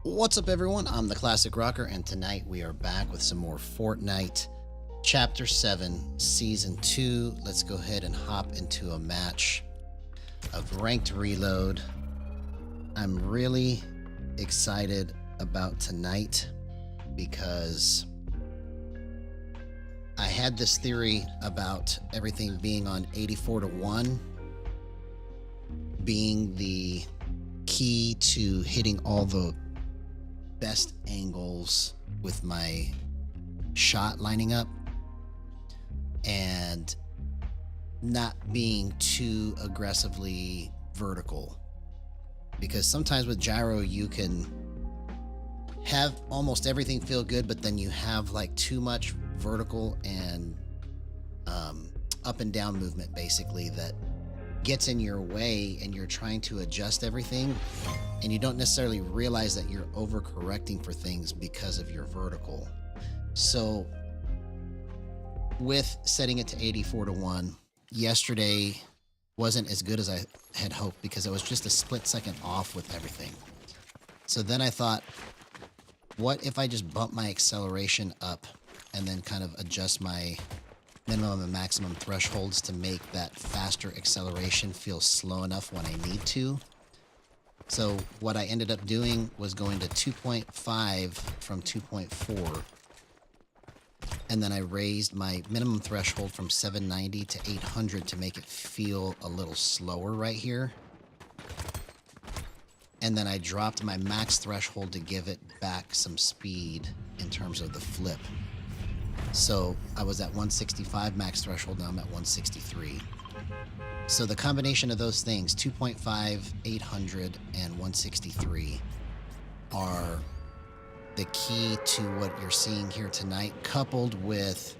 What's up, everyone? I'm the Classic Rocker, and tonight we are back with some more Fortnite Chapter 7 Season 2. Let's go ahead and hop into a match of Ranked Reload. I'm really excited about tonight because I had this theory about everything being on 84-1 being the key to hitting all the best angles with my shot lining up and not being too aggressively vertical, because sometimes with gyro you can have almost everything feel good, but then you have like too much vertical and up and down movement basically that gets in your way, and you're trying to adjust everything and you don't necessarily realize that you're overcorrecting for things because of your vertical. So with setting it to 84-1, yesterday wasn't as good as I had hoped because I was just a split second off with everything. So then I thought, what if I just bump my acceleration up and then kind of adjust my minimum and maximum thresholds to make that faster acceleration feel slow enough when I need to. So what I ended up doing was going to 2.5 from 2.4, and then I raised my minimum threshold from 790 to 800 to make it feel a little slower right here. And then I dropped my max threshold to give it back some speed in terms of the flip. So I was at 165 max threshold, now I'm at 163. So the combination of those things, 2.5, 800, and 163, are the key to what you're seeing here tonight, coupled with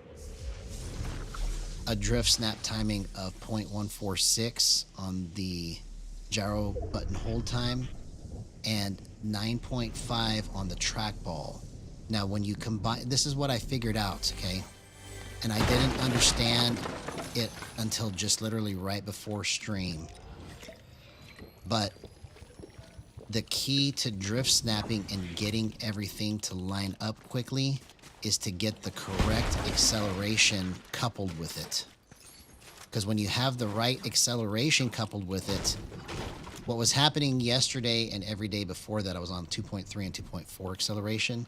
a drift snap timing of 0.146 on the Gyro Button Hold Time and 9.5 on the Trackball. Now, when you combine, this is what I figured out, okay? And I didn't understand it until just literally right before stream. But the key to drift snapping and getting everything to line up quickly is to get the correct acceleration coupled with it. Because when you have the right acceleration coupled with it, what was happening yesterday and every day before that, I was on 2.3 and 2.4 acceleration.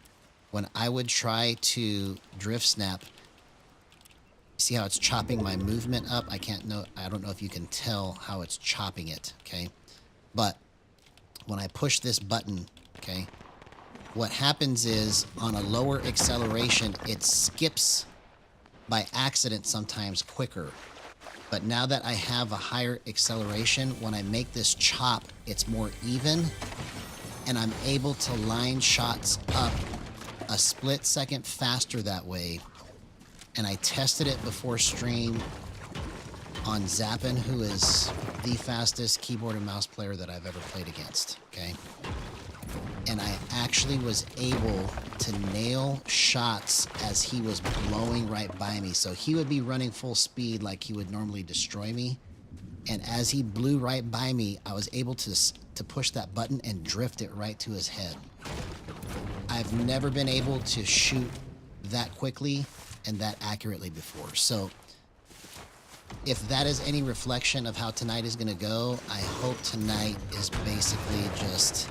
When I would try to drift snap, see how it's chopping my movement up? I don't know if you can tell how it's chopping it, okay? But when I push this button, okay, what happens is on a lower acceleration, it skips by accident sometimes quicker. But now that I have a higher acceleration, when I make this chop, it's more even, and I'm able to line shots up a split second faster that way. And I tested it before stream on Zappin, who is the fastest keyboard and mouse player that I've ever played against, okay? And I actually was able to nail shots as he was blowing right by me. So he would be running full speed like he would normally destroy me. And as he blew right by me, I was able to push that button and drift it right to his head. I've never been able to shoot that quickly and that accurately before. So if that is any reflection of how tonight is going to go, I hope tonight is basically just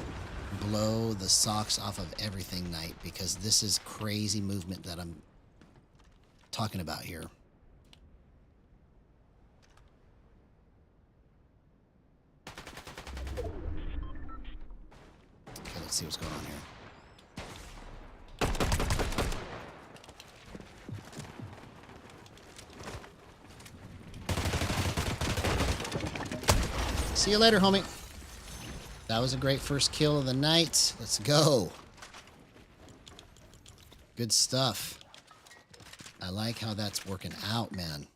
blow the socks off of everything night, because this is crazy movement that I'm talking about here. Okay, let's see what's going on here. See you later, homie. That was a great first kill of the night. Let's go. Good stuff. I like how that's working out, man.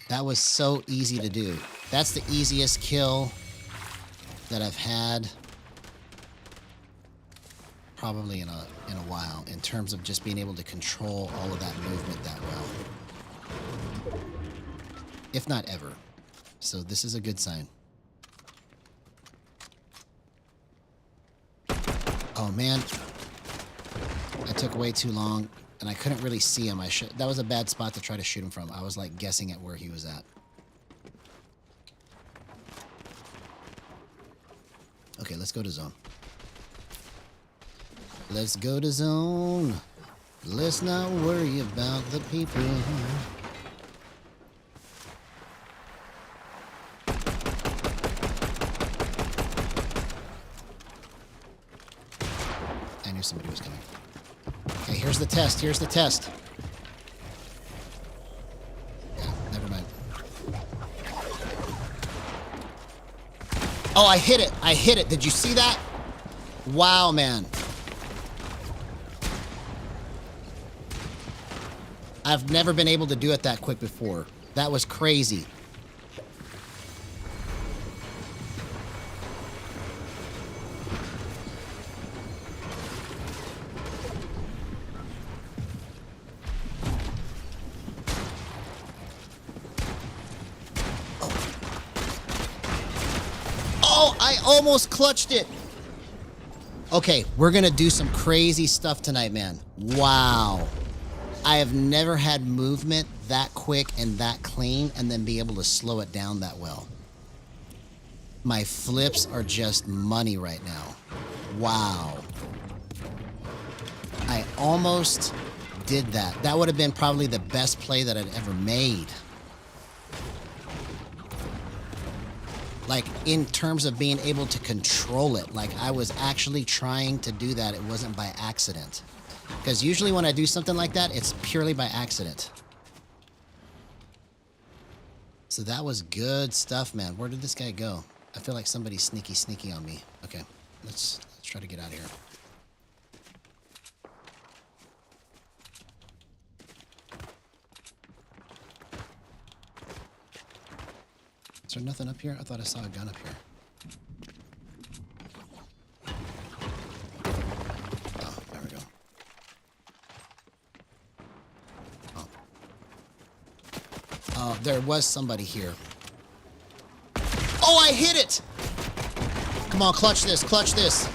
That was so easy to do. That's the easiest kill that I've had probably in a while, in terms of just being able to control all of that movement that well. If not ever. So this is a good sign. Oh, man. I took way too long, and I couldn't really see him. That was a bad spot to try to shoot him from. I was, like, guessing at where he was at. Okay, let's go to zone. Let's go to zone. Let's not worry about the people. I knew somebody was coming. Okay, here's the test. Here's the test. Yeah, never mind. Oh, I hit it. I hit it. Did you see that? Wow, man. I've never been able to do it that quick before. That was crazy. Oh, I almost clutched it. Okay, we're gonna do some crazy stuff tonight, man. Wow. I have never had movement that quick and that clean and then be able to slow it down that well. My flips are just money right now. Wow. I almost did that. That would have been probably the best play that I'd ever made. Like, in terms of being able to control it. Like, I was actually trying to do that. It wasn't by accident. Because usually when I do something like that, it's purely by accident. So that was good stuff, man. Where did this guy go? I feel like somebody's sneaky on me. Okay, let's try to get out of here. Is there nothing up here? I thought I saw a gun up here. Oh, there we go. Oh, there was somebody here. Oh, I hit it! Come on, clutch this, clutch this.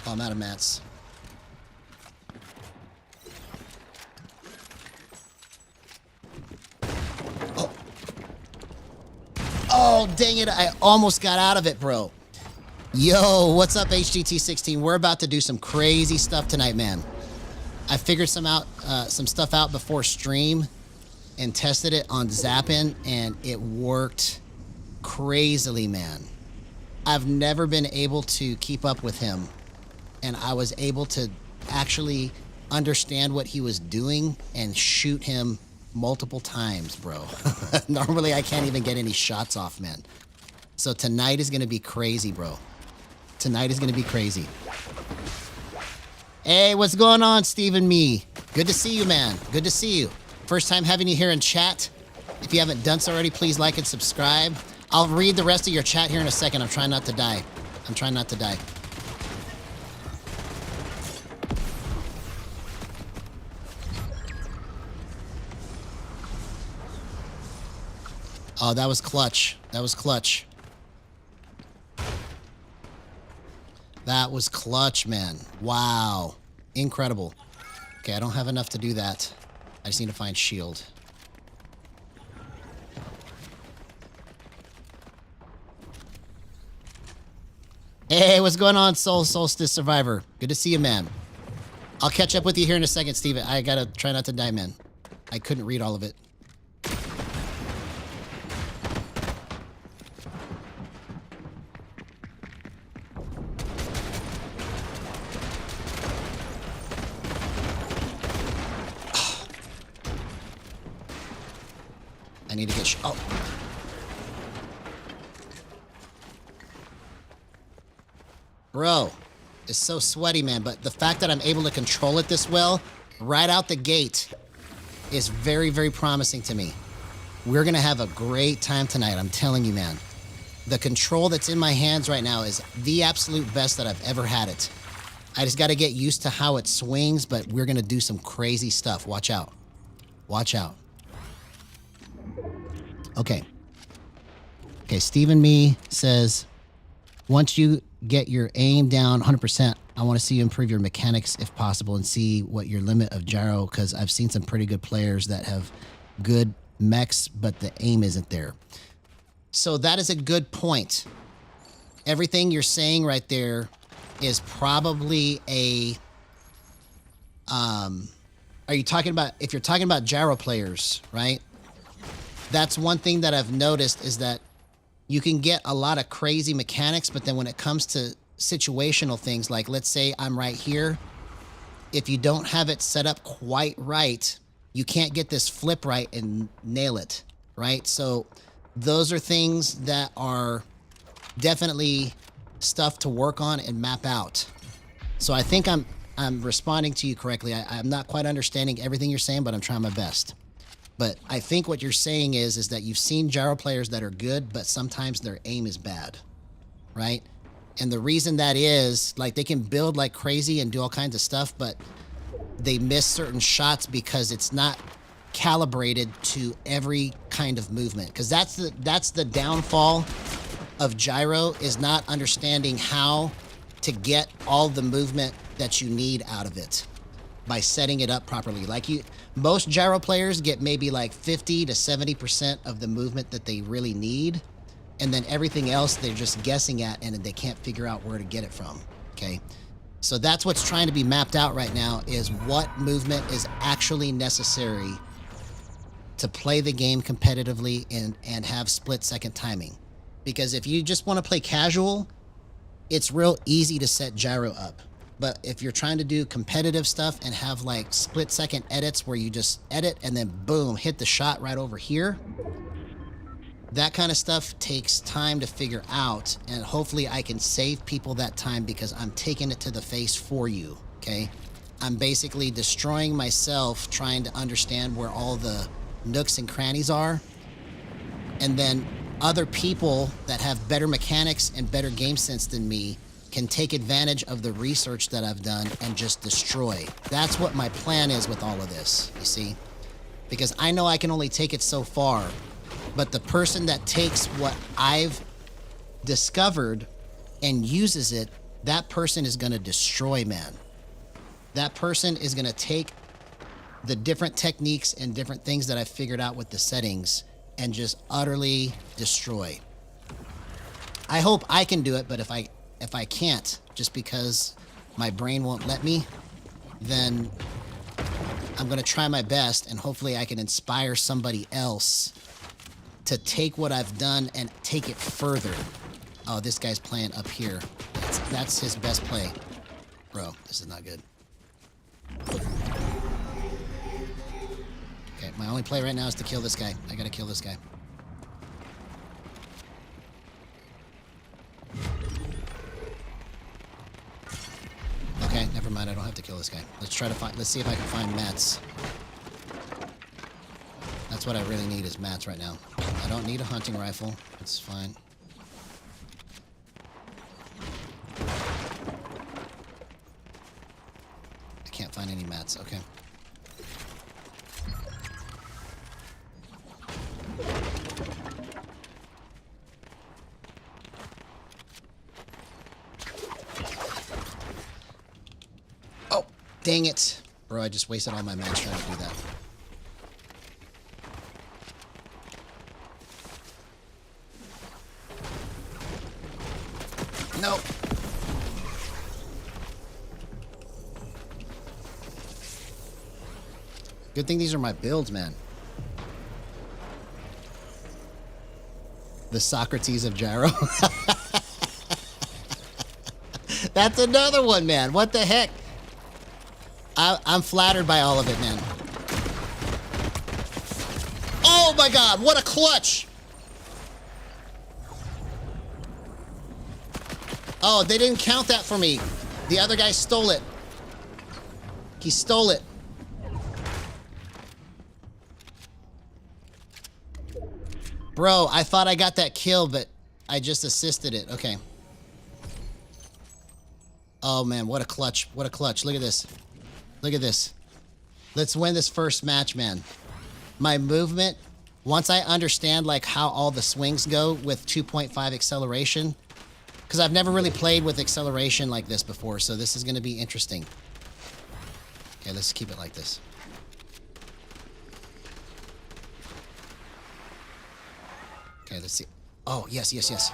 Oh, I'm out of mats. Oh. Oh, dang it. I almost got out of it, bro. Yo, what's up, HGT16? We're about to do some crazy stuff tonight, man. I figured some stuff out before stream and tested it on Zappin', and it worked crazily, man. I've never been able to keep up with him, and I was able to actually understand what he was doing and shoot him multiple times, bro. Normally, I can't even get any shots off, man. So tonight is going to be crazy, bro. Tonight is going to be crazy. Hey, what's going on, Stephen Me? Good to see you, man. Good to see you. First time having you here in chat. If you haven't done so already, please like and subscribe. I'll read the rest of your chat here in a second. I'm trying not to die. I'm trying not to die. Oh, that was clutch. That was clutch. That was clutch, man. Wow. Incredible. Okay, I don't have enough to do that. I just need to find shield. Hey, what's going on, Soul Solstice Survivor? Good to see you, man. I'll catch up with you here in a second, Steven. I gotta try not to die, man. I couldn't read all of it. I need to get oh. Bro, it's so sweaty, man, but the fact that I'm able to control it this well right out the gate is very, very promising to me. We're gonna have a great time tonight, I'm telling you, man. The control that's in my hands right now is the absolute best that I've ever had it. I just gotta get used to how it swings, but we're gonna do some crazy stuff. Watch out. Watch out. Okay. Okay, Stephen Me says, once you get your aim down 100%, I want to see you improve your mechanics if possible and see what your limit of gyro, because I've seen some pretty good players that have good mechs, but the aim isn't there. So that is a good point. Everything you're saying right there is probably a... are you talking about... If you're talking about gyro players, right? That's one thing that I've noticed is that you can get a lot of crazy mechanics, but then when it comes to situational things, like let's say I'm right here, if you don't have it set up quite right, you can't get this flip right and nail it, right? So those are things that are definitely stuff to work on and map out. So I think I'm responding to you correctly. I'm not quite understanding everything you're saying, but I'm trying my best. But I think what you're saying is that you've seen gyro players that are good, but sometimes their aim is bad, right? And the reason that is, like, they can build like crazy and do all kinds of stuff, but they miss certain shots because it's not calibrated to every kind of movement. Because that's the downfall of gyro, is not understanding how to get all the movement that you need out of it by setting it up properly. Like most gyro players get maybe like 50 to 70% of the movement that they really need. And then everything else they're just guessing at and they can't figure out where to get it from, okay? So that's what's trying to be mapped out right now, is what movement is actually necessary to play the game competitively and have split-second timing. Because if you just want to play casual, it's real easy to set gyro up. But if you're trying to do competitive stuff and have like split-second edits where you just edit and then boom, hit the shot right over here, that kind of stuff takes time to figure out, and hopefully I can save people that time because I'm taking it to the face for you, okay? I'm basically destroying myself trying to understand where all the nooks and crannies are, and then other people that have better mechanics and better game sense than me can take advantage of the research that I've done and just destroy. That's what my plan is with all of this, you see? Because I know I can only take it so far, but the person that takes what I've discovered and uses it, that person is going to destroy, man. That person is going to take the different techniques and different things that I've figured out with the settings and just utterly destroy. I hope I can do it, but if I can't, just because my brain won't let me, then I'm going to try my best, and hopefully I can inspire somebody else to take what I've done and take it further. Oh, this guy's playing up here. That's his best play. Bro, this is not good. Okay, my only play right now is to kill this guy. I gotta kill this guy. Okay, never mind. I don't have to kill this guy. Let's see if I can find mats. That's what I really need, is mats right now. I don't need a hunting rifle. It's fine. I can't find any mats. Okay. Oh, dang it. Bro, I just wasted all my mats trying to do that. Nope. Good thing these are my builds, man. The Socrates of gyro. That's another one, man. What the heck? I'm flattered by all of it, man. Oh my God, what a clutch! Oh, they didn't count that for me. The other guy stole it. He stole it. Bro, I thought I got that kill, but I just assisted it. Okay. Oh, man, what a clutch. What a clutch. Look at this. Look at this. Let's win this first match, man. My movement, once I understand like how all the swings go with 2.5 acceleration, because I've never really played with acceleration like this before, so this is going to be interesting. Okay, let's keep it like this. Okay, let's see. Oh, yes, yes, yes.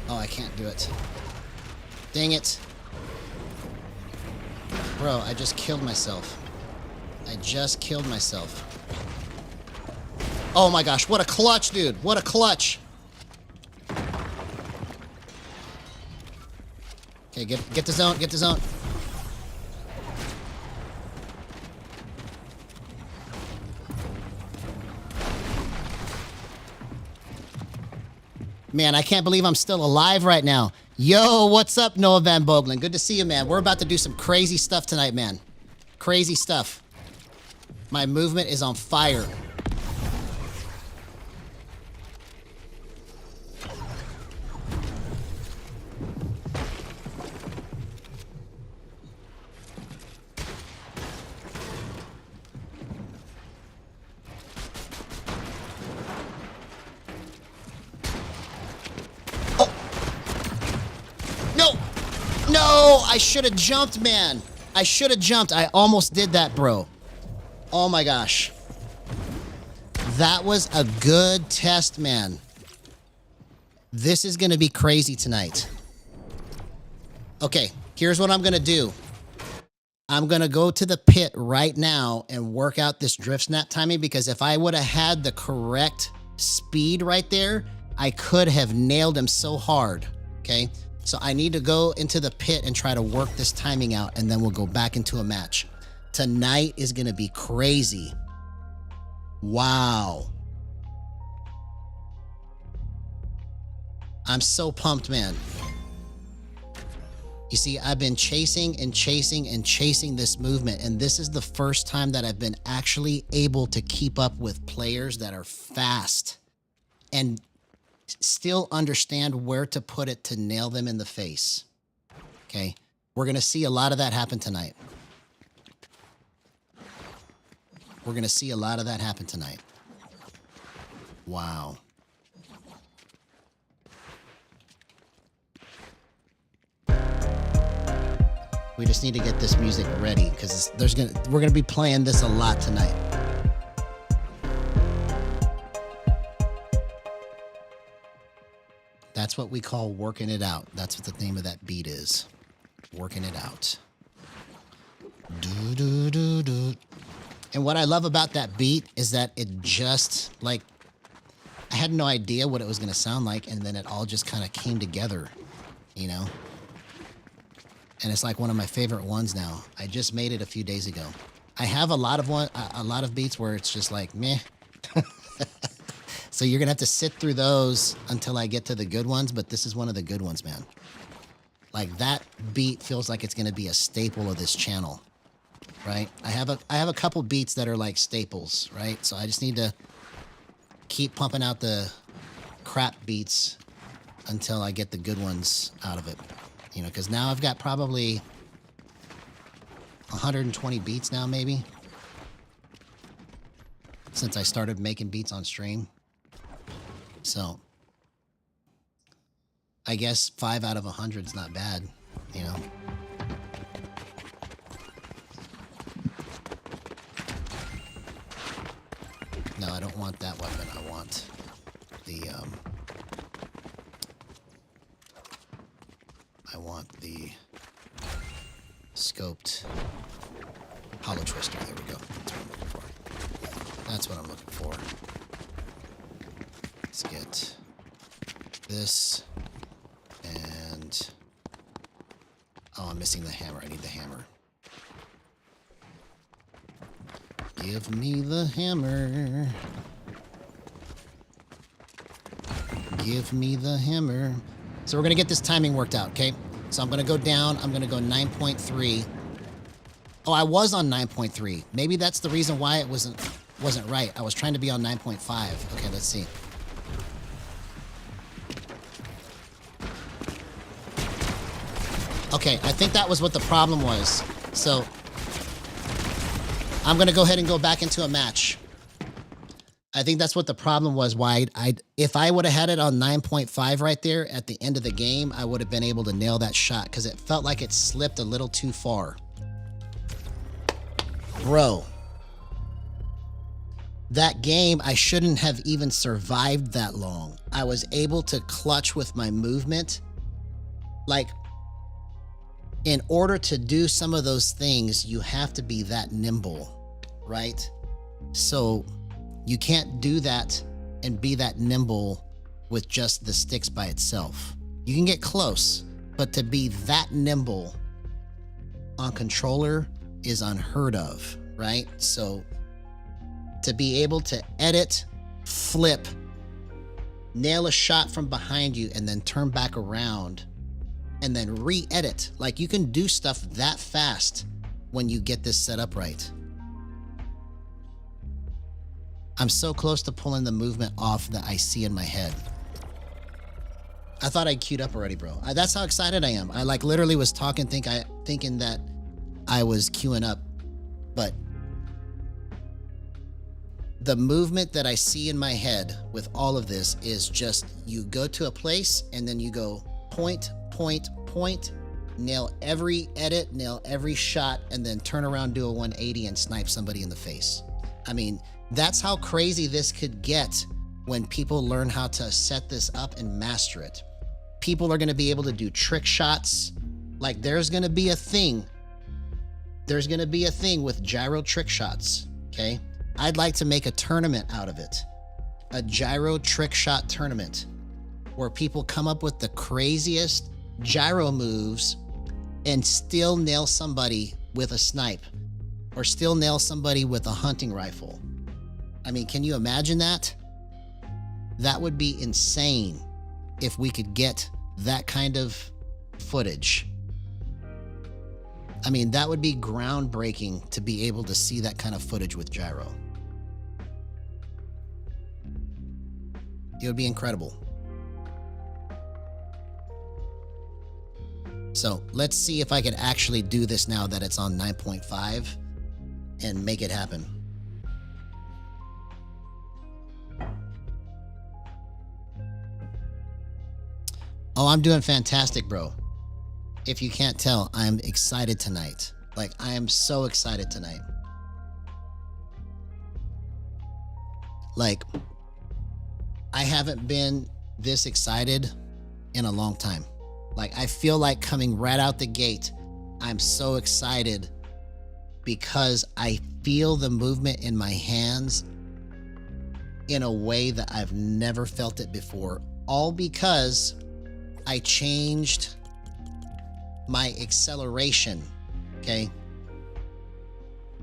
Oh, I can't do it. Dang it. Bro, I just killed myself. I just killed myself. Oh my gosh, what a clutch, dude. What a clutch. Okay, get the zone, get the zone. Man, I can't believe I'm still alive right now. Yo, what's up, Noah Van Bogelen? Good to see you, man. We're about to do some crazy stuff tonight, man. Crazy stuff. My movement is on fire. No, I should have jumped, man. I should have jumped. I almost did that, bro. Oh my gosh. That was a good test, man. This is going to be crazy tonight. Okay, here's what I'm going to do. I'm going to go to the pit right now and work out this drift snap timing, because if I would have had the correct speed right there, I could have nailed him so hard, okay? So I need to go into the pit and try to work this timing out, and then we'll go back into a match. Tonight is going to be crazy. Wow. I'm so pumped, man. You see, I've been chasing and chasing and chasing this movement, and this is the first time that I've been actually able to keep up with players that are fast and still understand where to put it to nail them in the face. Okay? We're going to see a lot of that happen tonight. We're going to see a lot of that happen tonight. Wow. We just need to get this music ready, because we're going to be playing this a lot tonight. That's what we call working it out. That's what the name of that beat is. Working it out. Do, do, do, do. And what I love about that beat is that it just, like, I had no idea what it was going to sound like, and then it all just kind of came together, you know? And it's like one of my favorite ones now. I just made it a few days ago. I have a lot of beats where it's just like, meh. So you're going to have to sit through those until I get to the good ones, but this is one of the good ones, man. Like, that beat feels like it's going to be a staple of this channel, right? I have a couple beats that are like staples, right? So I just need to keep pumping out the crap beats until I get the good ones out of it. You know, because now I've got probably 120 beats now, maybe, since I started making beats on stream. So I guess 5 out of 100 is not bad, you know. No, I don't want that weapon. I want the scoped hollow twister. There we go. That's what I'm looking for. Let's get this, and oh, I'm missing the hammer. I need the hammer. Give me the hammer. Give me the hammer. So we're gonna get this timing worked out, okay? So I'm gonna go down. I'm gonna go 9.3. Oh, I was on 9.3. Maybe that's the reason why it wasn't right. I was trying to be on 9.5. Okay, let's see. Okay, I think that was what the problem was. So I'm going to go ahead and go back into a match. I think that's what the problem was. Why if I would have had it on 9.5 right there at the end of the game, I would have been able to nail that shot because it felt like it slipped a little too far. Bro, that game, I shouldn't have even survived that long. I was able to clutch with my movement. Like, in order to do some of those things, you have to be that nimble, right? So you can't do that and be that nimble with just the sticks by itself. You can get close, but to be that nimble on controller is unheard of, right? So to be able to edit, flip, nail a shot from behind you, and then turn back around and then re-edit. Like, you can do stuff that fast when you get this set up right. I'm so close to pulling the movement off that I see in my head. I thought I queued up already, bro. That's how excited I am. I like literally was talking, thinking that I was queuing up, but the movement that I see in my head with all of this is just, you go to a place and then you go point, point, point, nail every edit, nail every shot, and then turn around, do a 180 and snipe somebody in the face. I mean, that's how crazy this could get when people learn how to set this up and master it. People are going to be able to do trick shots. Like, there's going to be a thing. There's going to be a thing with gyro trick shots, okay? I'd like to make a tournament out of it. A gyro trick shot tournament where people come up with the craziest gyro moves and still nail somebody with a snipe or still nail somebody with a hunting rifle. I mean, can you imagine that? That would be insane if we could get that kind of footage. I mean, that would be groundbreaking to be able to see that kind of footage with gyro. It would be incredible. So let's see if I could actually do this now that it's on 9.5 and make it happen. Oh, I'm doing fantastic, bro. If you can't tell, I'm excited tonight. Like, I am so excited tonight. Like, I haven't been this excited in a long time. Like, I feel like coming right out the gate, I'm so excited because I feel the movement in my hands in a way that I've never felt it before. All because I changed my acceleration, okay?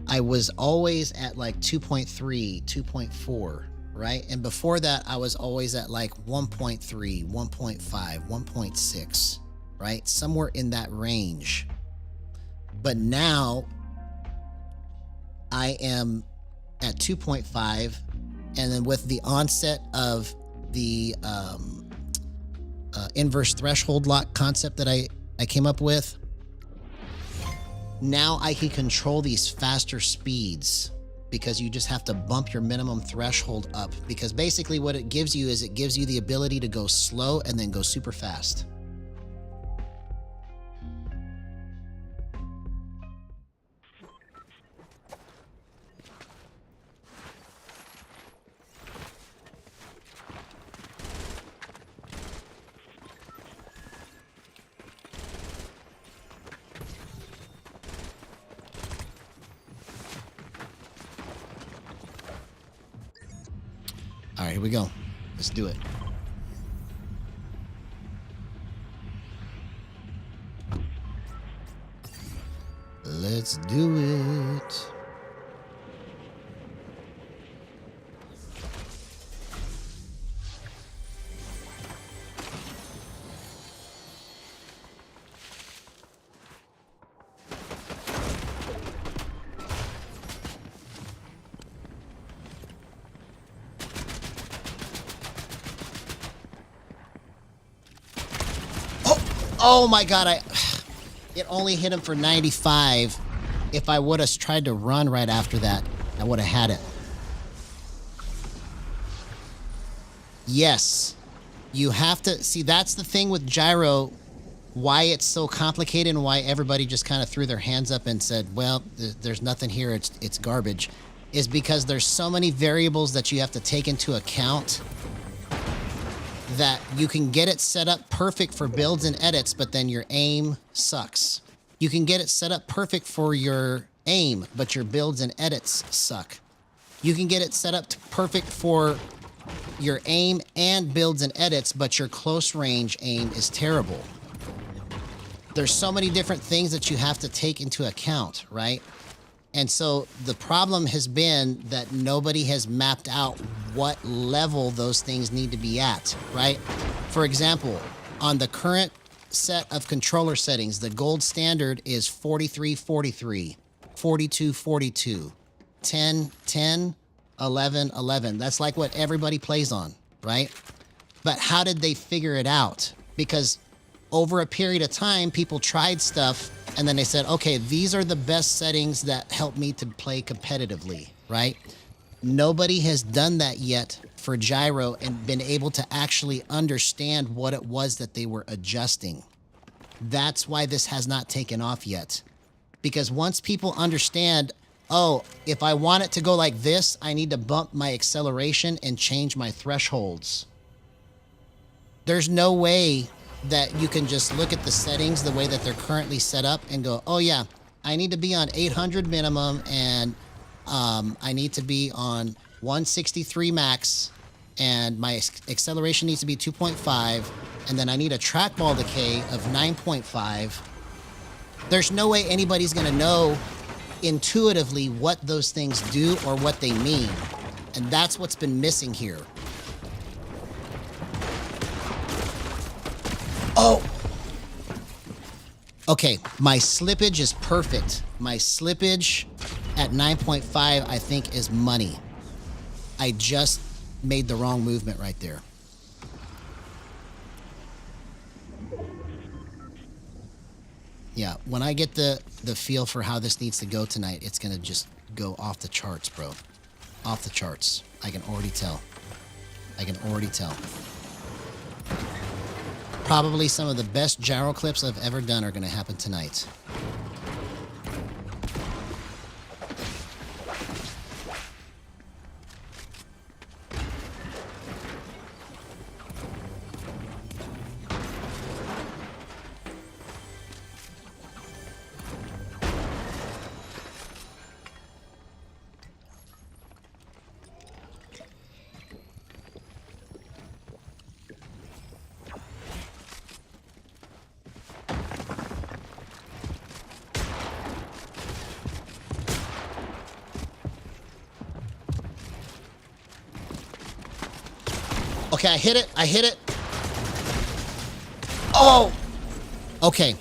I was always at like 2.3, 2.4, right? And before that, I was always at like 1.3, 1.5, 1.6, right? Somewhere in that range. But now I am at 2.5, and then with the onset of the inverse threshold lock concept that I came up with, now I can control these faster speeds because you just have to bump your minimum threshold up, because basically what it gives you is it gives you the ability to go slow and then go super fast. All right, here we go. Let's do it. Let's do it. Oh my God, it only hit him for 95. If I would have tried to run right after that, I would have had it. Yes. You have to see, that's the thing with gyro, why it's so complicated and why everybody just kind of threw their hands up and said, well, there's nothing here, it's garbage, is because there's so many variables that you have to take into account that you can get it set up perfect for builds and edits, but then your aim sucks. You can get it set up perfect for your aim, but your builds and edits suck. You can get it set up perfect for your aim and builds and edits, but your close range aim is terrible. There's so many different things that you have to take into account, right? And so the problem has been that nobody has mapped out what level those things need to be at, right? For example, on the current set of controller settings, the gold standard is 43-43, 42-42, 10-10, 11-11. That's like what everybody plays on, right? But how did they figure it out? Because over a period of time, people tried stuff and then they said, okay, these are the best settings that help me to play competitively, right? Nobody has done that yet for gyro and been able to actually understand what it was that they were adjusting. That's why this has not taken off yet. Because once people understand, oh, if I want it to go like this, I need to bump my acceleration and change my thresholds. There's no way that you can just look at the settings the way that they're currently set up and go, oh yeah, I need to be on 800 minimum and I need to be on 163 max and my acceleration needs to be 2.5 and then I need a trackball decay of 9.5. There's no way anybody's gonna know intuitively what those things do or what they mean. And that's what's been missing here. Oh! Okay, my slippage is perfect. My slippage at 9.5, I think, is money. I just made the wrong movement right there. Yeah, when I get the feel for how this needs to go tonight, it's going to just go off the charts, bro. Off the charts. I can already tell. I can already tell. Probably some of the best gyro clips I've ever done are going to happen tonight. Okay, I hit it. I hit it. Oh! Okay.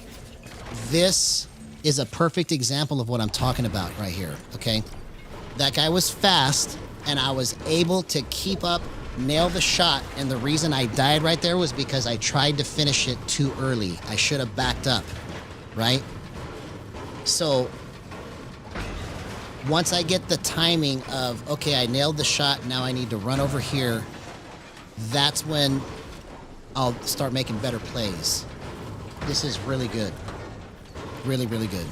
This is a perfect example of what I'm talking about right here, okay? That guy was fast, and I was able to keep up, nail the shot, and the reason I died right there was because I tried to finish it too early. I should have backed up, right? So, once I get the timing of, okay, I nailed the shot, now I need to run over here, that's when I'll start making better plays. This is really good. Really, really good.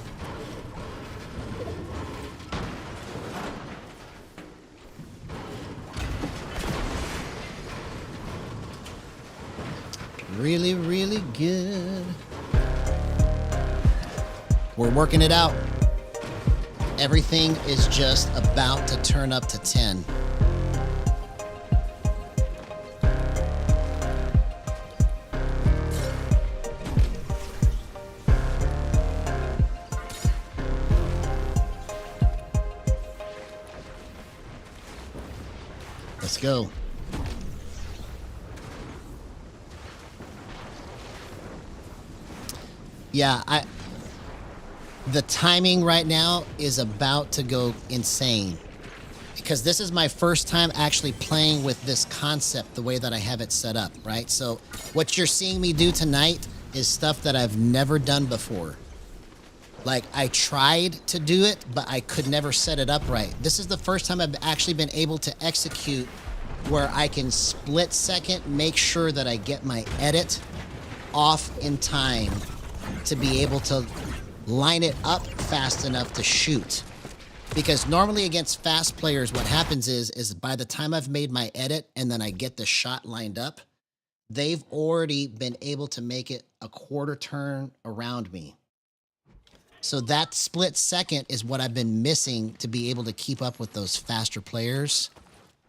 Really, really good. We're working it out. Everything is just about to turn up to 10. Let's go. Yeah, the timing right now is about to go insane because this is my first time actually playing with this concept the way that I have it set up, right? So what you're seeing me do tonight is stuff that I've never done before. Like, I tried to do it, but I could never set it up right. This is the first time I've actually been able to execute where I can split second make sure that I get my edit off in time to be able to line it up fast enough to shoot. Because normally against fast players, what happens is by the time I've made my edit and then I get the shot lined up, they've already been able to make it a quarter turn around me. So that split second is what I've been missing to be able to keep up with those faster players.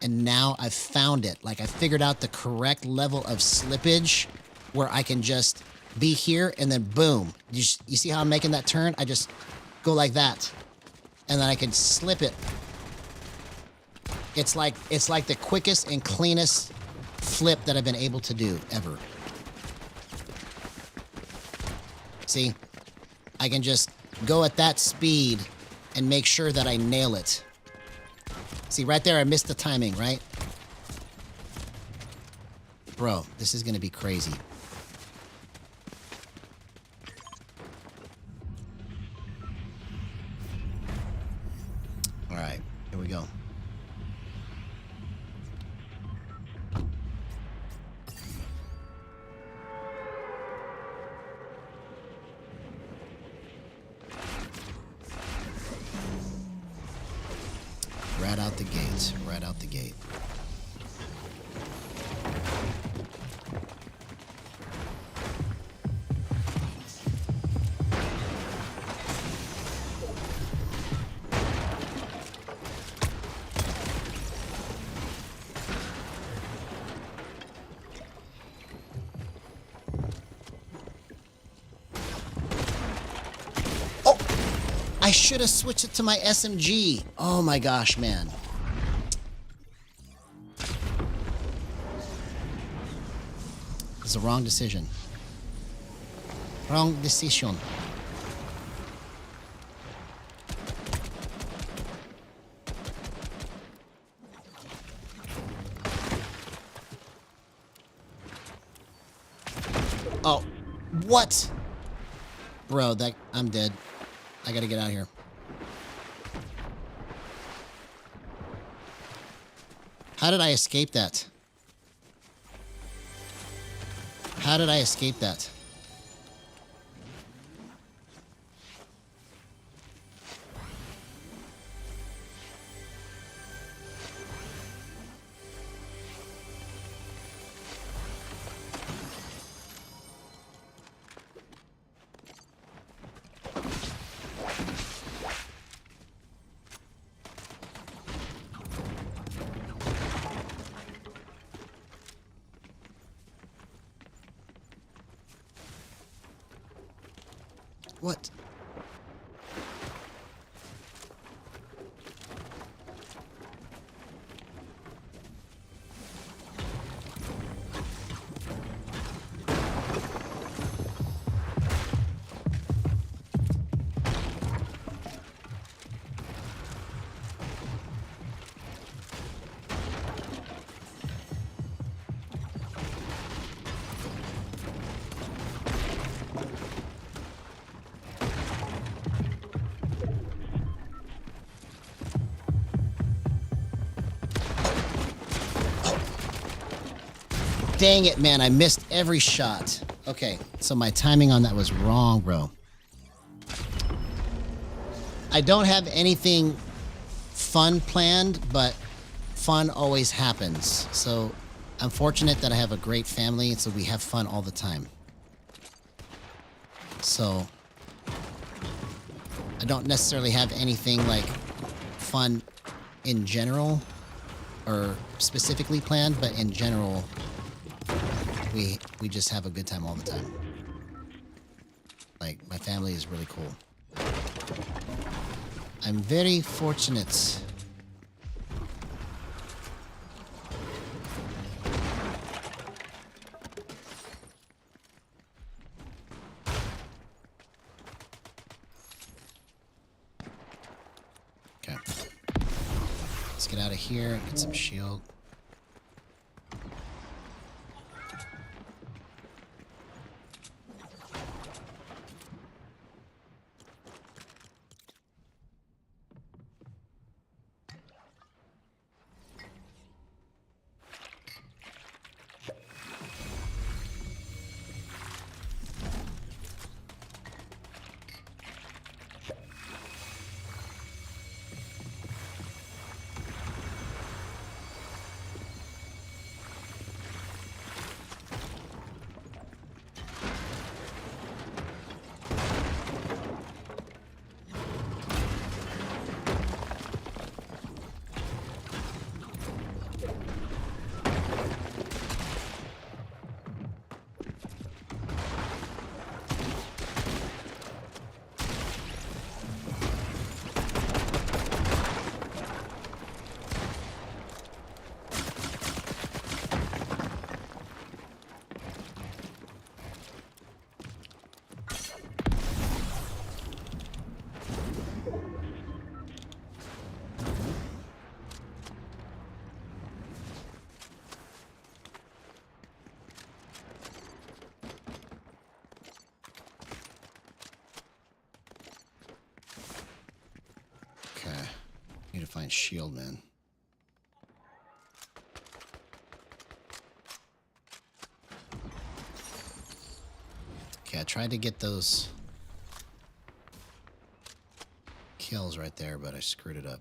And now I've found it. Like, I figured out the correct level of slippage where I can just be here and then boom. You see how I'm making that turn? I just go like that. And then I can slip it. It's like the quickest and cleanest flip that I've been able to do ever. See? I can just go at that speed and make sure that I nail it. See, right there, I missed the timing, right? Bro, this is going to be crazy. All right, here we go. Right out the gates, right out the gate. I should have switched it to my SMG. Oh my gosh, man. It's the wrong decision. Wrong decision. Oh, what? Bro, I'm dead. I gotta get out of here. How did I escape that? How did I escape that? What? Dang it, man. I missed every shot. Okay, so my timing on that was wrong, bro. I don't have anything fun planned, but fun always happens. So I'm fortunate that I have a great family, and so we have fun all the time. So I don't necessarily have anything like fun in general or specifically planned, but in general, we just have a good time all the time. Like, my family is really cool. I'm very fortunate. Okay. Let's get out of here, get some shield. find shield, man. Okay, I tried to get those kills right there, but I screwed it up.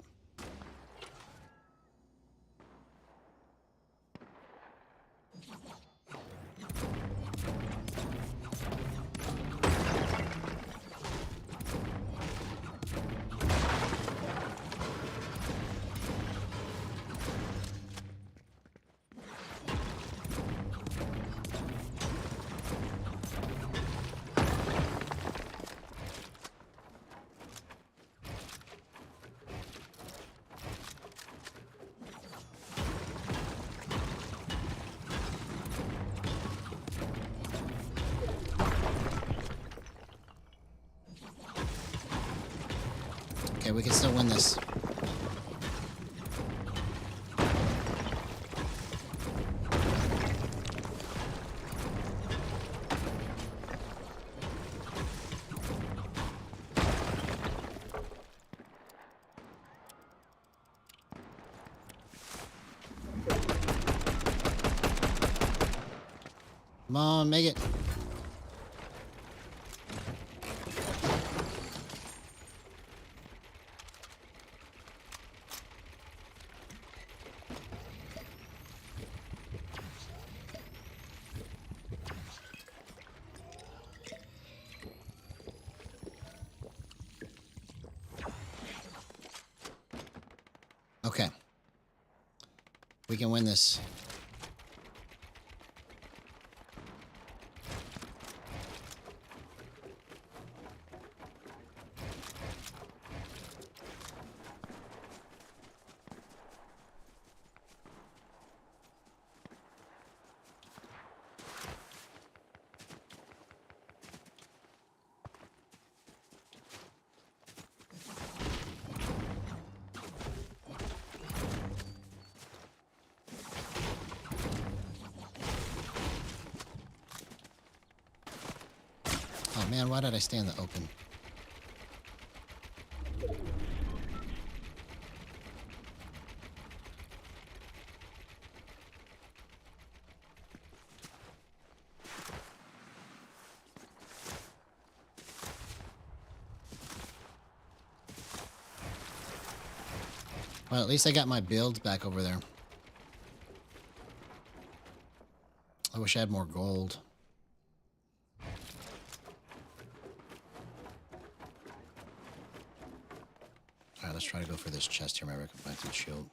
Okay, we can still win this. Come on, make it. Okay. We can win this. Oh man, why did I stay in the open? Well, at least I got my build back over there. I wish I had more gold. Alright, let's try to go for this chest here. Maybe I can find some shield.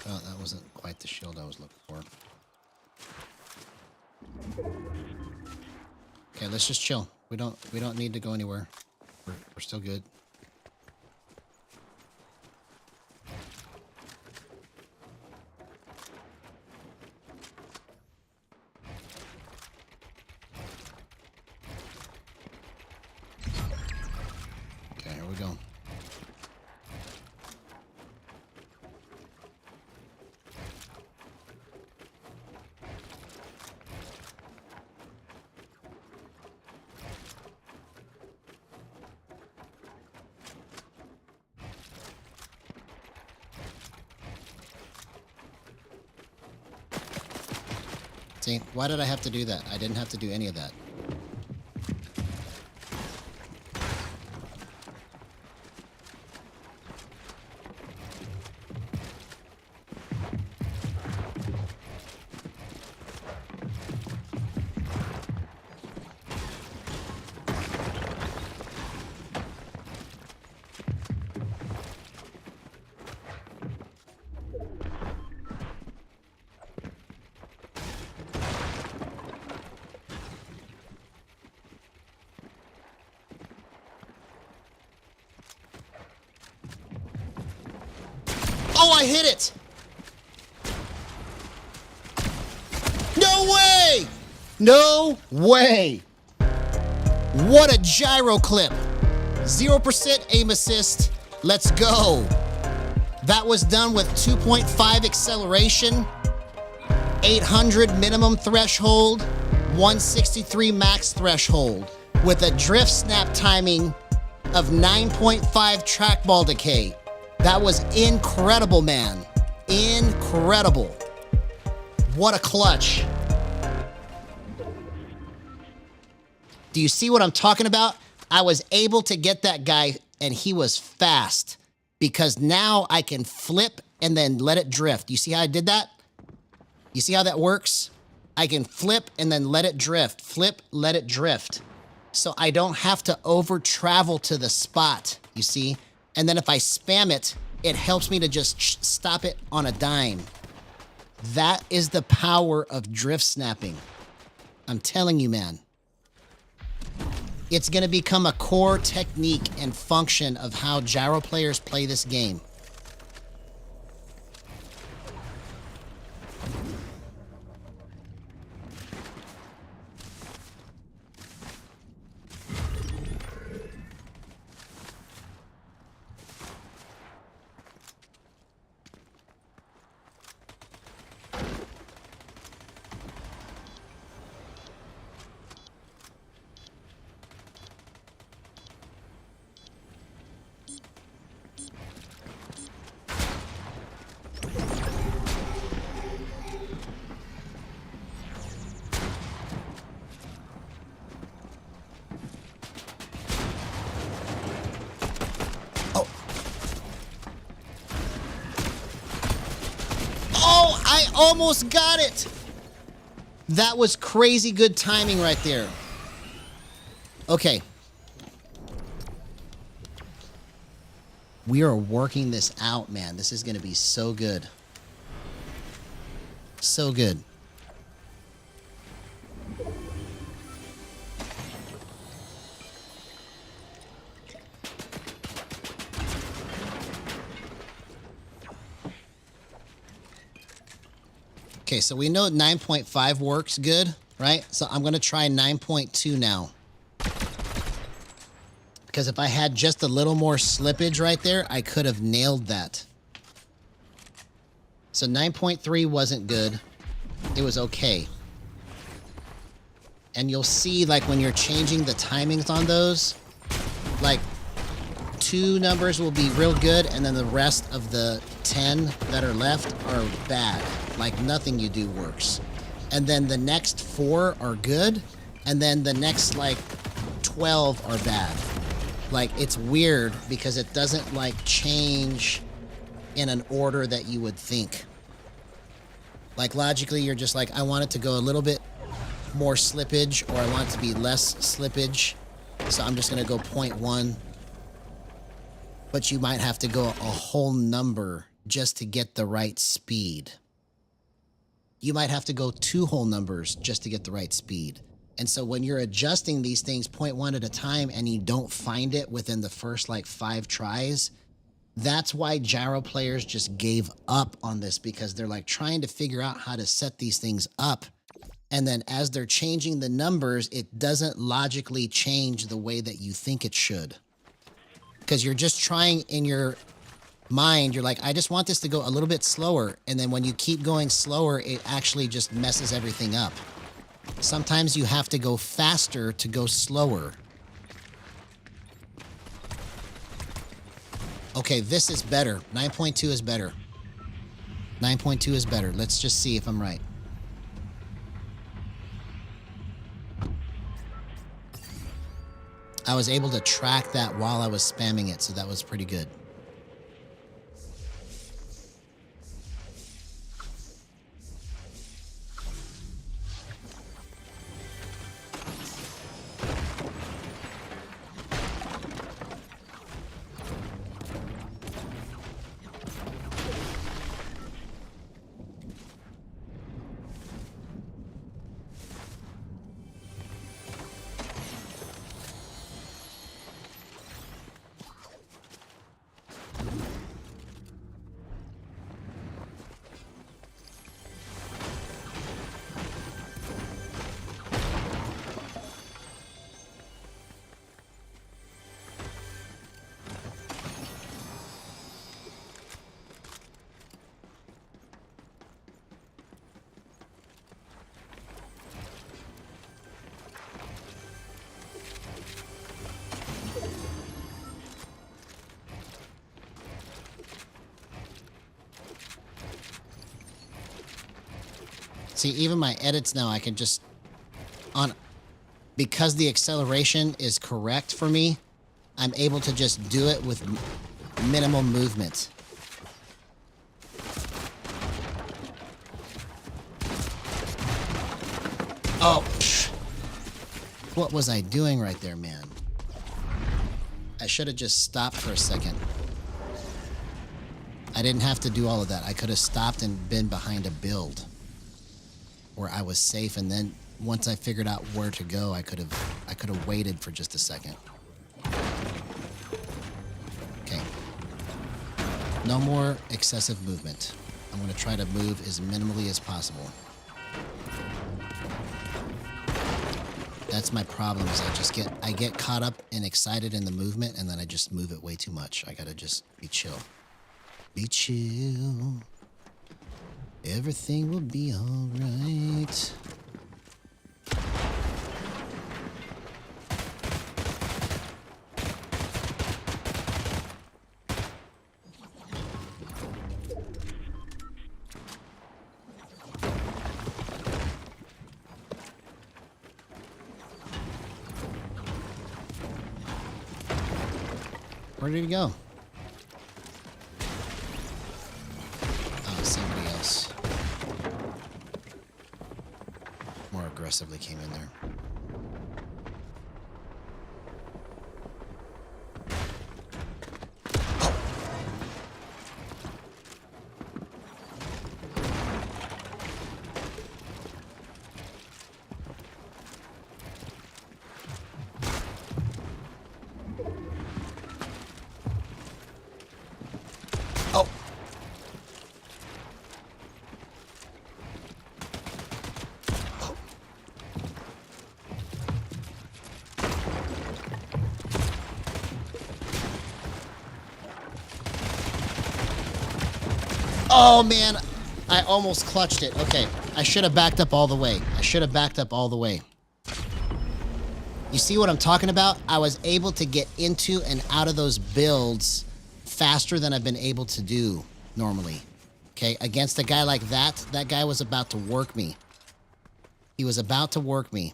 Oh, that wasn't quite the shield I was looking for. Okay, let's just chill. We don't need to go anywhere. We're still good. Okay, here we go. See, why did I have to do that? I didn't have to do any of that. Oh, I hit it! No way! No way! What a gyro clip! 0% aim assist. Let's go. That was done with 2.5 acceleration. 800 minimum threshold, 163 max threshold, with a drift snap timing of 9.5 trackball decay. That was incredible, man. Incredible. What a clutch. Do you see what I'm talking about? I was able to get that guy, and he was fast, because now I can flip and then let it drift. You see how I did that? You see how that works? I can flip and then let it drift. Flip, let it drift. So I don't have to over travel to the spot, you see? And then if I spam it, it helps me to just stop it on a dime. That is the power of drift snapping. I'm telling you, man. It's going to become a core technique and function of how gyro players play this game. I almost got it. That was crazy good timing right there. Okay. We are working this out, man. This is going to be so good. So good. Okay, so we know 9.5 works good, right? So I'm going to try 9.2 now. Because if I had just a little more slippage right there, I could have nailed that. So 9.3 wasn't good. It was okay. And you'll see, like, when you're changing the timings on those, like, 2 numbers will be real good, and then the rest of the 10 that are left are bad. Like, nothing you do works. And then the next 4 are good, and then the next, like, 12 are bad. Like, it's weird because it doesn't, like, change in an order that you would think. Like, logically, you're just like, I want it to go a little bit more slippage, or I want it to be less slippage. So I'm just going to go 0.1. But you might have to go a whole number just to get the right speed. You might have to go 2 whole numbers just to get the right speed. And so when you're adjusting these things 0.1 at a time and you don't find it within the first, like, 5 tries, that's why gyro players just gave up on this, because they're, like, trying to figure out how to set these things up. And then as they're changing the numbers, it doesn't logically change the way that you think it should. Because you're just trying in your mind, you're like, I just want this to go a little bit slower. And then when you keep going slower, it actually just messes everything up. Sometimes you have to go faster to go slower. Okay, this is better. 9.2 is better. 9.2 is better. Let's just see if I'm right. I was able to track that while I was spamming it, so that was pretty good. See, even my edits now, I can just because the acceleration is correct for me, I'm able to just do it with minimal movement. Oh, what was I doing right there, man? I should have just stopped for a second. I didn't have to do all of that. I could have stopped and been behind a build where I was safe, and then once I figured out where to go, I could have waited for just a second. Okay. No more excessive movement. I'm going to try to move as minimally as possible. That's my problem, is I get caught up and excited in the movement, and then I just move it way too much. I gotta just be chill. Be chill. Everything will be alright. Where did he go? Oh, somebody else. More aggressively came in there. Oh! Oh, man. I almost clutched it. Okay. I should have backed up all the way. You see what I'm talking about? I was able to get into and out of those builds faster than I've been able to do normally. Okay, against a guy like that guy was about to work me. He was about to work me.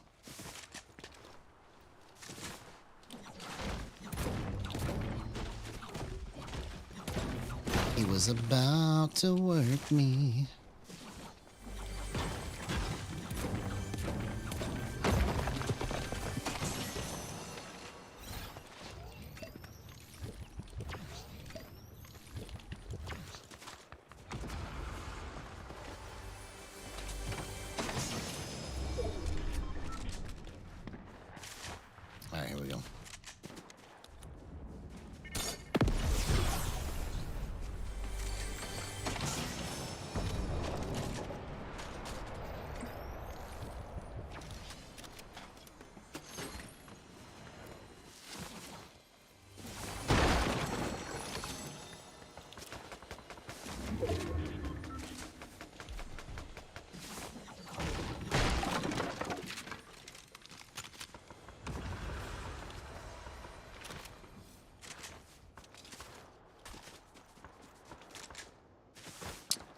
He was about to work me. All right, here we go.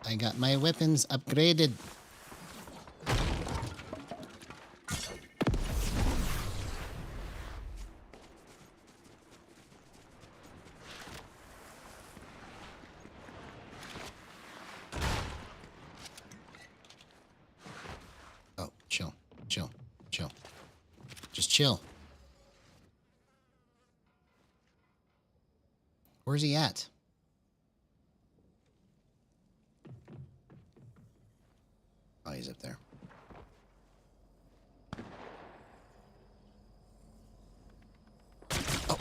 I got my weapons upgraded. Oh, chill, chill, chill. Just chill. Where's he at? Oh, he's up there. Oh.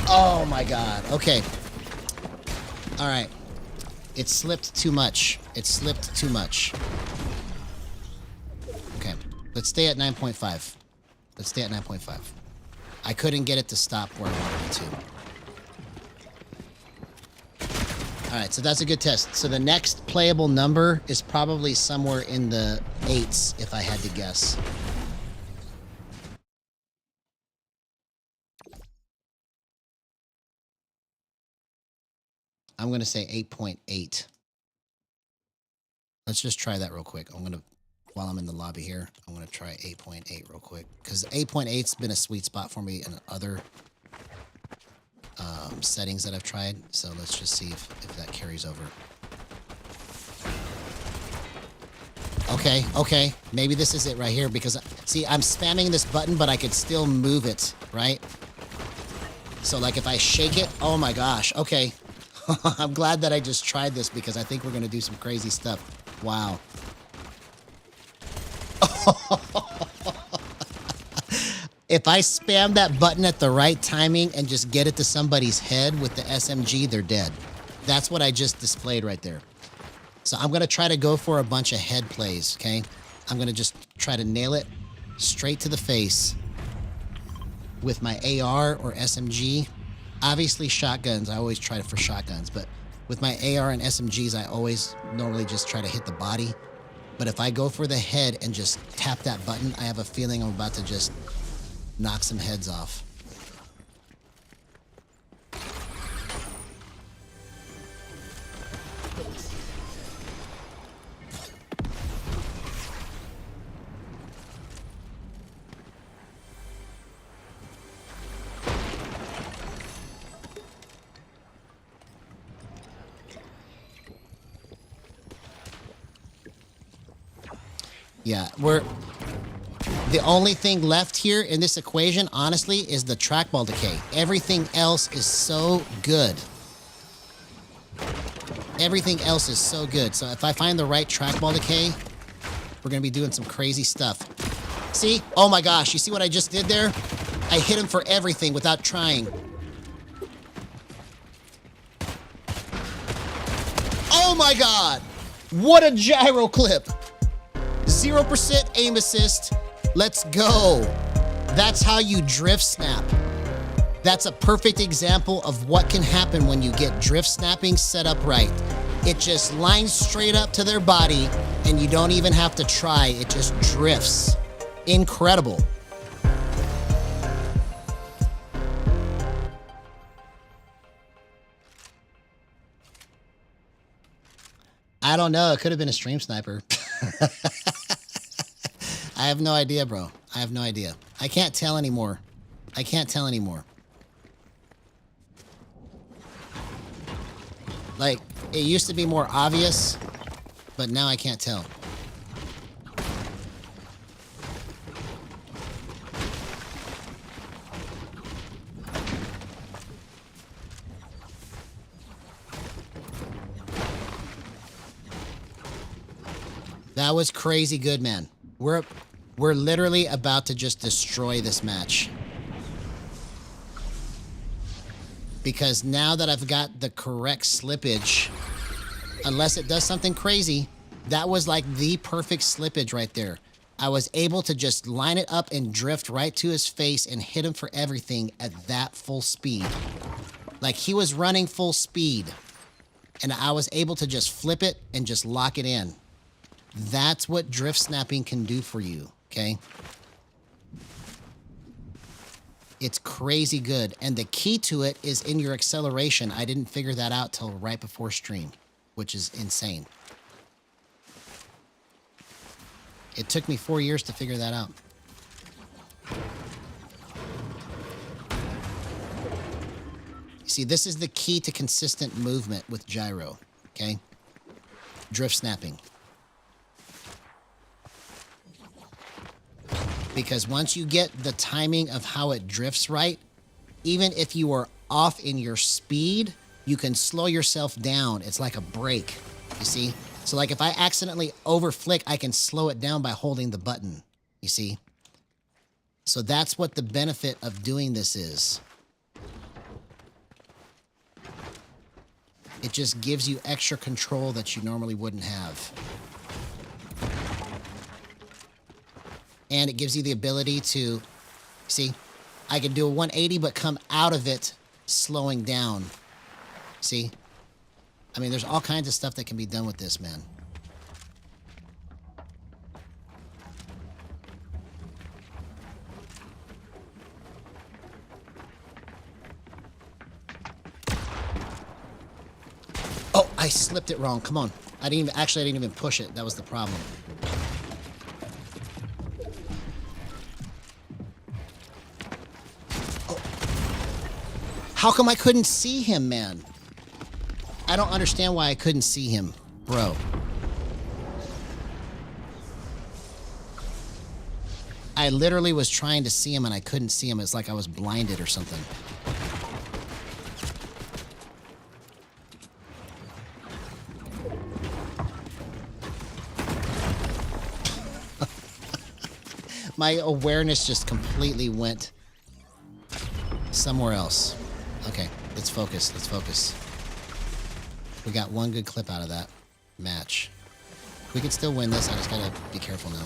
Oh my God. Okay. All right. It slipped too much. It slipped too much. Okay. Let's stay at 9.5. Let's stay at 9.5. I couldn't get it to stop where I wanted it to. All right, so that's a good test. So the next playable number is probably somewhere in the 8s, if I had to guess. I'm going to say 8.8. Let's just try that real quick. While I'm in the lobby here, I'm going to try 8.8 real quick. Because 8.8's been a sweet spot for me in other settings that I've tried. So let's just see if that carries over. Okay. Maybe this is it right here because, see, I'm spamming this button, but I could still move it, right? So, like, if I shake it, oh my gosh, okay. I'm glad that I just tried this because I think we're going to do some crazy stuff. Wow. If I spam that button at the right timing and just get it to somebody's head with the SMG, they're dead. That's what I just displayed right there. So I'm going to try to go for a bunch of head plays, okay? I'm going to just try to nail it straight to the face with my AR or SMG. Obviously shotguns, I always try for shotguns, but with my AR and SMGs, I always normally just try to hit the body. But if I go for the head and just tap that button, I have a feeling I'm about to just knock some heads off. Yeah, the only thing left here in this equation, honestly, is the Trackball Decay. Everything else is so good. Everything else is so good. So if I find the right Trackball Decay, we're going to be doing some crazy stuff. See? Oh my gosh, you see what I just did there? I hit him for everything without trying. Oh my god! What a gyro clip! 0% aim assist. Let's go. That's how you drift snap. That's a perfect example of what can happen when you get drift snapping set up right. It just lines straight up to their body and you don't even have to try. It just drifts. Incredible. I don't know. It could have been a stream sniper. I have no idea, bro. I have no idea. I can't tell anymore. I can't tell anymore. Like, it used to be more obvious, but now I can't tell. That was crazy good, man. We're literally about to just destroy this match. Because now that I've got the correct slippage, unless it does something crazy, that was like the perfect slippage right there. I was able to just line it up and drift right to his face and hit him for everything at that full speed. Like he was running full speed and I was able to just flip it and just lock it in. That's what drift snapping can do for you, okay? It's crazy good. And the key to it is in your acceleration. I didn't figure that out till right before stream, which is insane. It took me 4 years to figure that out. See, this is the key to consistent movement with gyro, okay? Drift snapping. Because once you get the timing of how it drifts right, even if you are off in your speed, you can slow yourself down. It's like a brake, you see? So like if I accidentally overflick, I can slow it down by holding the button, you see? So that's what the benefit of doing this is. It just gives you extra control that you normally wouldn't have. And it gives you the ability to, see, I can do a 180 but come out of it slowing down. See? I mean, there's all kinds of stuff that can be done with this, man. I slipped it wrong. Come on. I didn't even push it. That was the problem. Oh. How come I couldn't see him, man? I don't understand why I couldn't see him, bro. I literally was trying to see him and I couldn't see him. It's like I was blinded or something. My awareness just completely went somewhere else. Okay, let's focus. Let's focus. We got one good clip out of that match. We can still win this. I just gotta be careful now.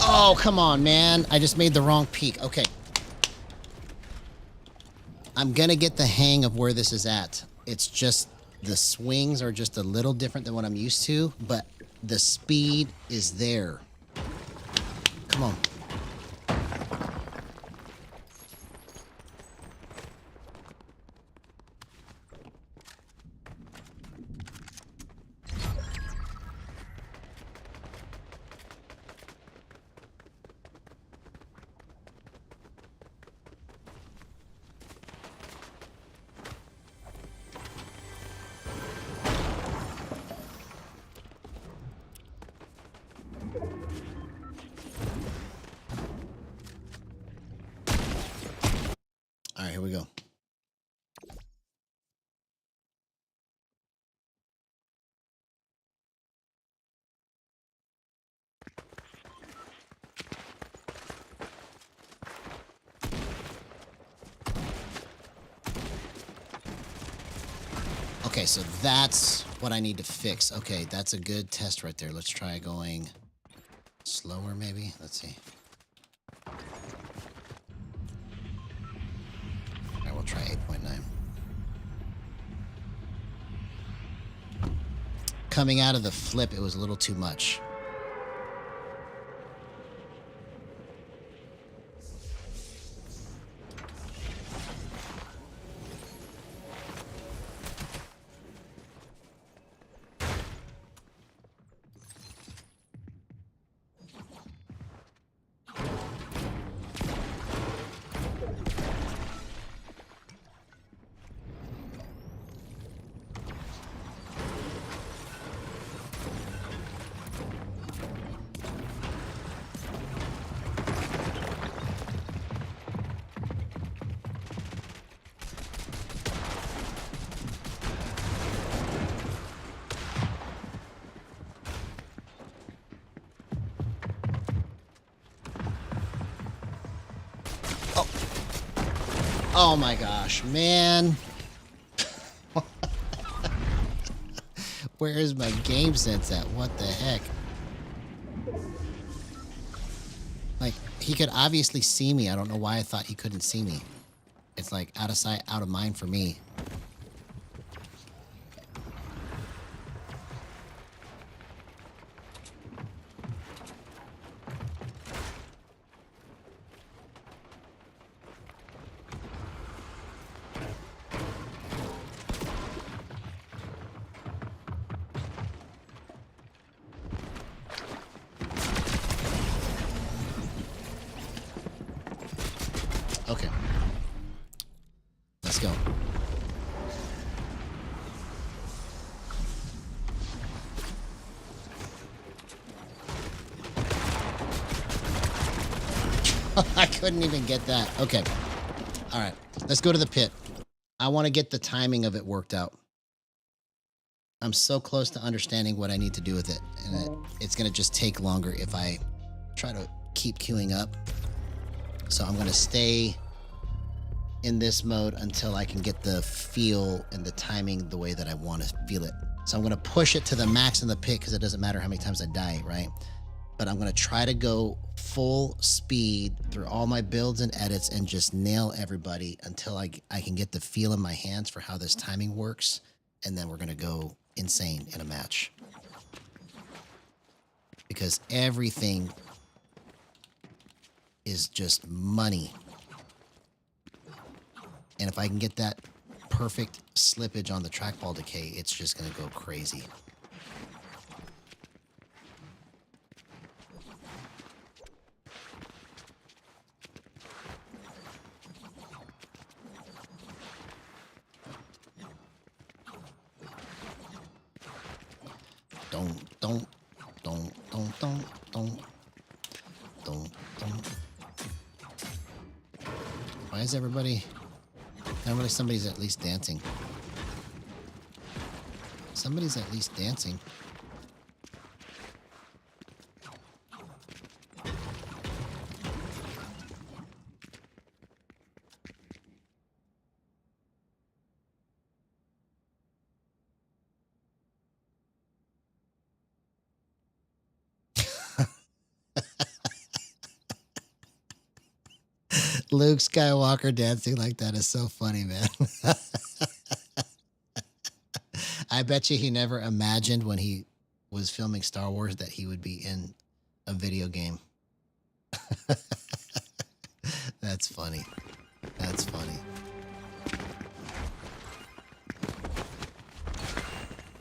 Oh, come on, man. I just made the wrong peak. Okay. I'm going to get the hang of where this is at. It's just the swings are just a little different than what I'm used to, but the speed is there. Come on. All right, here we go. Okay, so that's what I need to fix. Okay, that's a good test right there. Let's try going slower, maybe. Let's see. All right, we'll try 8.9. Coming out of the flip, it was a little too much. Oh my gosh, man. Where is my game sense at? What the heck? Like, he could obviously see me. I don't know why I thought he couldn't see me. It's like out of sight, out of mind for me. Okay. Let's go. I couldn't even get that. Okay. All right. Let's go to the pit. I want to get the timing of it worked out. I'm so close to understanding what I need to do with it. And it's going to just take longer if I try to keep queuing up. So I'm going to stay in this mode until I can get the feel and the timing the way that I want to feel it. So I'm going to push it to the max in the pit because it doesn't matter how many times I die, right? But I'm going to try to go full speed through all my builds and edits and just nail everybody until I can get the feel in my hands for how this timing works. And then we're going to go insane in a match. Because everything is just money. And if I can get that perfect slippage on the Trackball Decay, it's just going to go crazy. Don't. Why is everybody... Somebody's at least dancing. Somebody's at least dancing. Luke Skywalker dancing like that is so funny, man. I bet you he never imagined when he was filming Star Wars that he would be in a video game. That's funny. That's funny.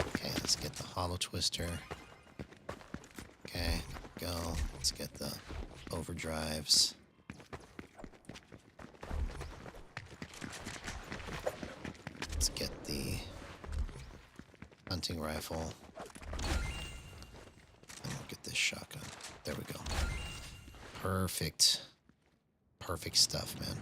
Okay, let's get the hollow twister. Okay, go. Let's get the overdrives. Let's get the hunting rifle. And we'll get this shotgun. There we go. Perfect. Perfect stuff, man.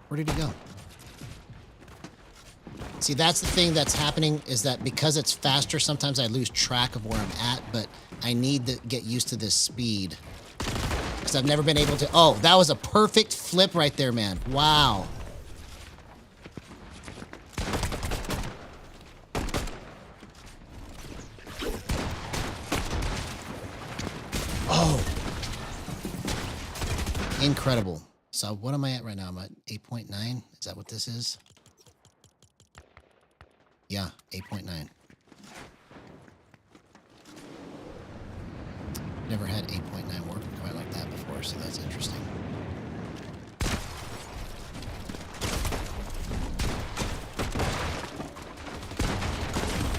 Where did he go? See, that's the thing that's happening is that because it's faster, sometimes I lose track of where I'm at, but I need to get used to this speed because I've never been able to. Oh, that was a perfect flip right there, man. Wow. Oh. Incredible. So what am I at right now? I'm at 8.9. Is that what this is? Yeah, 8.9. Never had 8.9 work quite like that before, so that's interesting.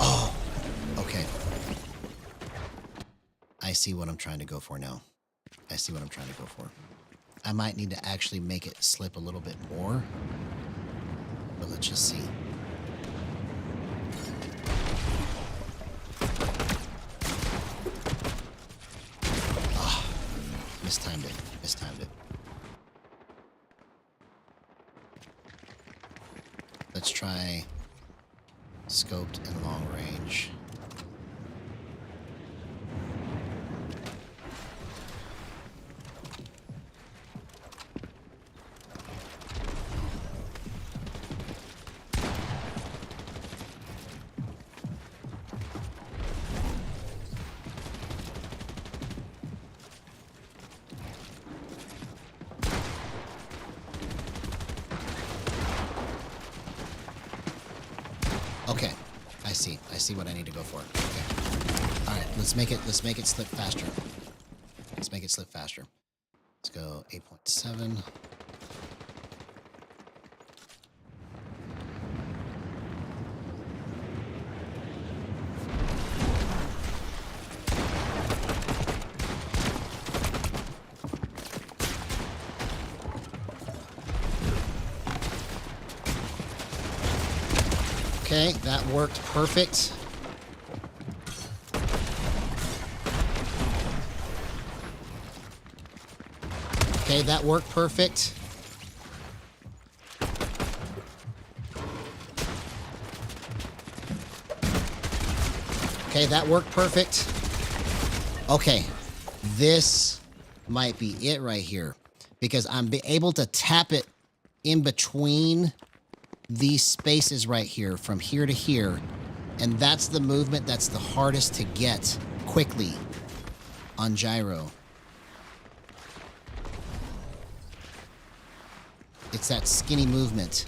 Oh, okay. I see what I'm trying to go for now. I see what I'm trying to go for. I might need to actually make it slip a little bit more, but let's just see. Mistimed it. Mistimed it. Let's try scoped and long range. Okay, I see what I need to go for. Okay. All right, let's make it slip faster. Let's make it slip faster. Let's go 8.7. Okay, that worked perfect. Okay, that worked perfect. Okay, that worked perfect. Okay, this might be it right here because I'm able to tap it in between these spaces right here from here to here, and that's the movement that's the hardest to get quickly on gyro. It's that skinny movement.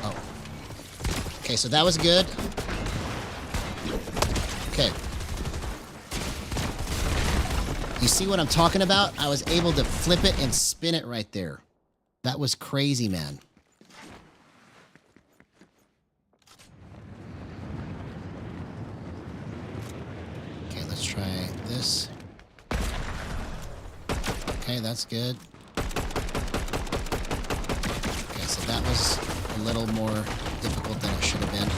Oh. Okay, so that was good. Okay. You see what I'm talking about? I was able to flip it and spin it right there. That was crazy, man. Okay, let's try this. Okay, that's good. Okay, so that was a little more difficult than it should have been.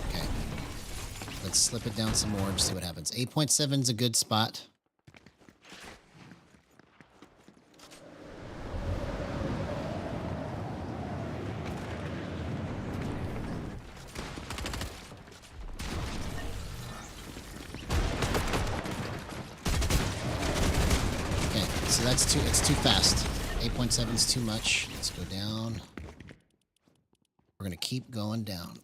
Okay. Let's slip it down some more and see what happens. 8.7 is a good spot. So it's too fast. 8.7 is too much. Let's go down. We're going to keep going down.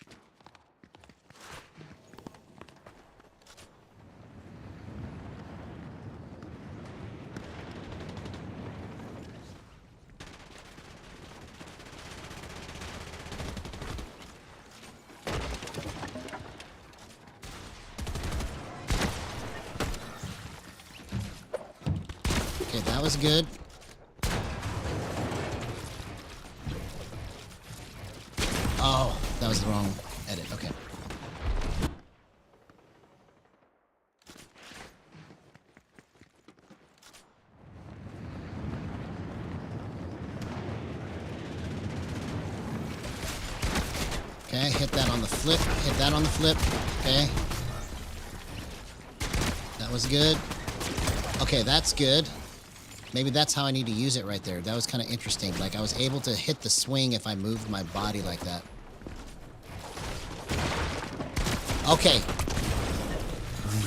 Okay, that was good. Oh, that was the wrong edit. Okay. Okay, hit that on the flip. Hit that on the flip. Okay. That was good. Okay, that's good. Maybe that's how I need to use it right there. That was kind of interesting. Like, I was able to hit the swing if I moved my body like that. Okay.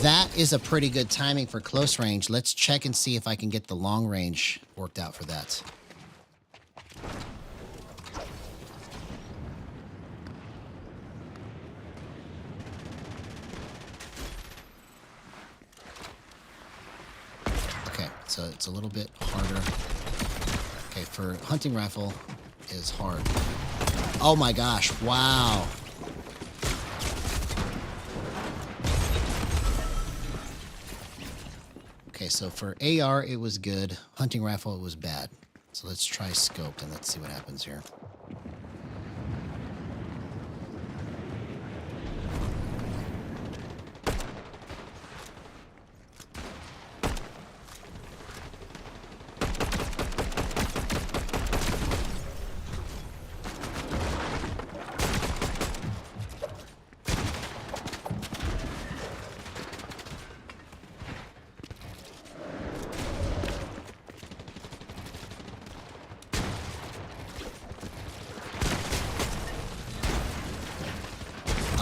That is a pretty good timing for close range. Let's check and see if I can get the long range worked out for that. So it's a little bit harder. Okay, for hunting rifle is hard. Oh my gosh, wow. Okay, so for AR it was good. Hunting rifle it was bad. So let's try scoped and let's see what happens here.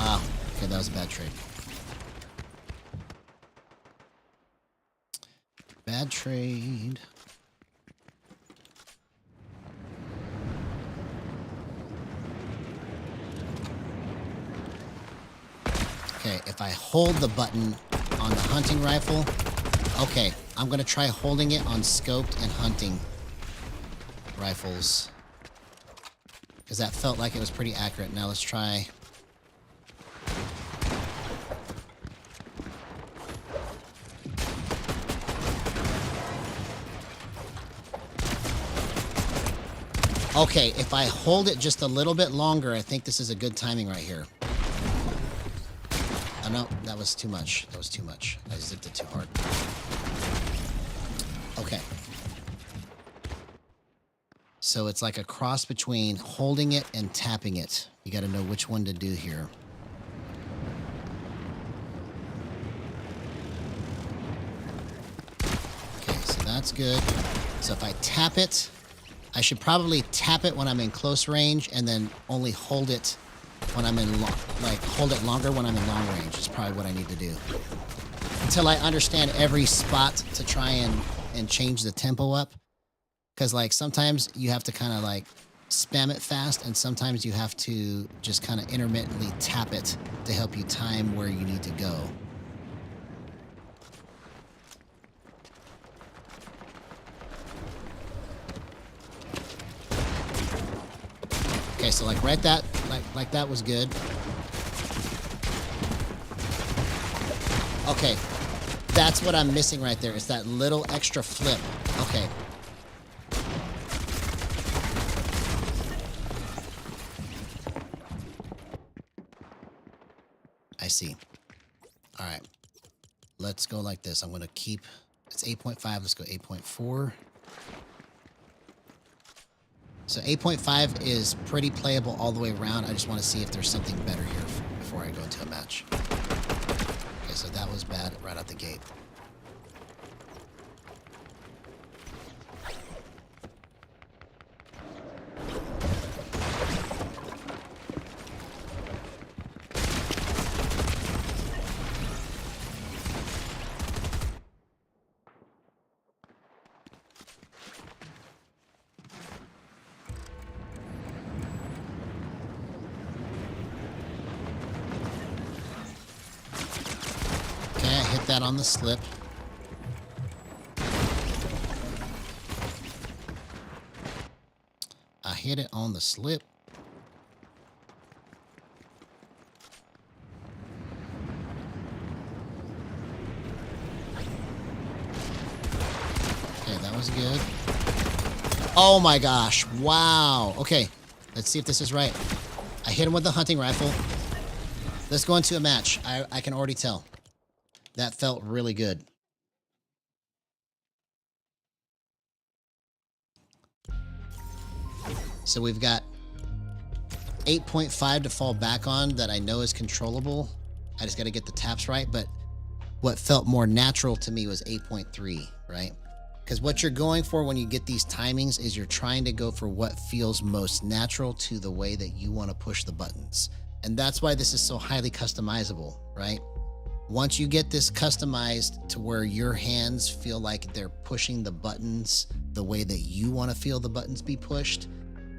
Ah, okay, that was a bad trade. Bad trade. Okay, if I hold the button on the hunting rifle, okay, I'm going to try holding it on scoped and hunting rifles. Because that felt like it was pretty accurate. Now let's try... Okay, if I hold it just a little bit longer, I think this is a good timing right here. Oh, no, that was too much. That was too much. I zipped it too hard. Okay. So it's like a cross between holding it and tapping it. You got to know which one to do here. Okay, so that's good. So if I tap it, I should probably tap it when I'm in close range and then only hold it when I'm in, hold it longer when I'm in long range. It's probably what I need to do. Until I understand every spot to try and change the tempo up. Because, like, sometimes you have to kind of, like, spam it fast, and sometimes you have to just kind of intermittently tap it to help you time where you need to go. Okay, so like right that, like that was good. Okay, that's what I'm missing right there. It's that little extra flip. Okay. I see. All right. Let's go like this. I'm going to keep, it's 8.5. Let's go 8.4. So 8.5 is pretty playable all the way around. I just want to see if there's something better here before I go into a match. Okay, so that was bad right out the gate. That on the slip. I hit it on the slip. Okay, that was good. Oh my gosh. Wow. Okay, let's see if this is right. I hit him with the hunting rifle. Let's go into a match. I can already tell. That felt really good. So we've got 8.5 to fall back on that I know is controllable. I just got to get the taps right. But what felt more natural to me was 8.3, right? Because what you're going for when you get these timings is you're trying to go for what feels most natural to the way that you want to push the buttons. And that's why this is so highly customizable, right? Once you get this customized to where your hands feel like they're pushing the buttons the way that you want to feel the buttons be pushed,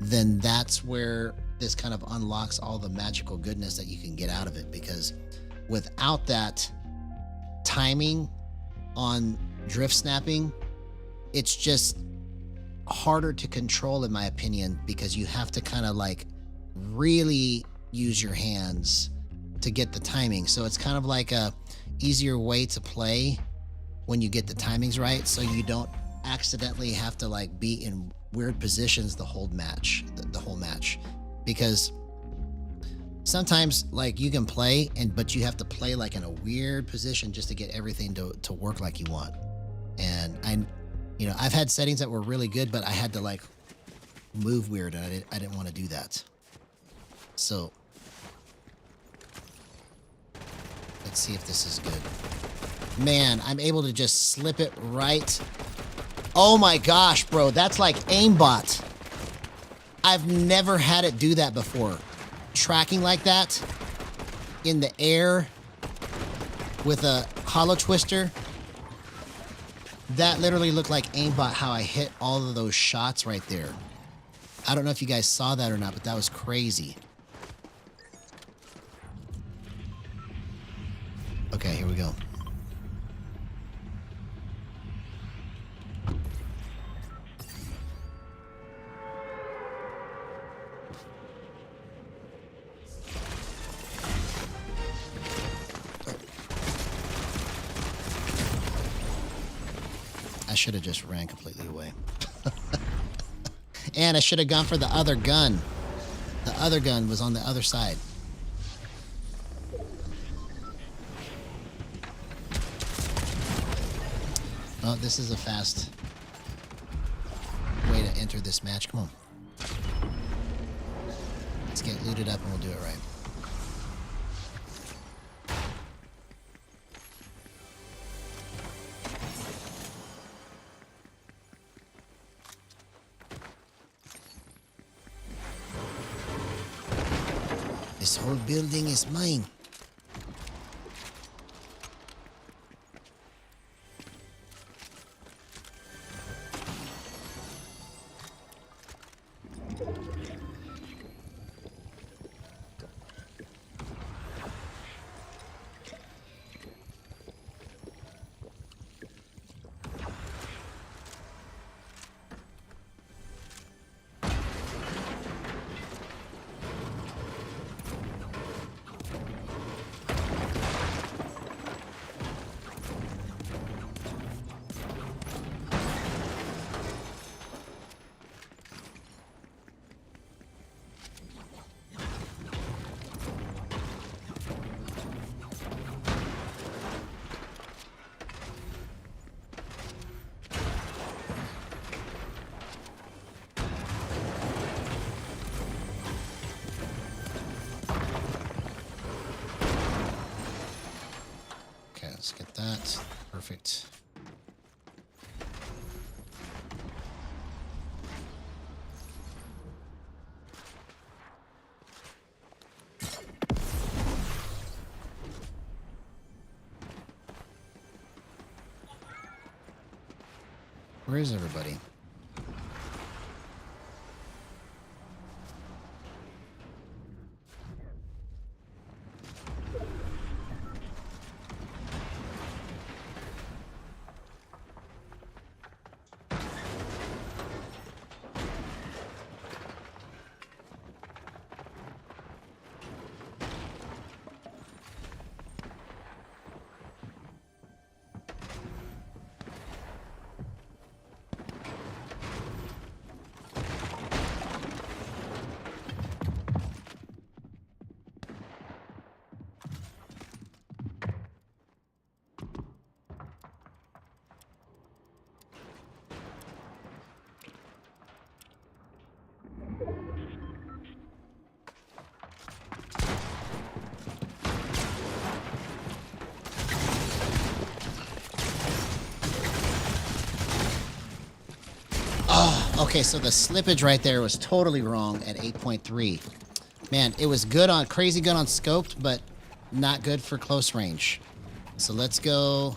then that's where this kind of unlocks all the magical goodness that you can get out of it. Because without that timing on drift snapping, it's just harder to control, in my opinion, because you have to kind of like really use your hands to get the timing. So it's kind of like a easier way to play when you get the timings right, so you don't accidentally have to like be in weird positions the whole match, the whole match. Because sometimes like you can play but you have to play like in a weird position just to get everything to work like you want. And I've had settings that were really good, but I had to like move weird, and I didn't want to do that. So let's see if this is good. Man, I'm able to just slip it right. Oh my gosh, bro. That's like aimbot. I've never had it do that before. Tracking like that. in the air with a hollow twister. That literally looked like aimbot, how I hit all of those shots right there. I don't know if you guys saw that or not, but that was crazy. Okay, here we go. I should have just ran completely away. And I should have gone for the other gun. The other gun was on the other side. Oh, this is a fast way to enter this match. Come on. Let's get looted up and we'll do it right. This whole building is mine. Let's get that. Perfect. Where is everybody? Okay, so the slippage right there was totally wrong at 8.3. Man, it was good on crazy good on scoped, but not good for close range. So let's go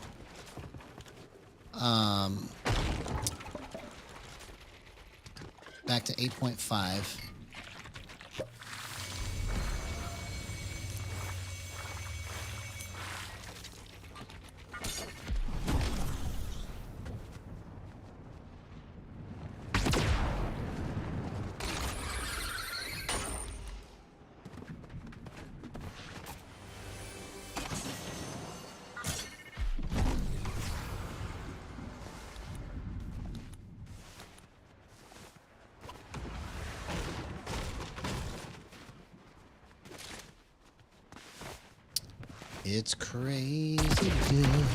back to 8.5. It's crazy good.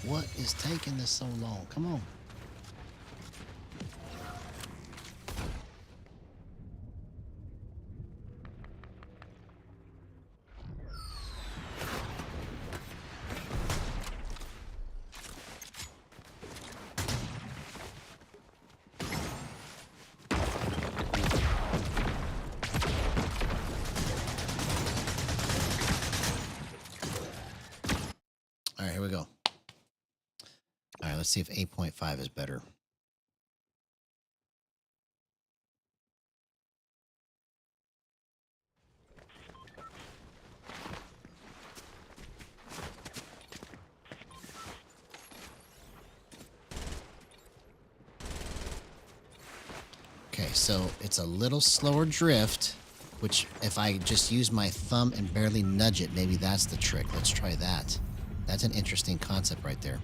What is taking this so long? Come on. All right, here we go. All right, let's see if 8.5 is better. Okay, so it's a little slower drift, which if I just use my thumb and barely nudge it, maybe that's the trick. Let's try that. That's an interesting concept right there.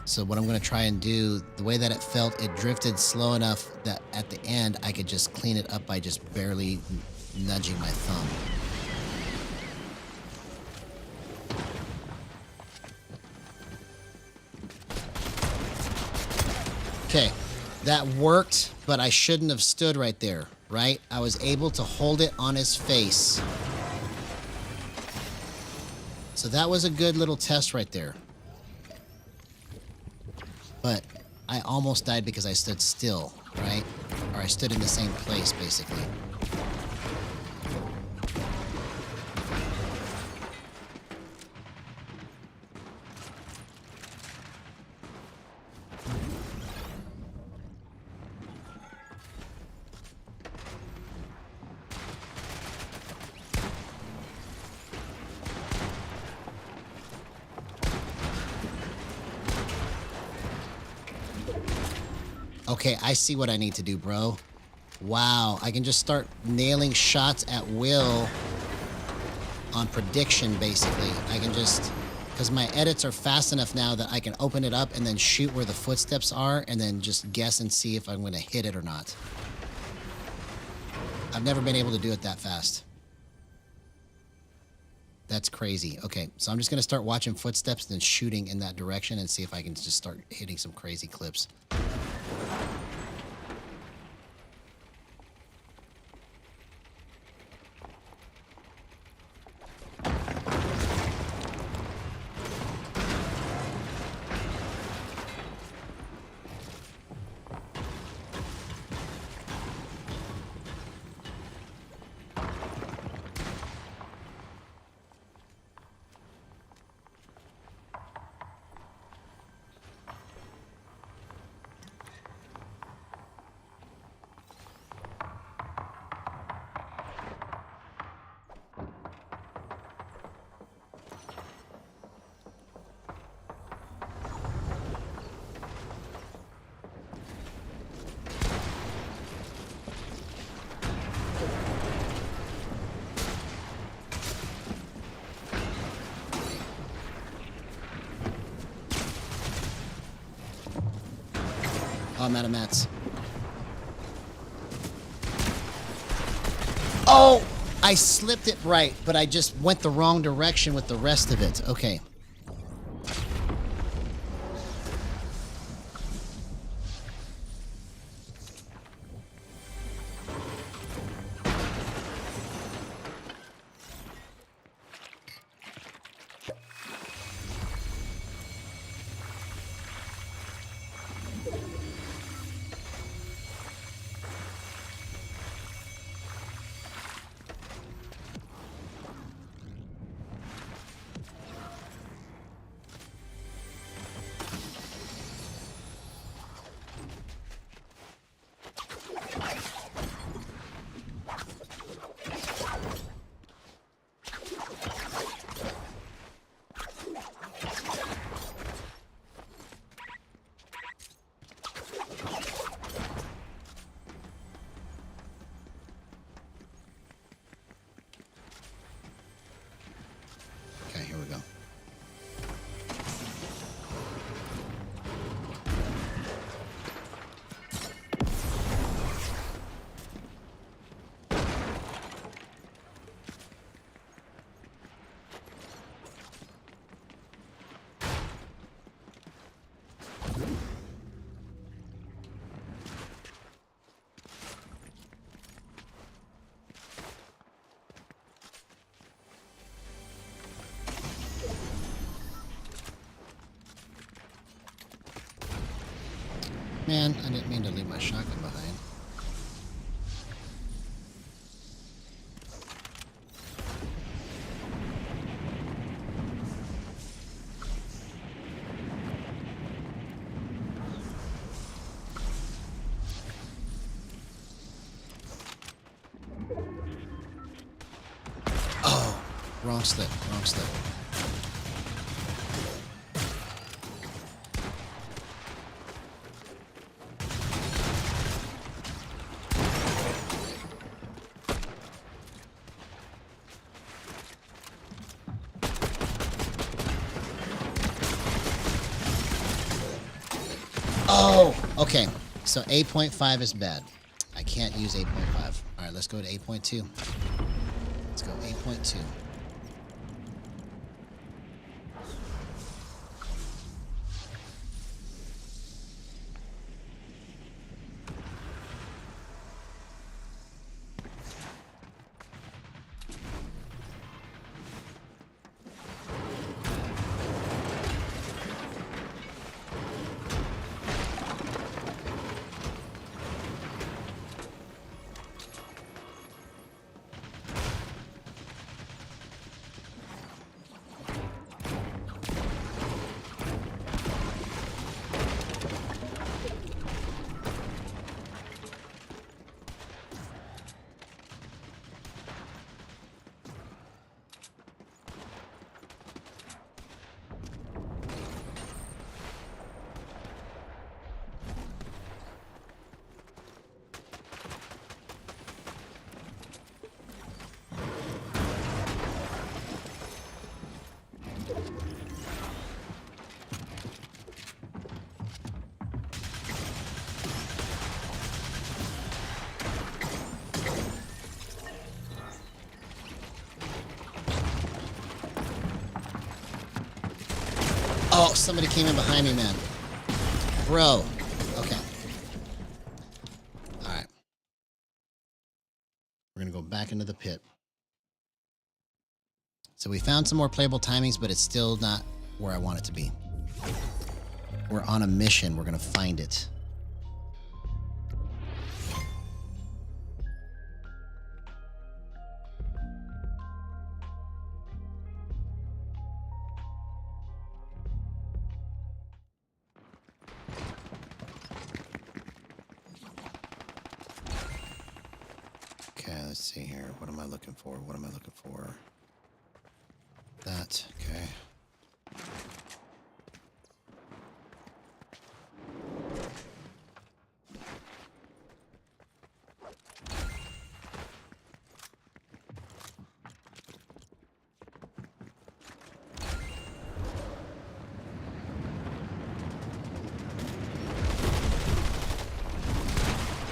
So what I'm going to try and do, the way that it felt, it drifted slow enough that at the end I could just clean it up by just barely nudging my thumb. Okay, that worked, but I shouldn't have stood right there, right? I was able to hold it on his face. So that was a good little test right there. But I almost died because I stood still, right? Or I stood in the same place, basically. Okay, I see what I need to do, bro. Wow, I can just start nailing shots at will on prediction, basically. I can just... Because my edits are fast enough now that I can open it up and then shoot where the footsteps are and then just guess and see if I'm going to hit it or not. I've never been able to do it that fast. That's crazy. Okay, so I'm just going to start watching footsteps and then shooting in that direction and see if I can just start hitting some crazy clips. Oh, I'm out of mats. Oh! I slipped it right, but I just went the wrong direction with the rest of it. Okay. Man, I didn't mean to leave my shotgun behind. Oh, wrong slip, wrong slip. Oh, okay. So 8.5 is bad. I can't use 8.5. All right, let's go to 8.2. Let's go 8.2. Oh, somebody came in behind me, man. Bro. Okay. All right. We're going to go back into the pit. So we found some more playable timings, but it's still not where I want it to be. We're on a mission. We're going to find it. Okay, let's see here. What am I looking for? What am I looking for? That, okay.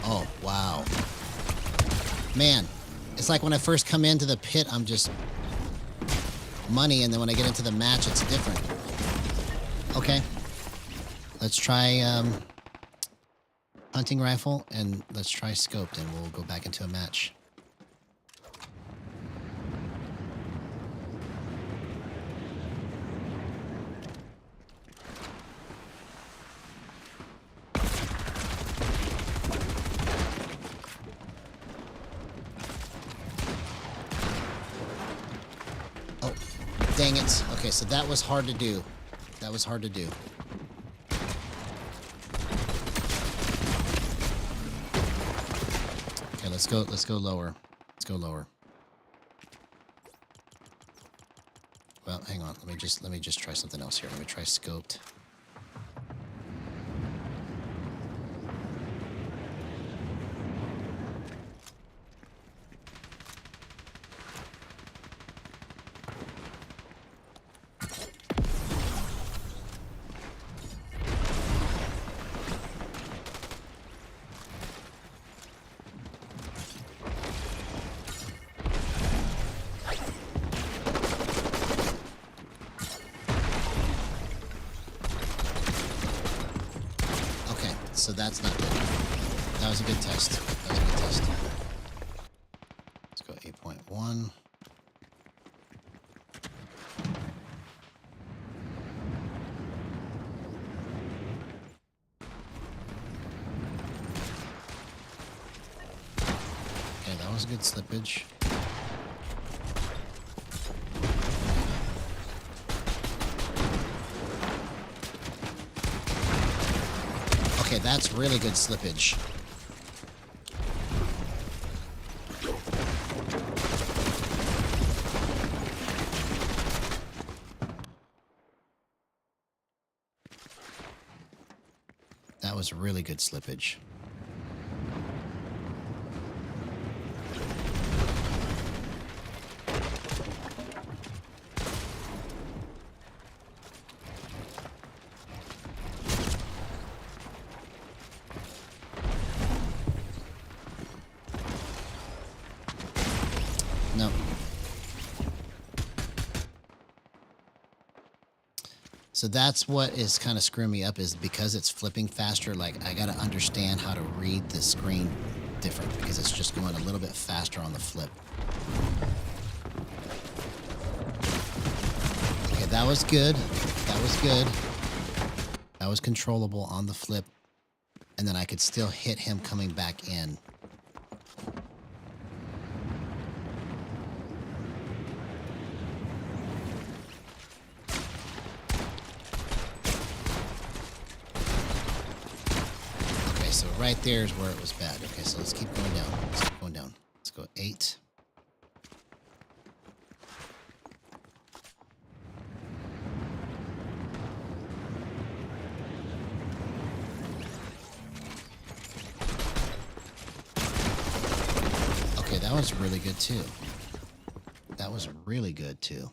Oh, wow. Man, it's like when I first come into the pit, I'm just money, and then when I get into the match, it's different. Okay. Let's try hunting rifle, and let's try scoped, and we'll go back into a match. Oh, dang it. Okay, so that was hard to do. That was hard to do. Okay, let's go lower. Let's go lower. Well, hang on. Let me just try something else here. Let me try scoped. So that's not good. That was a good test. That was a good test. Let's go 8.1. Okay, that was a good slippage. Okay, that's really good slippage. That was really good slippage. No. So that's what is kind of screwing me up, is because it's flipping faster, like I got to understand how to read the screen different because it's just going a little bit faster on the flip. Okay, that was good. That was good. That was controllable on the flip. And then I could still hit him coming back in. So right there is where it was bad. Okay, so let's keep going down. Let's keep going down. Let's go 8. Okay, that was really good too. That was really good too.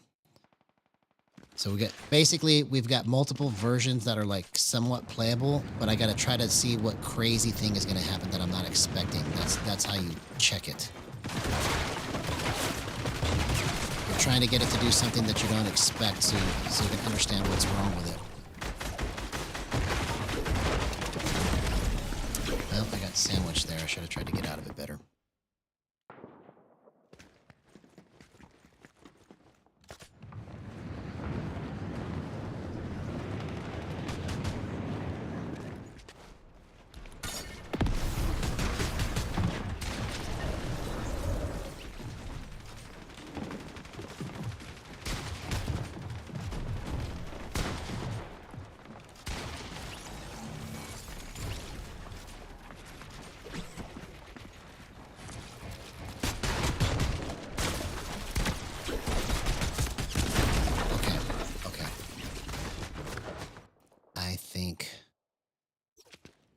So we've got multiple versions that are like somewhat playable, but I got to try to see what crazy thing is going to happen that I'm not expecting. That's how you check it. You're trying to get it to do something that you don't expect, so you can understand what's wrong with it. Well, I got sandwiched there. I should have tried to get out of it better.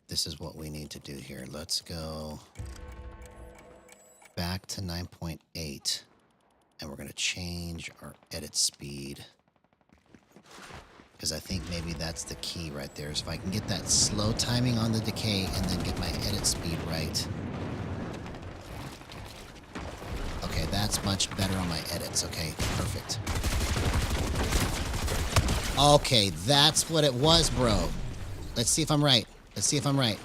This is what we need to do here. Let's go back to 9.8 and we're going to change our edit speed, because I think maybe that's the key right there. Is if I can get that slow timing on the decay and then get my edit speed right. Okay, that's much better on my edits. Okay, perfect. Okay, that's what it was, bro. Let's see if I'm right. Let's see if I'm right.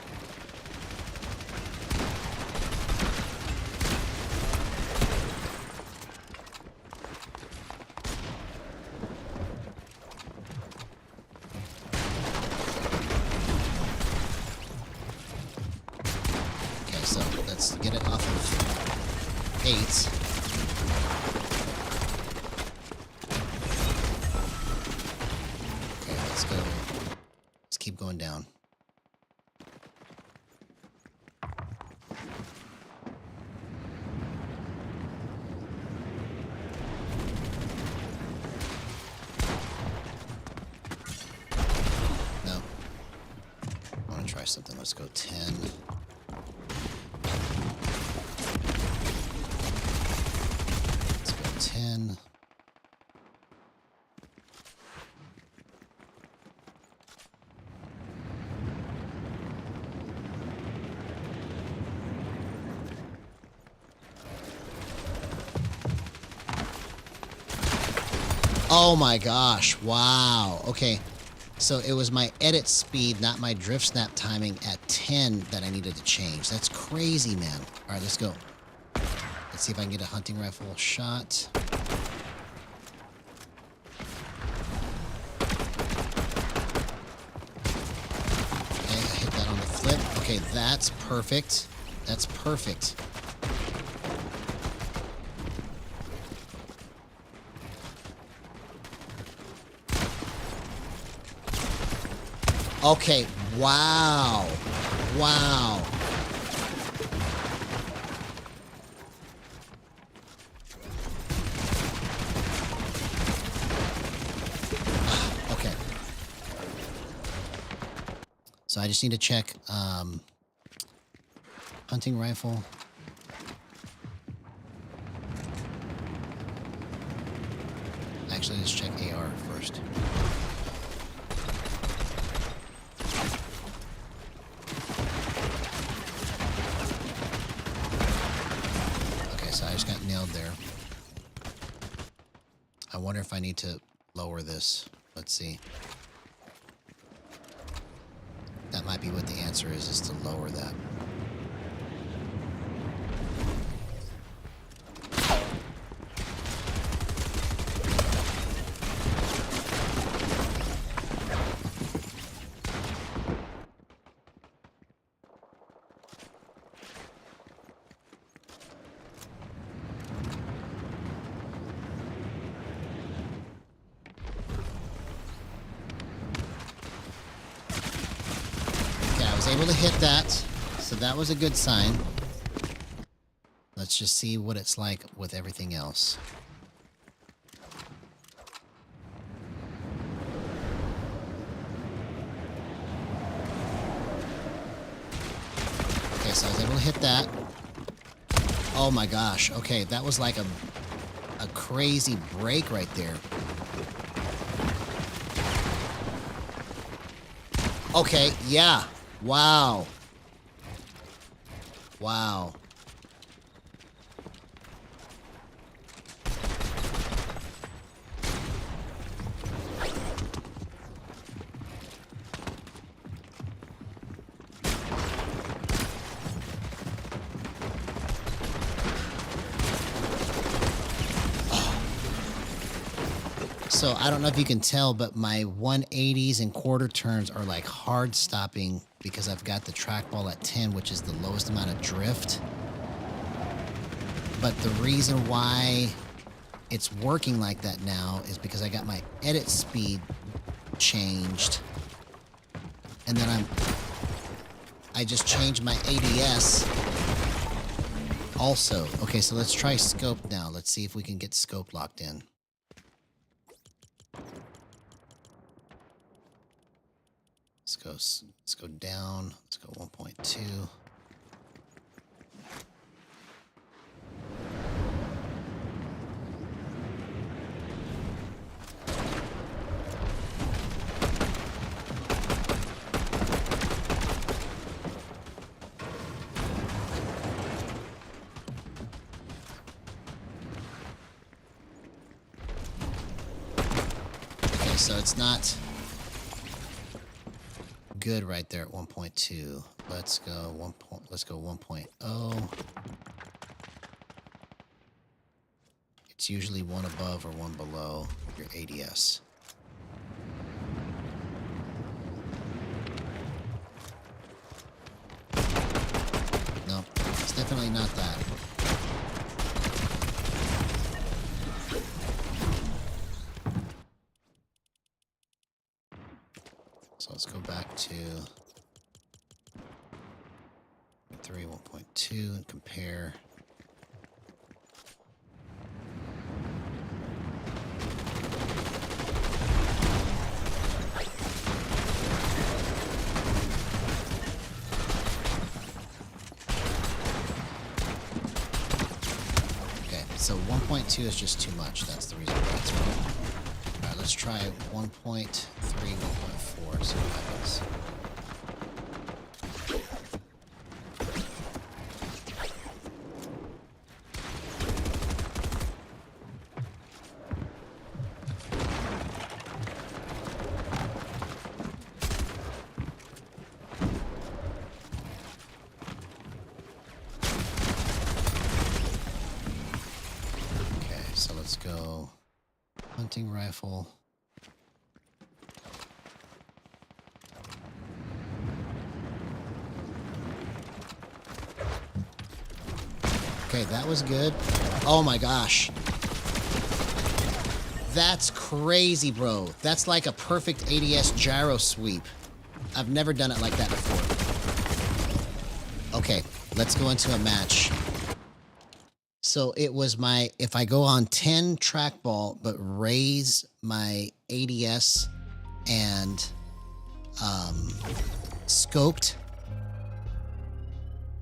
Okay, so let's get it off of 8. Okay, let's go. Let's keep going down. Try something. Let's go 10. Let's go 10. Oh my gosh. Wow. Okay. So it was my edit speed, not my drift snap timing at 10 that I needed to change. That's crazy, man. All right, let's go. Let's see if I can get a hunting rifle shot. Okay, I hit that on the flip. Okay, that's perfect. That's perfect. Okay, wow. Wow. Okay. So I just need to check hunting rifle. Actually, let's check AR first. Okay, so I just got nailed there. I wonder if I need to lower this. Let's see. That might be what the answer is to lower that. Able to hit that, so that was a good sign. Let's just see what it's like with everything else. Okay, so I was able to hit that. Oh my gosh, okay, that was like a crazy break right there. Okay, yeah. Wow. Wow. So I don't know if you can tell, but my 180s and quarter turns are like hard stopping because I've got the trackball at 10, which is the lowest amount of drift. But the reason why it's working like that now is because I got my edit speed changed. And then I just changed my ADS also. Okay, so let's try scope now. Let's see if we can get scope locked in. Let's go down. Let's go 1.2. Okay, so it's not good right there at 1.2. Let's go 1.0. It's usually one above or one below your ADS. No, it's definitely not that. So let's go back to 3, 1.2 and compare. Okay, so 1.2 is just too much. That's the reason why it's wrong. All right, let's try 1.3, 1.4, see what happens. So let's go hunting rifle. Okay, that was good. Oh my gosh. That's crazy, bro. That's like a perfect ADS gyro sweep. I've never done it like that before. Okay, let's go into a match. So it was my, if I go on 10 trackball, but raise my ADS and scoped,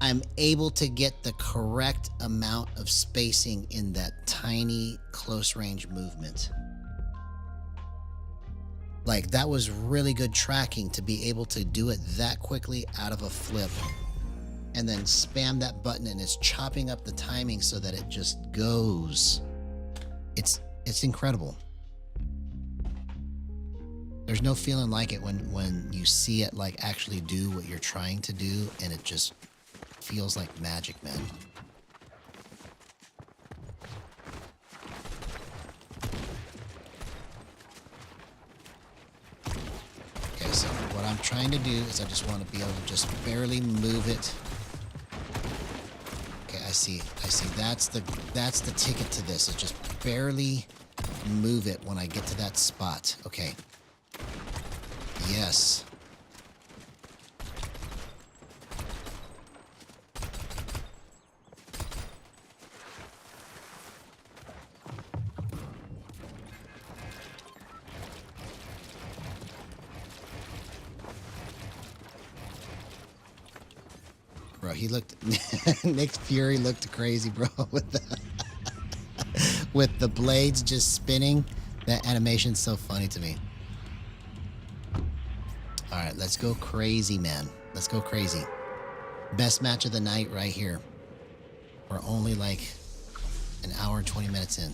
I'm able to get the correct amount of spacing in that tiny close range movement. Like, that was really good tracking to be able to do it that quickly out of a flip and then spam that button, and it's chopping up the timing so that it just goes. It's incredible. There's no feeling like it when you see it like actually do what you're trying to do, and it just feels like magic, man. Okay, so what I'm trying to do is I just want to be able to just barely move it. Okay, I see. That's the ticket to this. Is just barely move it when I get to that spot. Okay. Yes. Bro, he looked Nick Fury looked crazy, bro, with the blades just spinning. That animation's so funny to me. All right, let's go crazy, man. Let's go crazy. Best match of the night right here. We're only like an hour and 20 minutes in.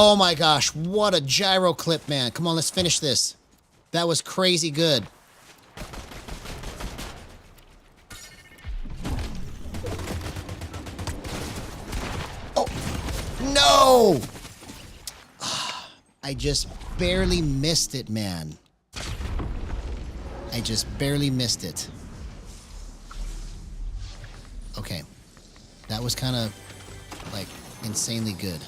Oh my gosh, what a gyro clip, man. Come on, let's finish this. That was crazy good. Oh, no! I just barely missed it, man. I just barely missed it. Okay. That was kind of, like, insanely good.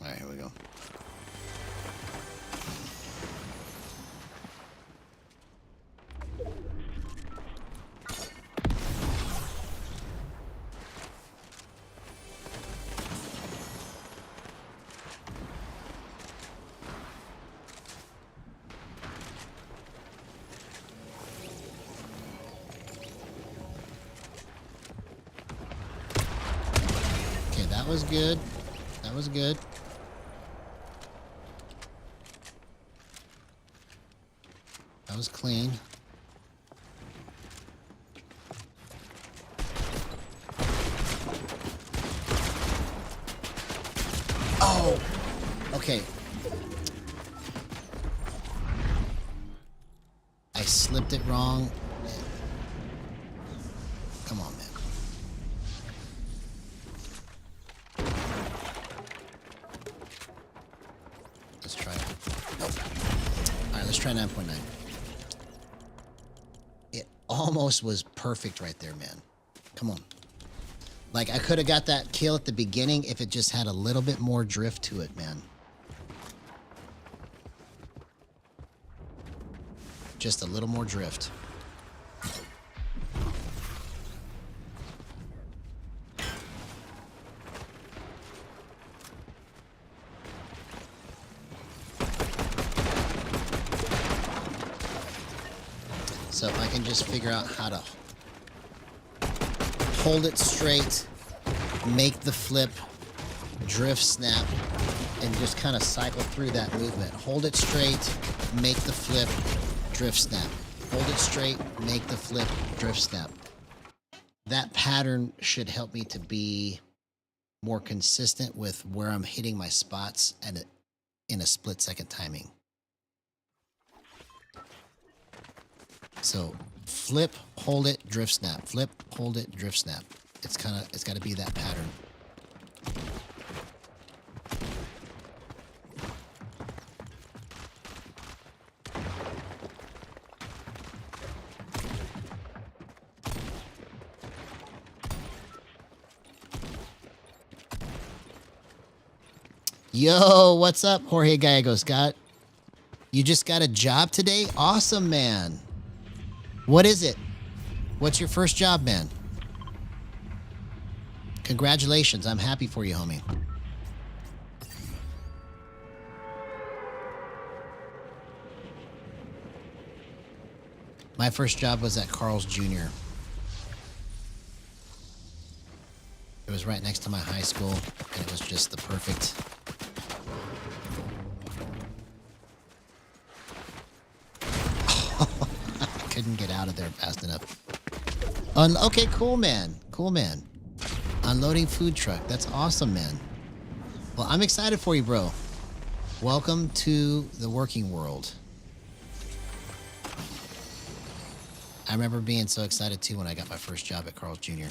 All right, here we go. Okay, that was good. That was good. That was clean. Oh! Okay. I slipped it wrong. Come on, man. try 9.9. It almost was perfect right there, man. Come on. Like, I could have got that kill at the beginning if it just had a little bit more drift to it, man. Just a little more drift. So if I can just figure out how to hold it straight, make the flip, drift snap, and just kind of cycle through that movement. Hold it straight, make the flip, drift snap. Hold it straight, make the flip, drift snap. That pattern should help me to be more consistent with where I'm hitting my spots and in a split-second timing. So flip, hold it, drift snap. Flip, hold it, drift snap. It's got to be that pattern. Yo, what's up, Jorge Gallegos? You just got a job today? Awesome, man. What is it? What's your first job, man? Congratulations. I'm happy for you, homie. My first job was at Carl's Jr. It was right next to my high school, and it was just the perfect... Couldn't get out of there fast enough. Okay, cool, man. Cool, man. Unloading food truck. That's awesome, man. Well, I'm excited for you, bro. Welcome to the working world. I remember being so excited, too, when I got my first job at Carl's Jr.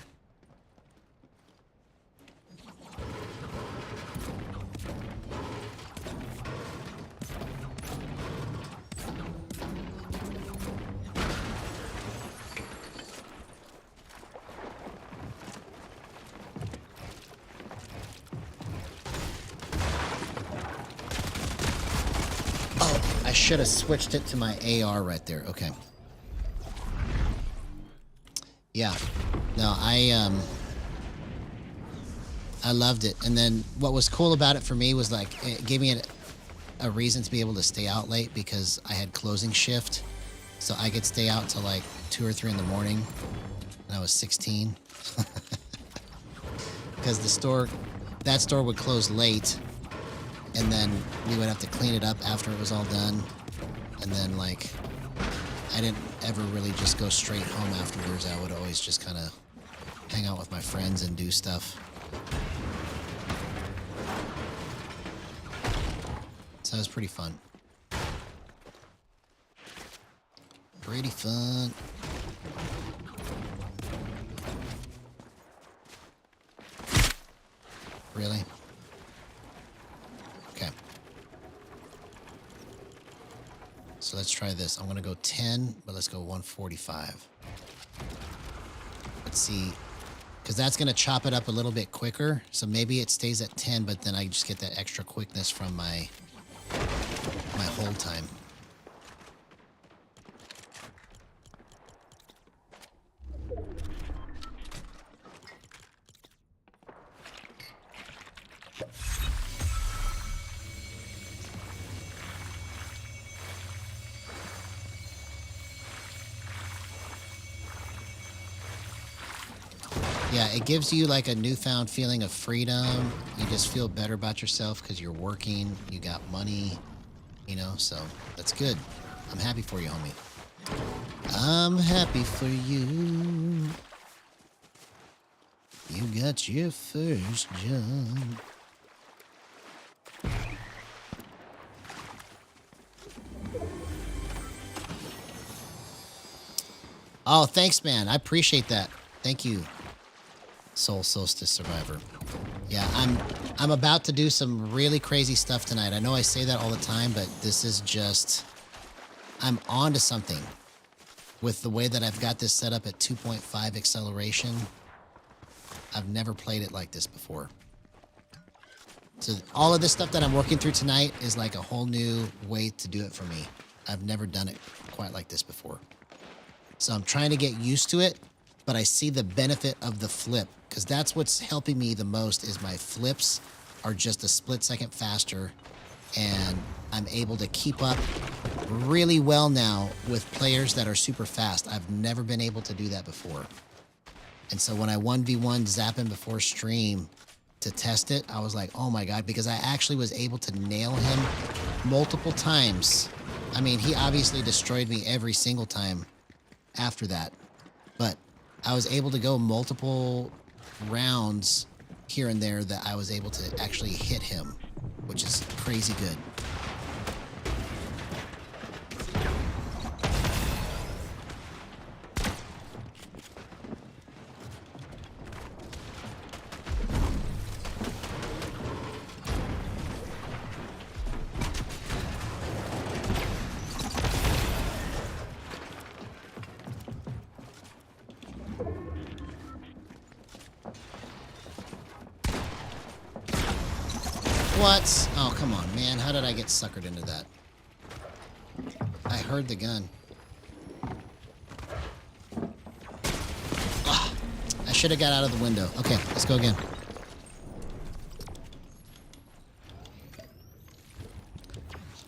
I should have switched it to my AR right there. Okay. Yeah. No, I loved it. And then what was cool about it for me was like it gave me a reason to be able to stay out late because I had closing shift. So I could stay out till like 2 or 3 in the morning when I was 16. Because that store would close late. And then we would have to clean it up after it was all done. And then, like, I didn't ever really just go straight home afterwards. I would always just kind of hang out with my friends and do stuff. So it was pretty fun. Pretty fun. Really? Okay. So let's try this. I'm going to go 10, but let's go 145. Let's see. Because that's going to chop it up a little bit quicker. So maybe it stays at 10, but then I just get that extra quickness from my hold time. Yeah, it gives you like a newfound feeling of freedom. You just feel better about yourself because you're working, you got money, you know, so that's good. I'm happy for you, homie. I'm happy for you. You got your first job. Oh, thanks, man. I appreciate that. Thank you. Soul Solstice Survivor. Yeah, I'm about to do some really crazy stuff tonight. I know I say that all the time, but this is just I'm on to something with the way that I've got this set up at 2.5 acceleration. I've never played it like this before. So all of this stuff that I'm working through tonight is like a whole new way to do it for me. I've never done it quite like this before. So I'm trying to get used to it, but I see the benefit of the flip, because that's what's helping me the most is my flips are just a split second faster, and I'm able to keep up really well now with players that are super fast. I've never been able to do that before. And so when I 1v1 zapping before stream to test it, I was like, oh my God, because I actually was able to nail him multiple times. I mean, he obviously destroyed me every single time after that, but I was able to go multiple rounds here and there that I was able to actually hit him, which is crazy good. What? Oh, come on, man. How did I get suckered into that? I heard the gun. Ugh, I should have got out of the window. Okay, let's go again.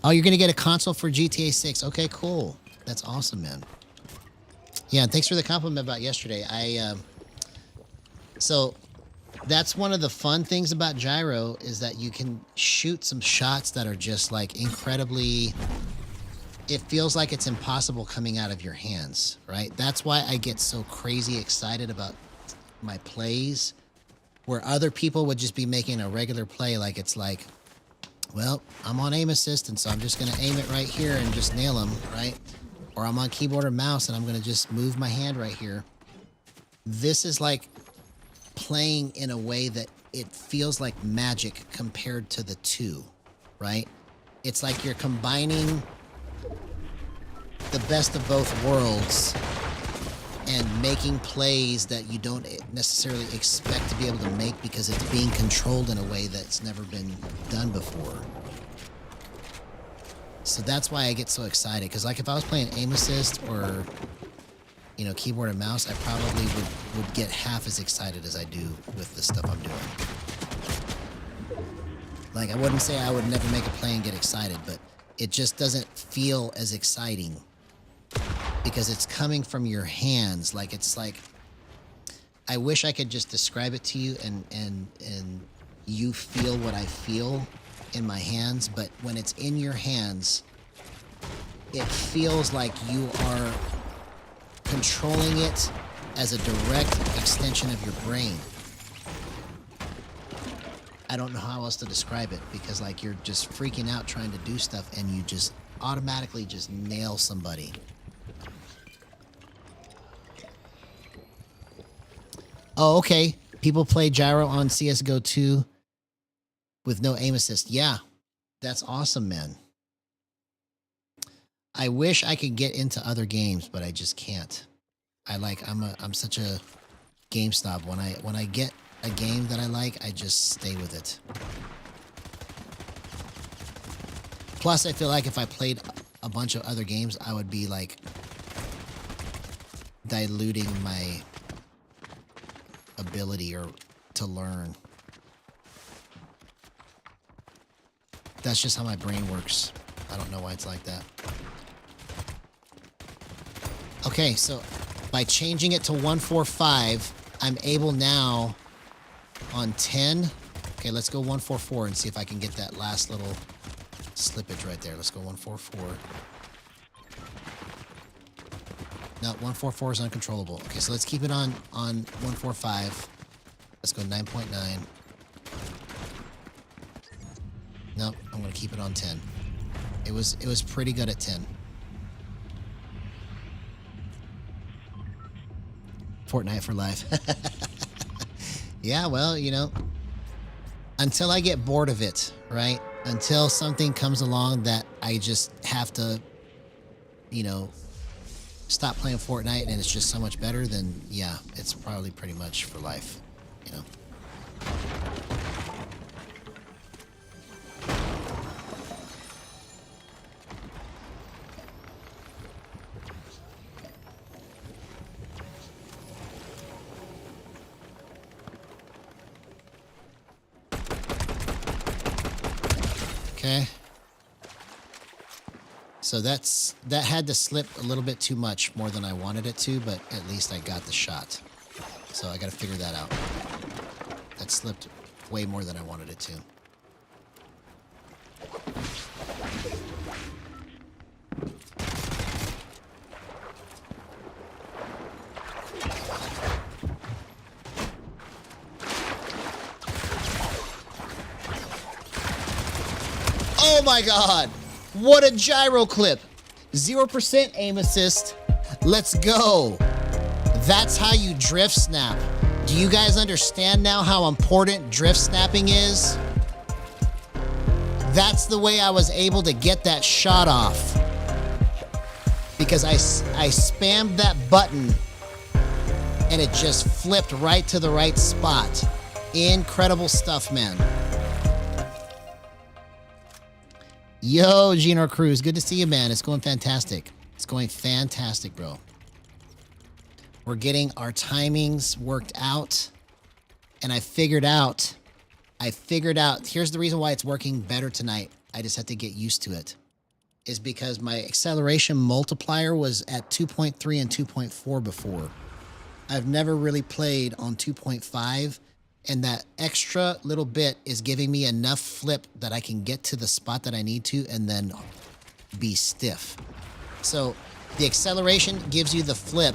Oh, you're going to get a console for GTA 6. Okay, cool. That's awesome, man. Yeah, and thanks for the compliment about yesterday. So that's one of the fun things about Gyro is that you can shoot some shots that are just like incredibly, it feels like it's impossible coming out of your hands, right? That's why I get so crazy excited about my plays where other people would just be making a regular play. Like it's like, well, I'm on aim assist, and so I'm just going to aim it right here and just nail him, right? Or I'm on keyboard or mouse and I'm going to just move my hand right here. This is like playing in a way that it feels like magic compared to the two, right? It's like you're combining the best of both worlds and making plays that you don't necessarily expect to be able to make because it's being controlled in a way that's never been done before. So that's why I get so excited, because like if I was playing aim assist or, you know, keyboard and mouse, I probably would get half as excited as I do with the stuff I'm doing. Like, I wouldn't say I would never make a play and get excited, but it just doesn't feel as exciting because it's coming from your hands. Like, it's like, I wish I could just describe it to you and you feel what I feel in my hands, but when it's in your hands, it feels like you are controlling it as a direct extension of your brain. I don't know how else to describe it, because like you're just freaking out trying to do stuff and you just automatically just nail somebody. Oh, okay. People play Gyro on CSGO 2 with no aim assist. Yeah, that's awesome, man. I wish I could get into other games, but I just can't. I'm such a game snob. When I get a game that I like, I just stay with it. Plus, I feel like if I played a bunch of other games, I would be like diluting my ability or to learn. That's just how my brain works. I don't know why it's like that. Okay, so by changing it to 145, I'm able now on 10. Okay, let's go 144 and see if I can get that last little slippage right there. Let's go 144. No, 144 is uncontrollable. Okay, so let's keep it on 145. Let's go 9.9. No, I'm gonna keep it on 10. It was pretty good at 10. Fortnite for life. Yeah, well, you know, until I get bored of it, right? Until something comes along that I just have to you know, stop playing Fortnite and it's just so much better, then yeah, it's probably pretty much for life, you know. Okay. So that had to slip a little bit too much, more than I wanted it to, but at least I got the shot. So I got to figure that out. That slipped way more than I wanted it to. Oh my God! What a gyro clip! 0% aim assist. Let's go. That's how you drift snap. Do you guys understand now how important drift snapping is? That's the way I was able to get that shot off. Because I spammed that button and it just flipped right to the right spot. Incredible stuff, man. Yo, Gino Cruz, good to see you, man. It's going fantastic. It's going fantastic, bro. We're getting our timings worked out. And I figured out, here's the reason why it's working better tonight. I just had to get used to it. Is because my acceleration multiplier was at 2.3 and 2.4 before. I've never really played on 2.5. And that extra little bit is giving me enough flip that I can get to the spot that I need to and then be stiff. So the acceleration gives you the flip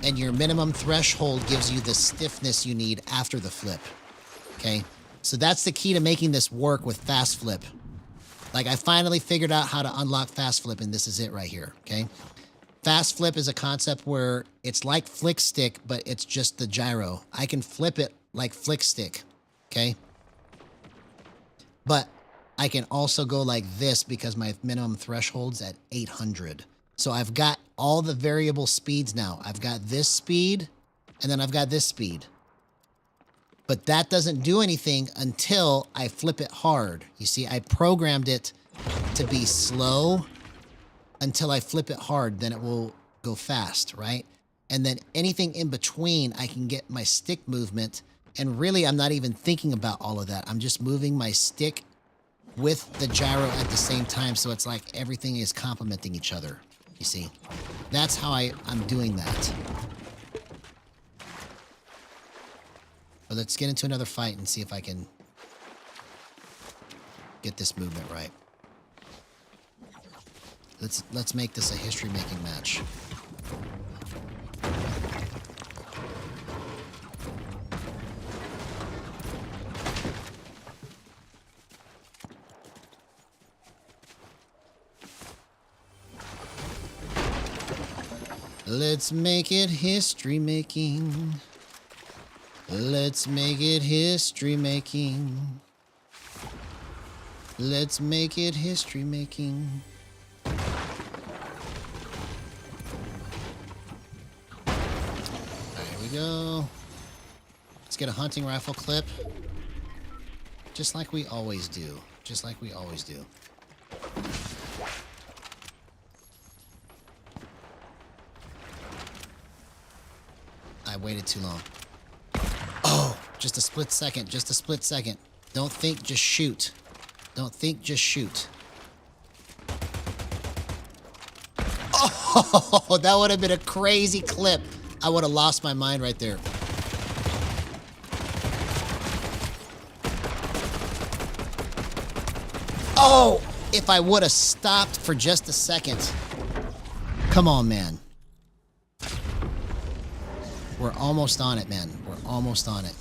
and your minimum threshold gives you the stiffness you need after the flip. Okay? So that's the key to making this work with fast flip. Like I finally figured out how to unlock fast flip and this is it right here. Okay? Fast flip is a concept where it's like flick stick, but it's just the gyro. I can flip it like flick stick, okay? But I can also go like this because my minimum threshold's at 800. So I've got all the variable speeds now. I've got this speed, and then I've got this speed. But that doesn't do anything until I flip it hard. You see, I programmed it to be slow until I flip it hard, then it will go fast, right? And then anything in between, I can get my stick movement. And really, I'm not even thinking about all of that. I'm just moving my stick with the gyro at the same time. So it's like everything is complementing each other. You see, that's how I'm doing that. But let's get into another fight and see if I can get this movement right. Let's make this a history-making match. Let's make it history-making. Let's make it history-making. Let's make it history-making. There we go. Let's get a hunting rifle clip. Just like we always do. Just like we always do. I waited too long. Oh, just a split second. Just a split second. Don't think, just shoot. Don't think, just shoot. Oh, that would have been a crazy clip. I would have lost my mind right there. Oh, if I would have stopped for just a second. Come on, man. We're almost on it, man. We're almost on it.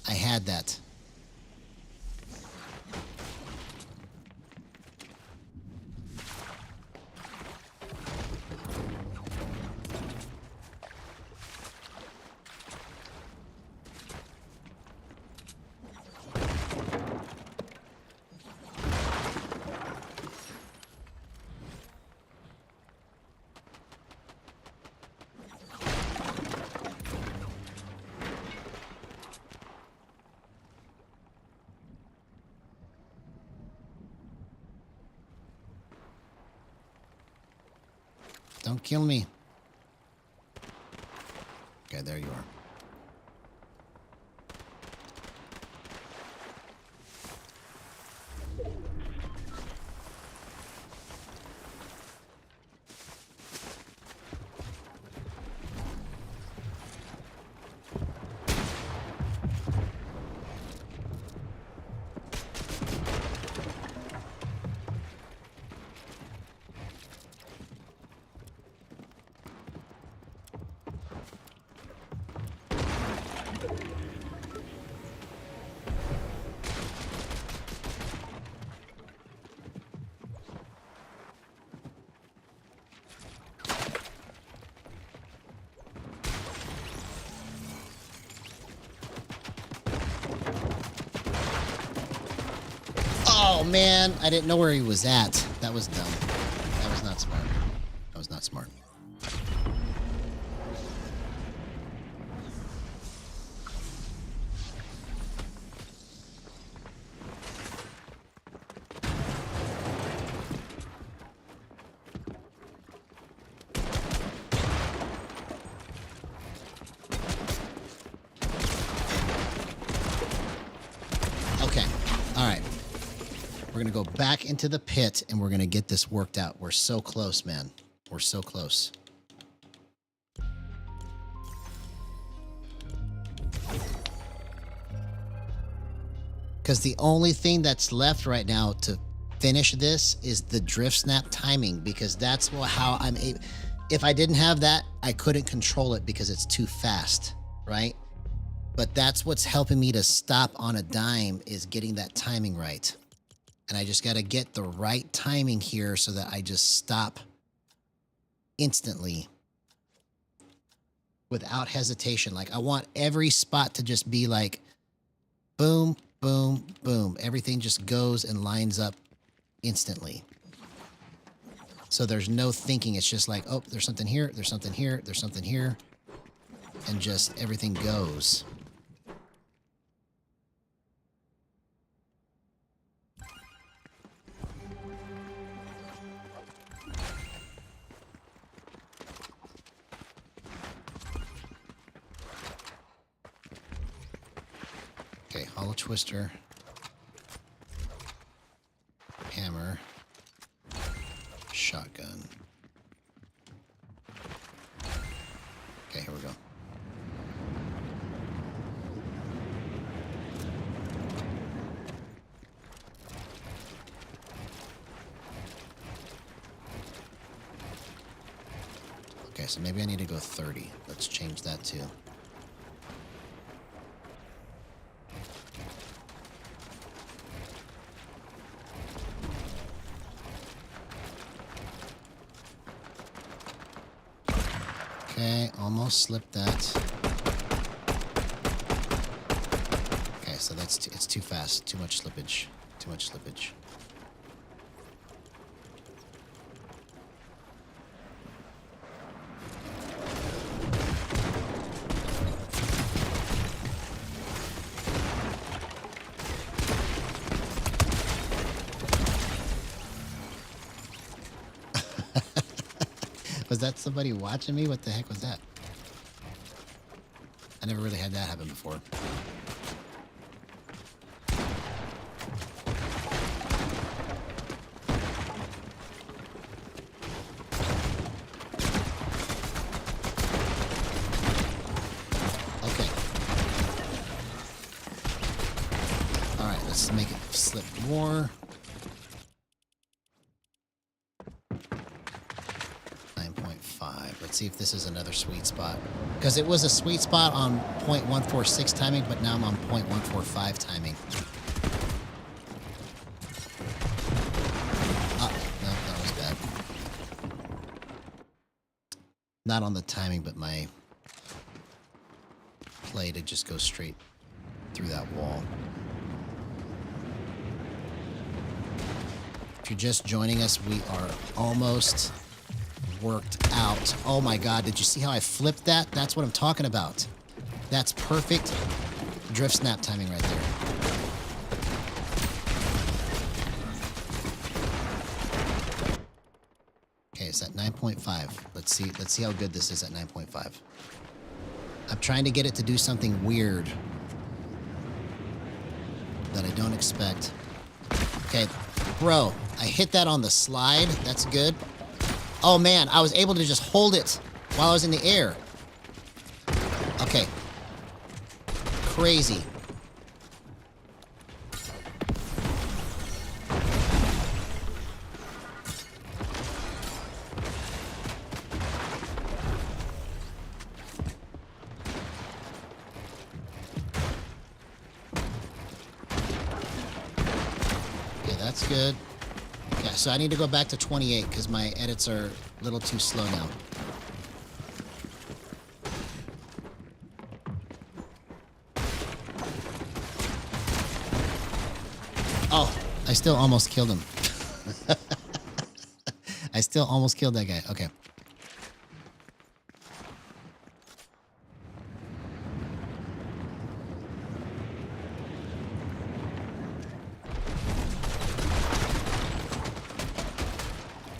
I had that. Don't kill me. Okay, there you are. Oh, man. I didn't know where he was at. That was dumb. That was not smart. That was not smart. Okay. All right. We're going to go back into the pit, and we're going to get this worked out. We're so close, man. We're so close. Because the only thing that's left right now to finish this is the drift snap timing, because that's how I'm able... If I didn't have that, I couldn't control it because it's too fast, right? But that's what's helping me to stop on a dime, is getting that timing right. And I just got to get the right timing here so that I just stop instantly without hesitation. Like, I want every spot to just be like, boom, boom, boom. Everything just goes and lines up instantly. So there's no thinking. It's just like, oh, there's something here, there's something here, there's something here. And just everything goes. Okay, hollow twister, hammer, shotgun. Okay, here we go. Okay, so maybe I need to go 30. Let's change that too. Okay, almost slipped that. Okay, so it's too fast. Too much slippage. Too much slippage. Was that somebody watching me? What the heck was that? I never really had that happen before. Okay. All right, let's make it slip more. Let's see if this is another sweet spot. Because it was a sweet spot on 0.146 timing, but now I'm on 0.145 timing. Oh, no, that was bad. Not on the timing, but my play to just go straight through that wall. If you're just joining us, we are almost worked out. Oh my God, did you see how I flipped that? That's what I'm talking about. That's perfect drift snap timing right there. Okay, it's at 9.5. Let's see how good this is at 9.5. I'm trying to get it to do something weird that I don't expect. Okay, bro, I hit that on the slide. That's good. Oh man, I was able to just hold it while I was in the air. Okay. Crazy. That's good. Okay, so I need to go back to 28 because my edits are a little too slow now. Oh, I still almost killed him. I still almost killed that guy. Okay.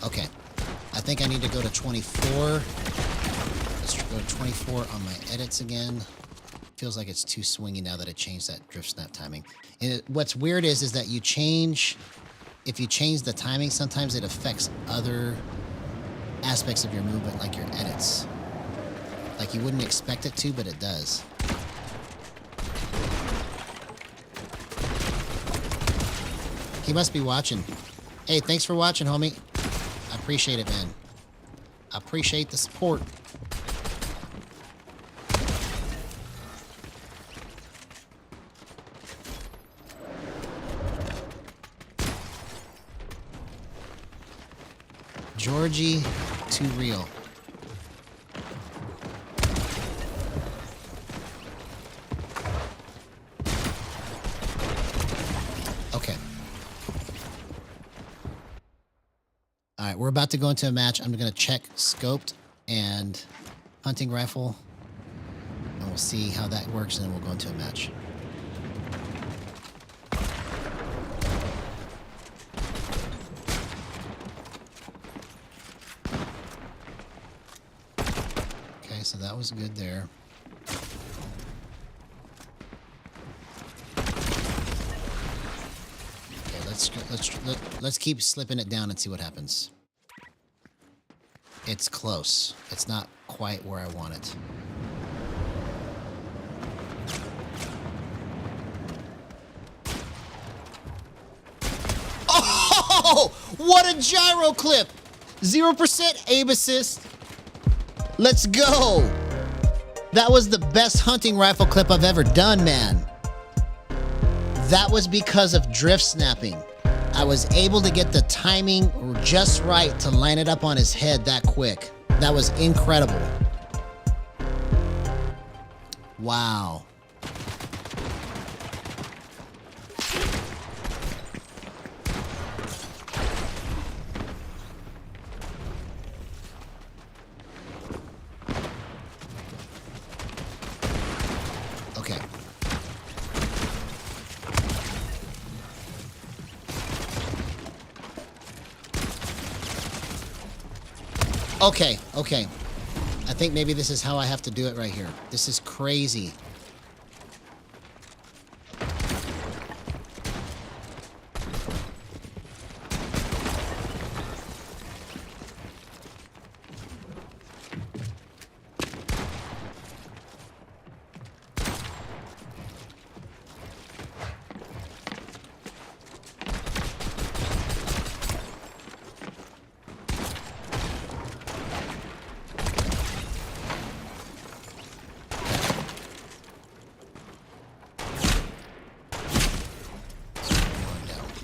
Okay, I think I need to go to 24. Let's go to 24 on my edits again. Feels like it's too swingy now that I changed that drift snap timing. And what's weird is that you change, if you change the timing, sometimes it affects other aspects of your movement, like your edits. Like you wouldn't expect it to, but it does. He must be watching. Hey, thanks for watching, homie. I appreciate it, man. I appreciate the support. Georgie, too real. Okay. All right, we're about to go into a match. I'm going to check scoped and hunting rifle, and we'll see how that works, and then we'll go into a match. Okay, so that was good there. Okay, let's keep slipping it down and see what happens. It's close. It's not quite where I want it. Oh, what a gyro clip! 0% aim assist. Let's go. That was the best hunting rifle clip I've ever done, man. That was because of drift snapping. I was able to get the timing just right to line it up on his head that quick. That was incredible. Wow. Okay. Okay, okay. I think maybe this is how I have to do it right here. This is crazy.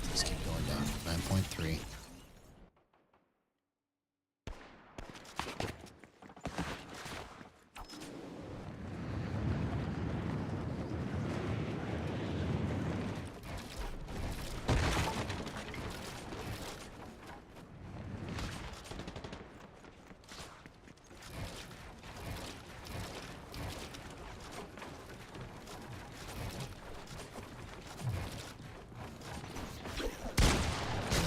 Let's keep going down. 9.3.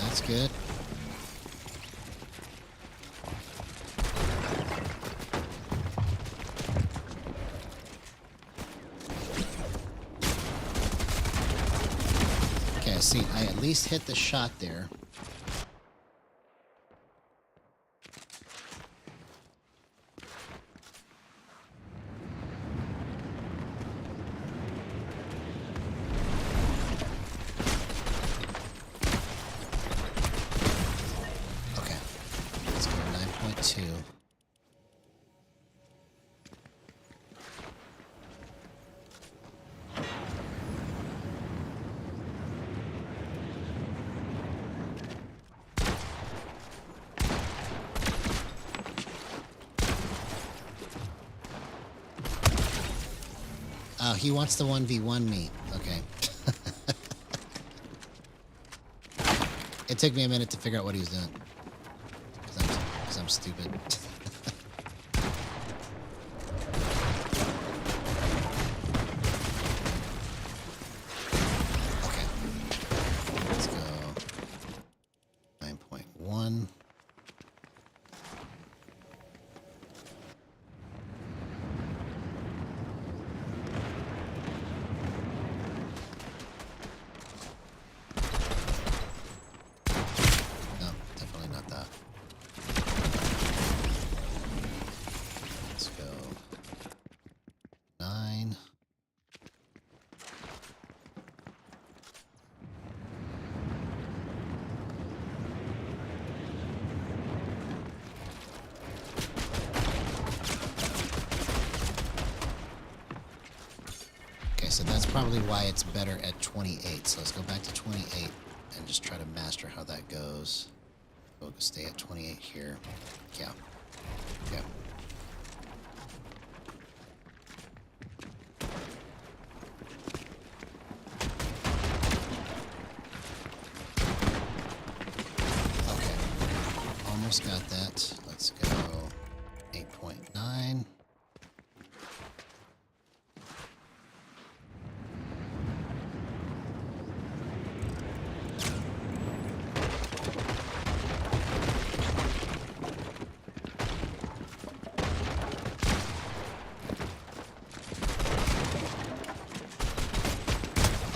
That's good. See, I at least hit the shot there. Okay, let's go 9.2. Oh, he wants to 1v1 me. Okay. It took me a minute to figure out what he was doing. Because I'm stupid. Okay. Let's go 9.1. So that's probably why it's better at 28. So let's go back to 28 and just try to master how that goes. We'll stay at 28 here. Yeah. Yeah. Okay. Almost got that. Let's go 8.9.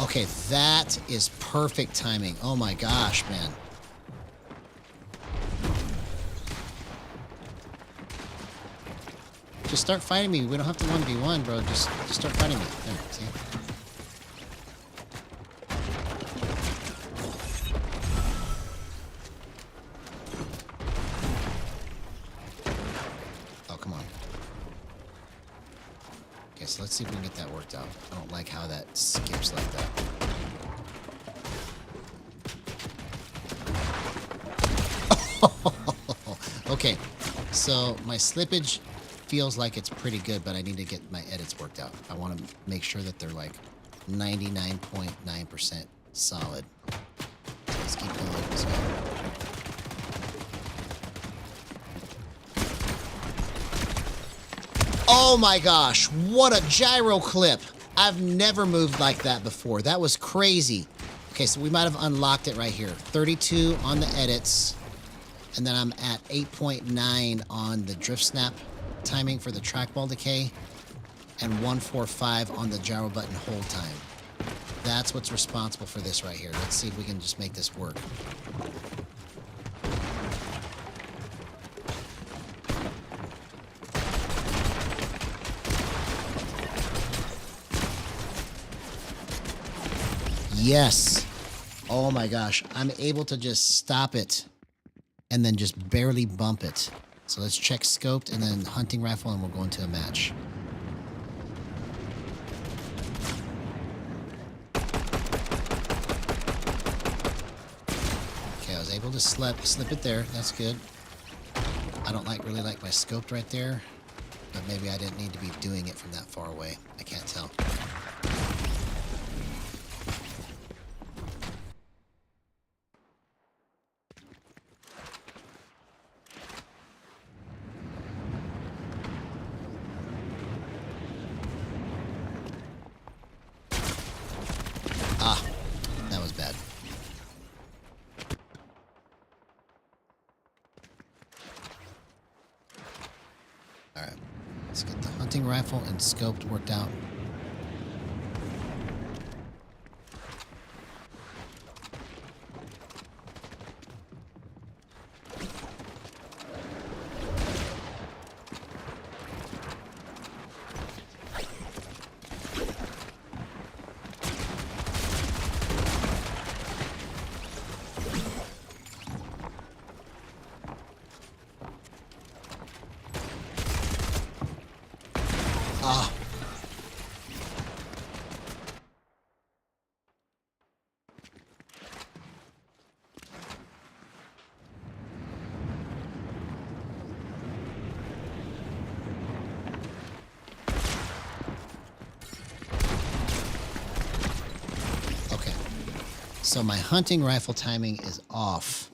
Okay, that is perfect timing. Oh my gosh, man. Just start fighting me. We don't have to 1v1, bro. Just start fighting me. There, see? Oh, come on. Okay, so let's see if we can get that worked out. I don't like how that skips like that. Okay, so my slippage feels like it's pretty good, but I need to get my edits worked out. I want to make sure that they're like 99.9% solid. So let's keep going. Let's go. Oh my gosh, what a gyro clip. I've never moved like that before. That was crazy. Okay, so we might have unlocked it right here. 32 on the edits, and then I'm at 8.9 on the drift snap timing for the Trackball Decay, and 145 on the Gyro Button Hold Time. That's what's responsible for this right here. Let's see if we can just make this work. Yes. Oh my gosh. I'm able to just stop it and then just barely bump it. So let's check scoped and then hunting rifle, and we'll go into a match. Okay, I was able to slip it there. That's good. I don't really like my scoped right there, but maybe I didn't need to be doing it from that far away. I can't tell. Ah, that was bad. All right, let's get the hunting rifle and scoped worked out. Ah. Okay. So my hunting rifle timing is off.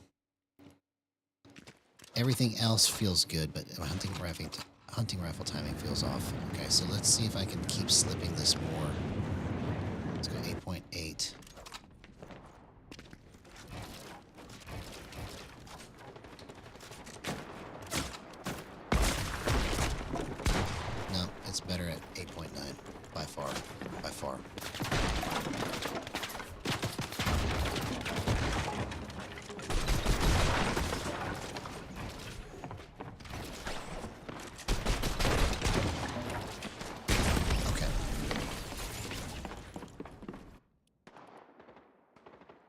Everything else feels good, but my hunting rifle timing feels off. Okay, so let's see if I can keep slipping this more. Let's go 8.8. No, it's better at 8.9 by far. By far.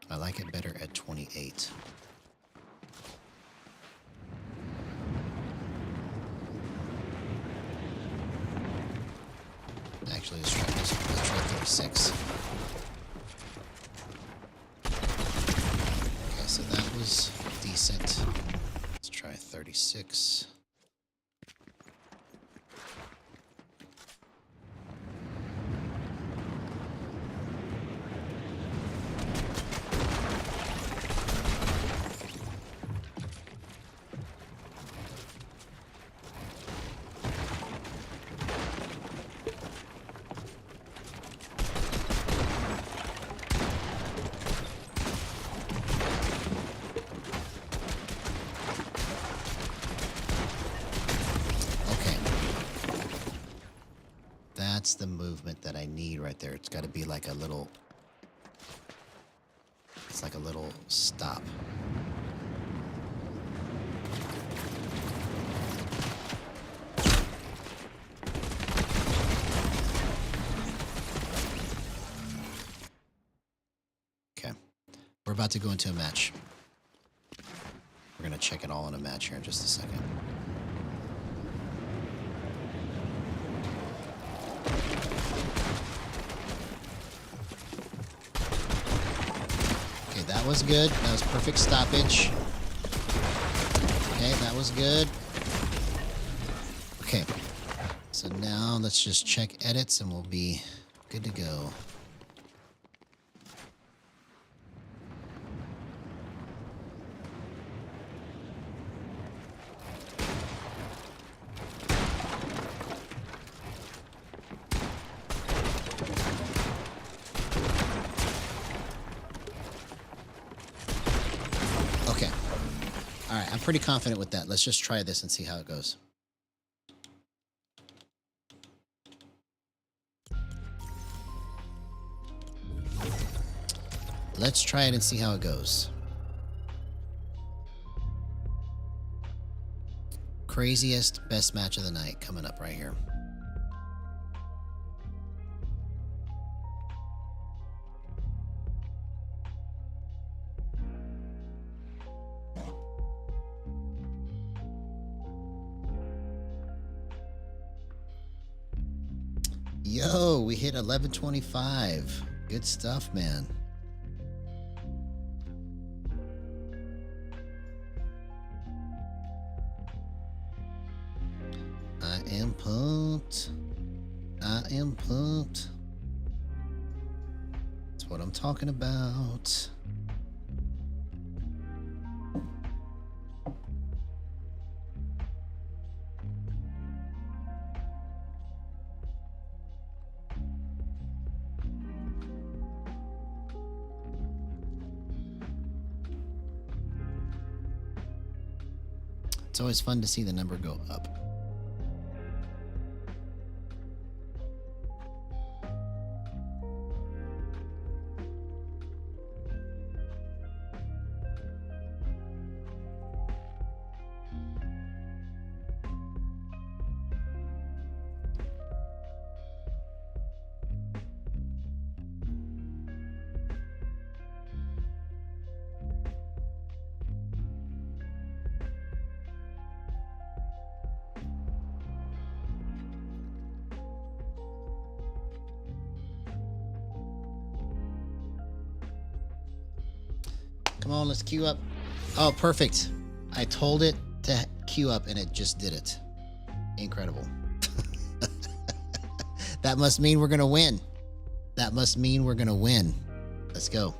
I like it better at 28. Actually, let's try 36. Okay, so that was decent. Let's try 36. That's the movement that I need right there. It's got to be like a little... It's like a little stop. Okay. We're about to go into a match. We're going to check it all in a match here in just a second. That was good. That was perfect stoppage. Okay, that was good. Okay. So now let's just check edits and we'll be good to go. Okay. All right, I'm pretty confident with that. Let's just try this and see how it goes. Let's try it and see how it goes. Craziest best match of the night coming up right here. Yo, we hit 1125. Good stuff, man. I am pumped. I am pumped. That's what I'm talking about. It's always fun to see the number go up. on, let's queue up. Oh, perfect. I told it to queue up and it just did it. Incredible. That must mean we're going to win. That must mean we're going to win. Let's go.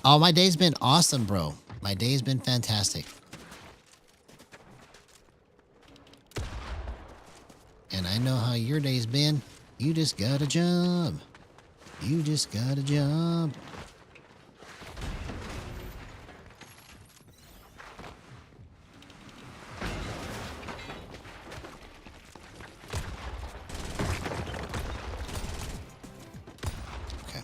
Oh, my day's been awesome, bro. My day's been fantastic. And I know how your day's been. You just gotta jump. You just gotta jump. Okay.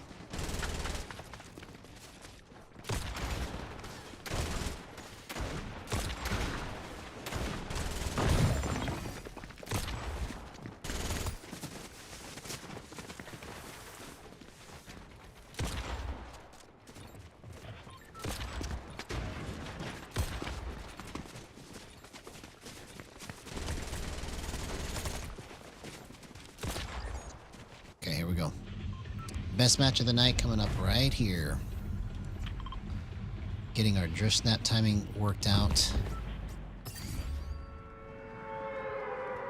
Okay, here we go. Best match of the night coming up right here. Getting our drift snap timing worked out.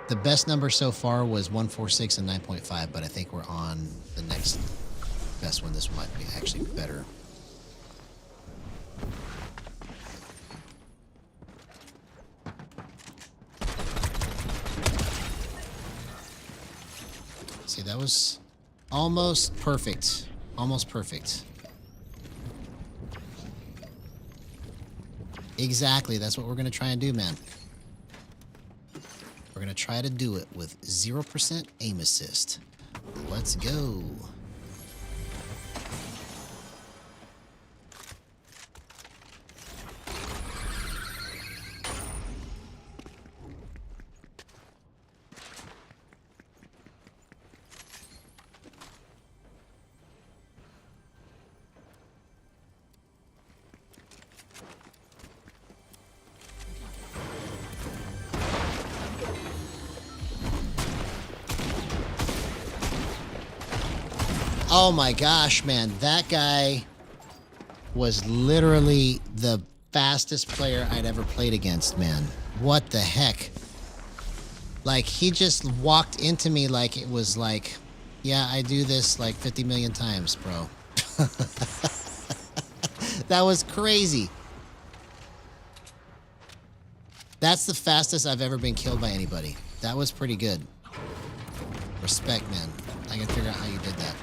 The best number so far was 146 and 9.5, but I think we're on the next best one. This one might be actually better. See, that was almost perfect. Almost perfect. Exactly. That's what we're going to try and do, man. We're going to try to do it with 0% aim assist. Let's go. Oh my gosh, man. That guy was literally the fastest player I'd ever played against, man. What the heck? Like, he just walked into me like it was like, yeah, I do this like 50 million times, bro. That was crazy. That's the fastest I've ever been killed by anybody. That was pretty good. Respect, man. I can figure out how you did that.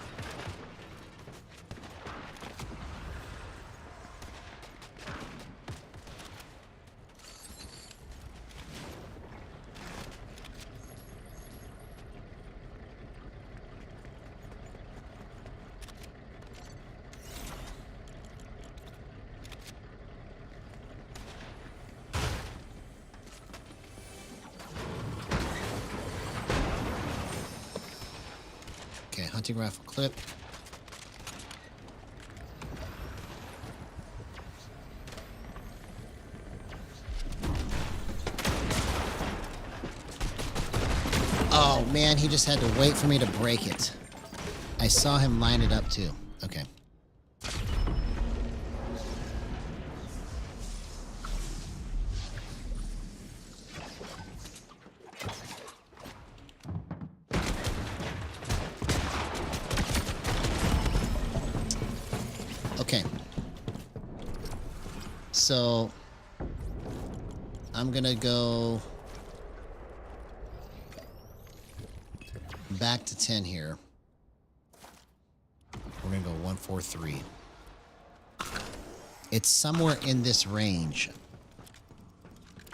Okay, hunting rifle clip. Oh man, he just had to wait for me to break it. I saw him line it up too. Okay. Okay. So I'm gonna go back to 10 here. We're gonna go 143. It's somewhere in this range.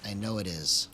I know it is.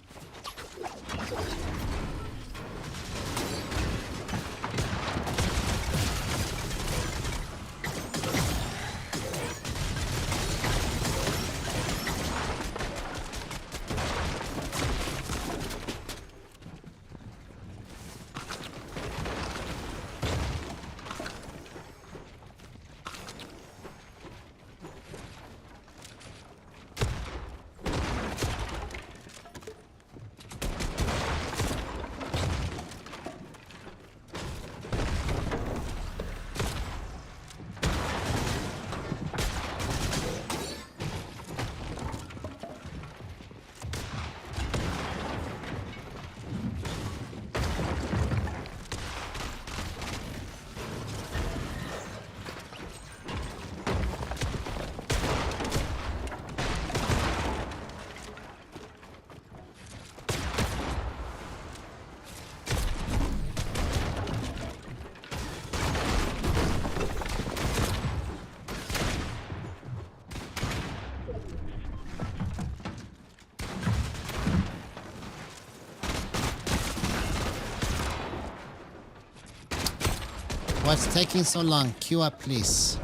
What's taking so long? Queue up, please.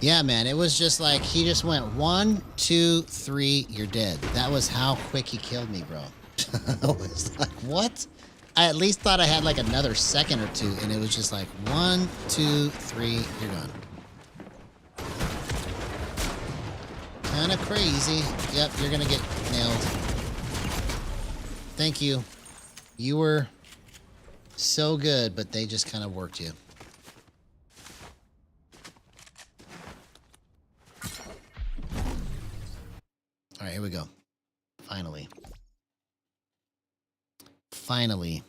Yeah, man, it was just like, he just went 1, 2, 3, you're dead. That was how quick he killed me, bro. I was like, what? I at least thought I had like another second or two, and it was just like 1, 2, 3, you're done. Kind of crazy. Yep, you're gonna get nailed. Thank you. You were so good, but they just kind of worked you. All right, here we go. Finally. Finally.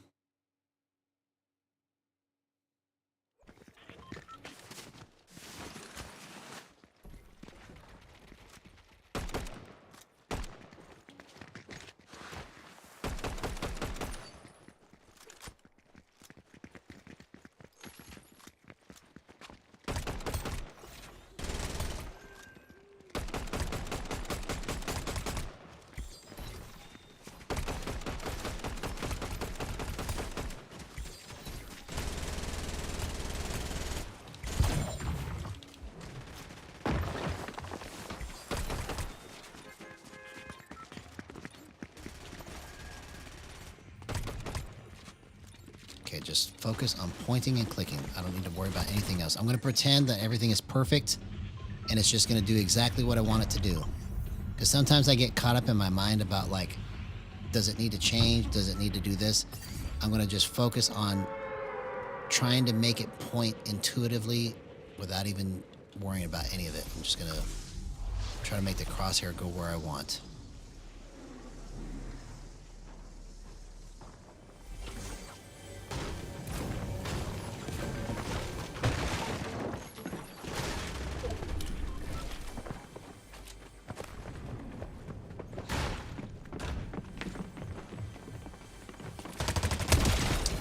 Okay, just focus on pointing and clicking. I don't need to worry about anything else. I'm going to pretend that everything is perfect, and it's just going to do exactly what I want it to do. Because sometimes I get caught up in my mind about, like, does it need to change? Does it need to do this? I'm going to just focus on trying to make it point intuitively without even worrying about any of it. I'm just going to try to make the crosshair go where I want.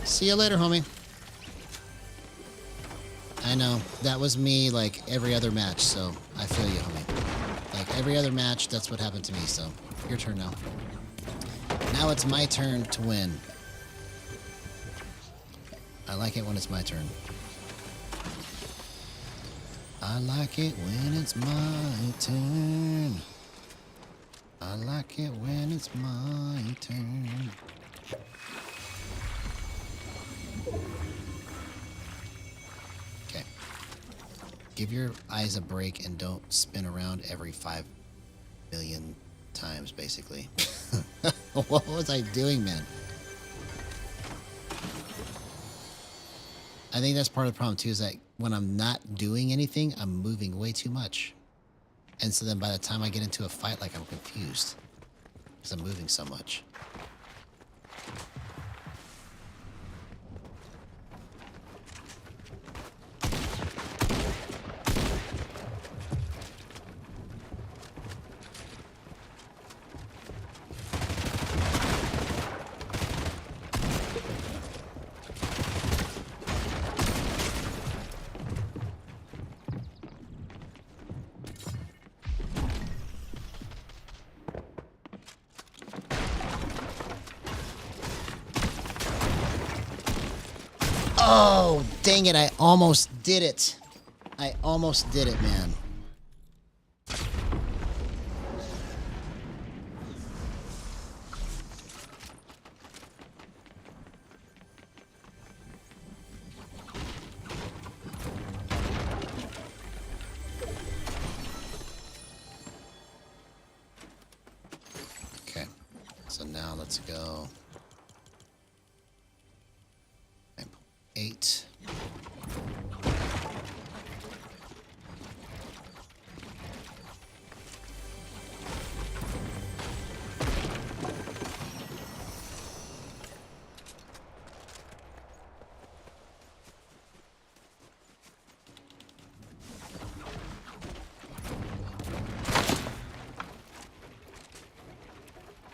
See you later, homie. I know. That was me, like, every other match, so I feel you, homie. Like, every other match, that's what happened to me, so your turn now. Now it's my turn to win. I like it when it's my turn. I like it when it's my turn. I like it when it's my turn. Okay. Give your eyes a break and don't spin around every 5 million times, basically. What was I doing, man? I think that's part of the problem, too, is that when I'm not doing anything, I'm moving way too much. And so then by the time I get into a fight, like, I'm confused. Because I'm moving so much. Oh, dang it. I almost did it. I almost did it, man. Okay. So now let's go. 8.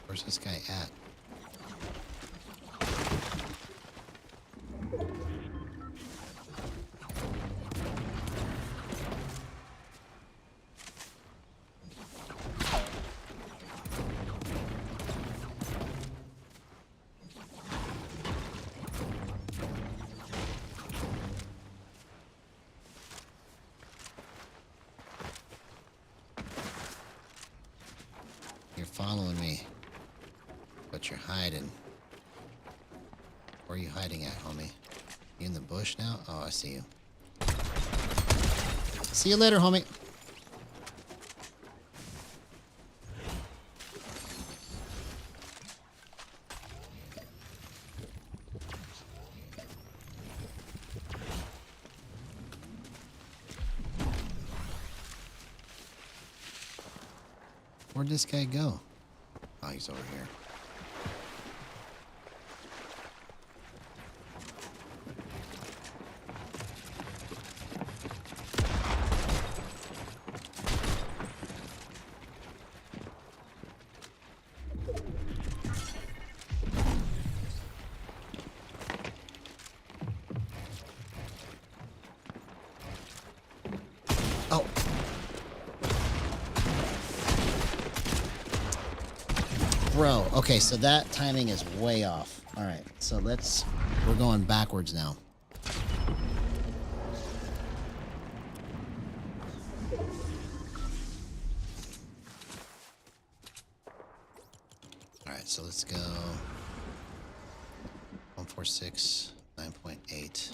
Where's this guy at? following me. But you're hiding. Where are you hiding at, homie? You in the bush now? Oh, I see you. See you later, homie. Where'd this guy go? Oh, he's over here. Oh. Bro, okay, so that timing is way off. All right, so we're going backwards now. All right, so let's go 146, 9.8.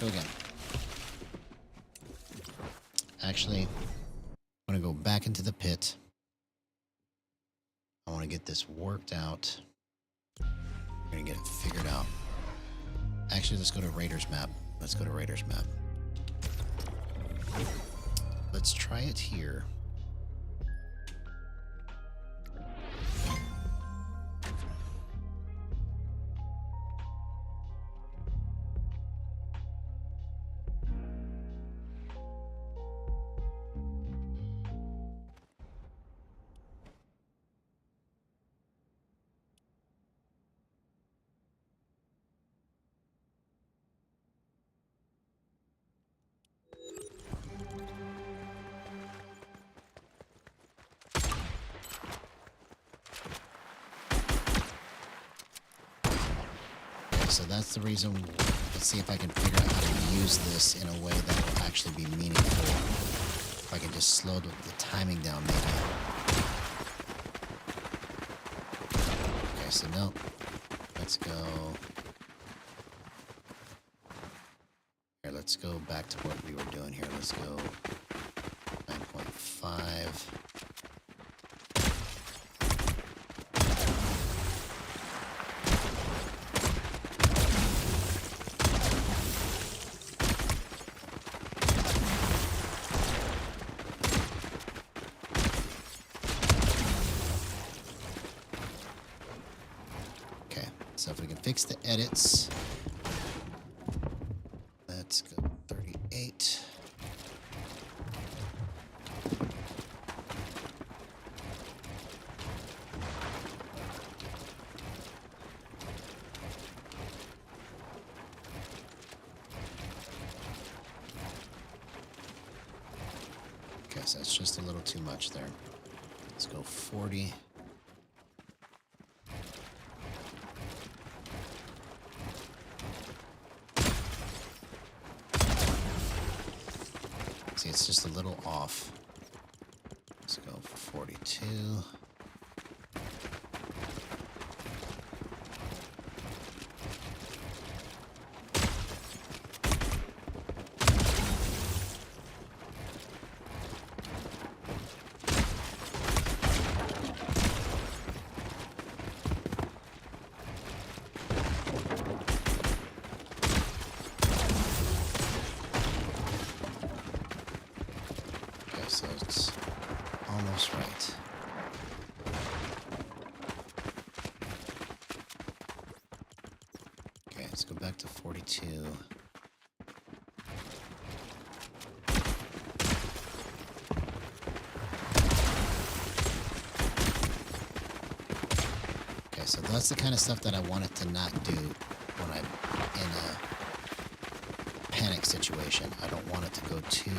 Again. Actually, I'm going to go back into the pit. I want to get this worked out. I'm going to get it figured out. Actually, let's go to Raiders map. Let's go to Raiders map. Let's try it here. So that's the reason. Let's see if I can figure out how to use this in a way that will actually be meaningful. If I can just slow the timing down maybe. Okay, so no. Let's go. Here, let's go back to what we were doing here. Let's go 9.5. So if we can fix the edits, let's go 38. Okay, so that's just a little too much there. Let's go 40. It's just a little off. Let's go for 42. So it's almost right. Okay, let's go back to 42. Okay, so that's the kind of stuff that I wanted to not do when I'm in a panic situation. I don't want it to go too...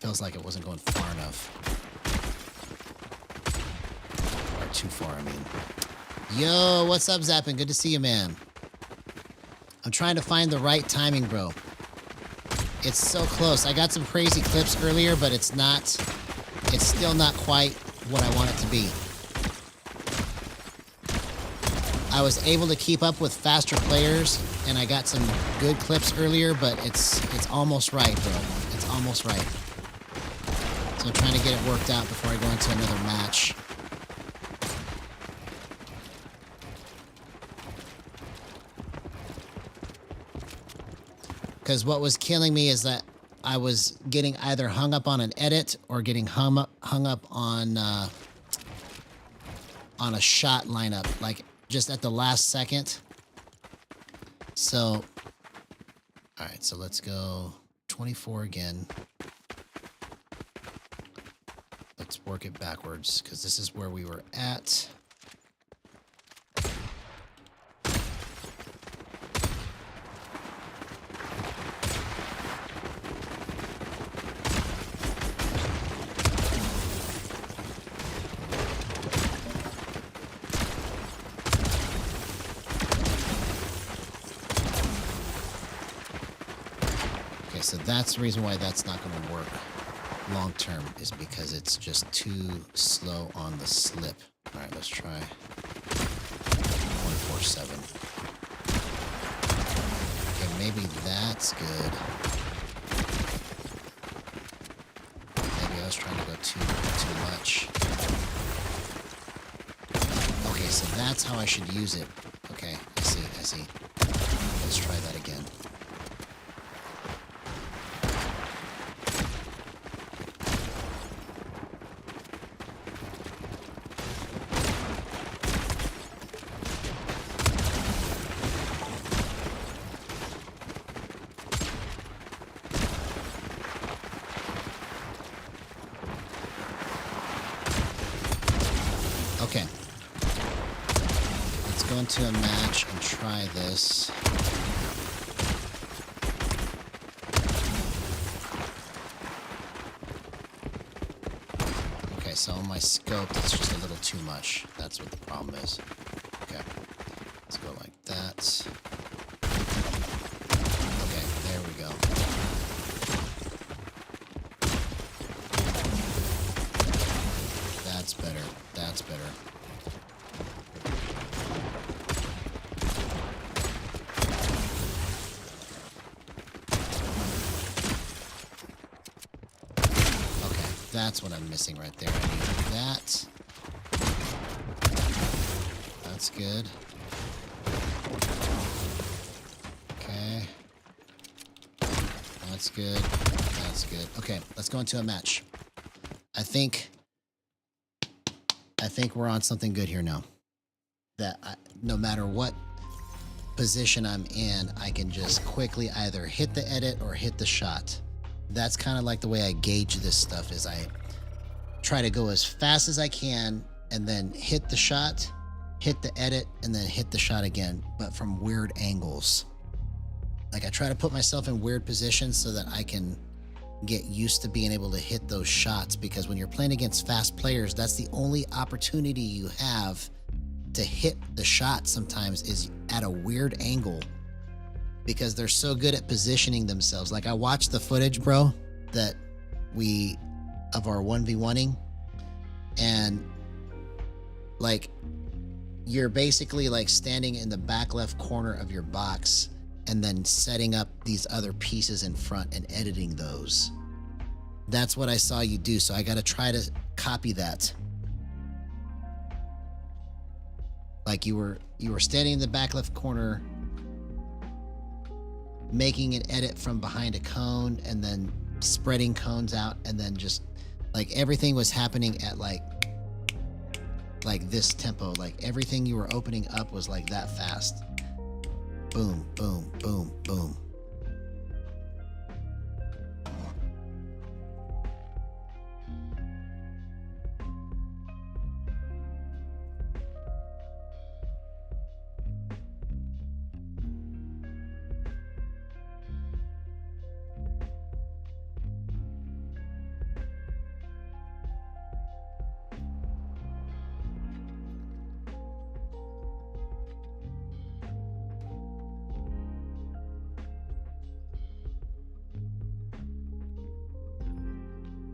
Feels like it wasn't going far enough. Or too far, I mean. Yo, what's up, Zappin? Good to see you, man. I'm trying to find the right timing, bro. It's so close. I got some crazy clips earlier, but it's still not quite what I want it to be. I was able to keep up with faster players, and I got some good clips earlier, but it's almost right, bro. It's almost right. So I'm trying to get it worked out before I go into another match. Because what was killing me is that I was getting either hung up on an edit or getting hung up on a shot lineup, like just at the last second. So, all right, so let's go 24 again. Let's work it backwards because this is where we were at. So that's the reason why that's not going to work long term, is because it's just too slow on the slip. All right, let's try 147. Okay, maybe that's good. Maybe I was trying to go too much. Okay, so that's how I should use it. Okay, I see. Let's try that again. Okay, let's go into a match and try this. Okay, so on my scope, that's just a little too much. That's what the problem is. Okay, let's go like that. Okay, there we go. That's better. That's better. Okay, that's what I'm missing right there. I need that. That's good. Okay. That's good. That's good. Okay, let's go into a match. I think we're on something good here now. That no matter what position I'm in, I can just quickly either hit the edit or hit the shot. That's kind of like the way I gauge this stuff, is I try to go as fast as I can and then hit the shot, hit the edit, and then hit the shot again, but from weird angles. Like I try to put myself in weird positions so that I can get used to being able to hit those shots, because when you're playing against fast players, that's the only opportunity you have to hit the shot sometimes, is at a weird angle, because they're so good at positioning themselves. Like I watched the footage, bro, of our 1v1ing, and like you're basically like standing in the back left corner of your box and then setting up these other pieces in front and editing those. That's what I saw you do, so I got to try to copy that. Like you were standing in the back left corner, making an edit from behind a cone and then spreading cones out, and then just like everything was happening at like this tempo. Like everything you were opening up was like that fast. Boom, boom, boom, boom.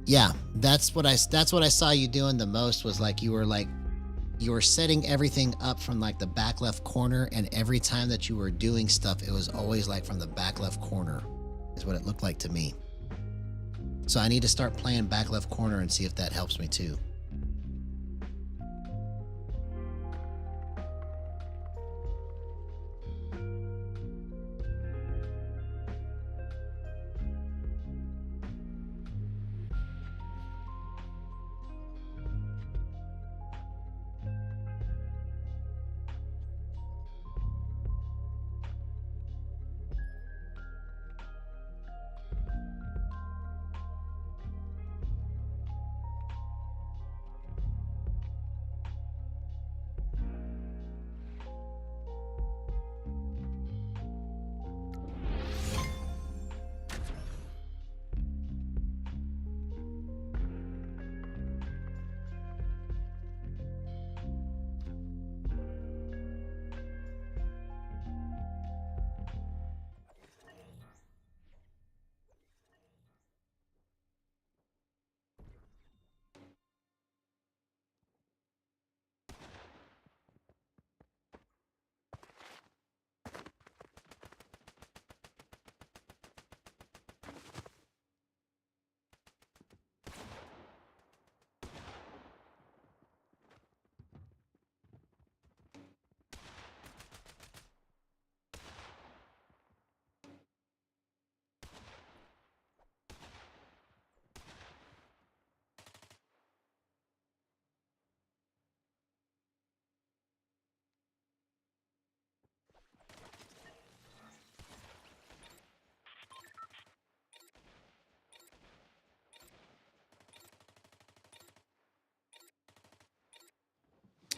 Yeah, that's what I saw you doing the most, was like you were setting everything up from like the back left corner, and every time that you were doing stuff, it was always like from the back left corner is what it looked like to me. So I need to start playing back left corner and see if that helps me too.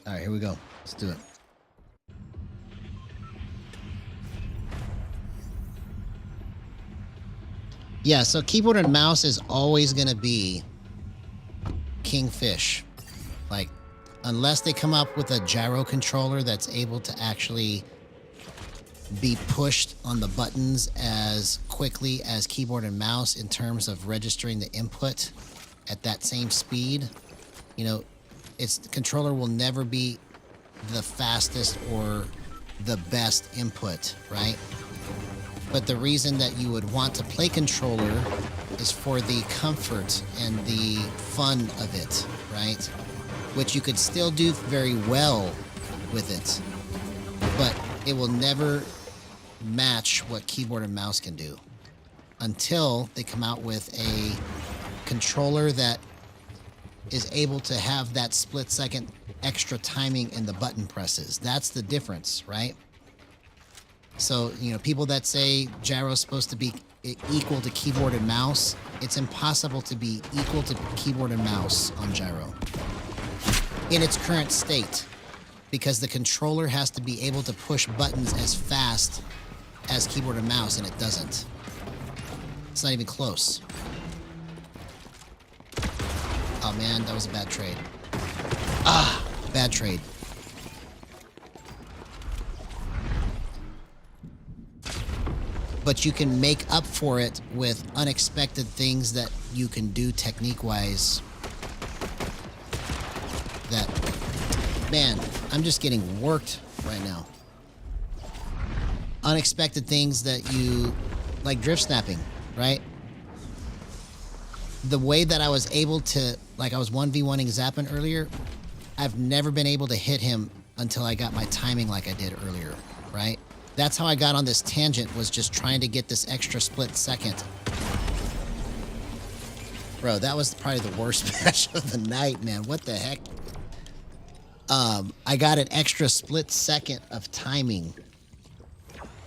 All right, here we go. Let's do it. Yeah, so keyboard and mouse is always going to be kingfish. Like, unless they come up with a gyro controller that's able to actually be pushed on the buttons as quickly as keyboard and mouse in terms of registering the input at that same speed, you know, the controller will never be the fastest or the best input, right? But the reason that you would want to play controller is for the comfort and the fun of it, right? Which you could still do very well with it, but it will never match what keyboard and mouse can do until they come out with a controller that is able to have that split-second extra timing in the button presses. That's the difference, right? So, you know, people that say gyro's supposed to be equal to keyboard and mouse, it's impossible to be equal to keyboard and mouse on gyro in its current state, because the controller has to be able to push buttons as fast as keyboard and mouse, and it doesn't. It's not even close. Oh man, that was a bad trade. Ah, bad trade. But you can make up for it with unexpected things that you can do technique-wise. That, man, I'm just getting worked right now. Unexpected things that you, like drift snapping, right? The way that I was able to, like I was 1v1ing Zappin earlier, I've never been able to hit him until I got my timing like I did earlier, right? That's how I got on this tangent, was just trying to get this extra split second. Bro, that was probably the worst match of the night, man. What the heck? I got an extra split second of timing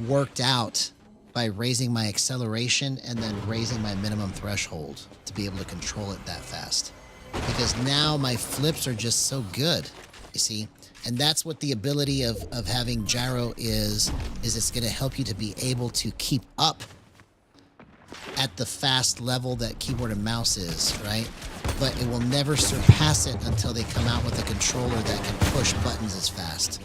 worked out by raising my acceleration and then raising my minimum threshold to be able to control it that fast. Because now my flips are just so good, you see? And that's what the ability of having gyro is it's going to help you to be able to keep up at the fast level that keyboard and mouse is, right? But it will never surpass it until they come out with a controller that can push buttons as fast.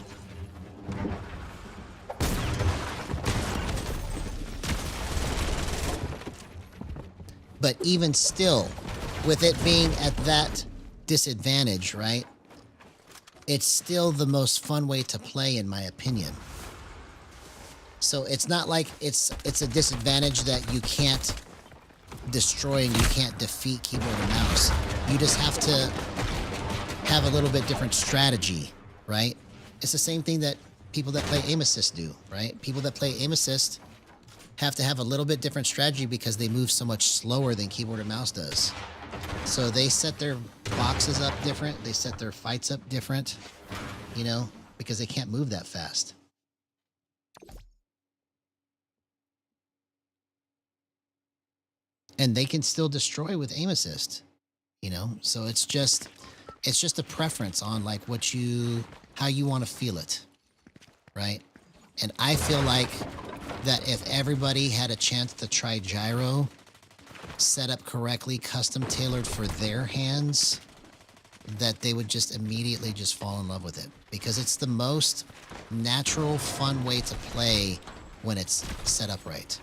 But even still, with it being at that disadvantage, right? It's still the most fun way to play, in my opinion. So it's not like it's a disadvantage that you can't destroy and you can't defeat keyboard and mouse. You just have to have a little bit different strategy, right? It's the same thing that people that play aim assist do, right? People that play aim assist have to have a little bit different strategy because they move so much slower than keyboard and mouse does. So they set their boxes up different. They set their fights up different, you know, because they can't move that fast. And they can still destroy with aim assist, you know? So it's just a preference on like how you want to feel it, right? And I feel like that if everybody had a chance to try gyro, set up correctly, custom tailored for their hands, that they would just immediately just fall in love with it, because it's the most natural, fun way to play when it's set up right.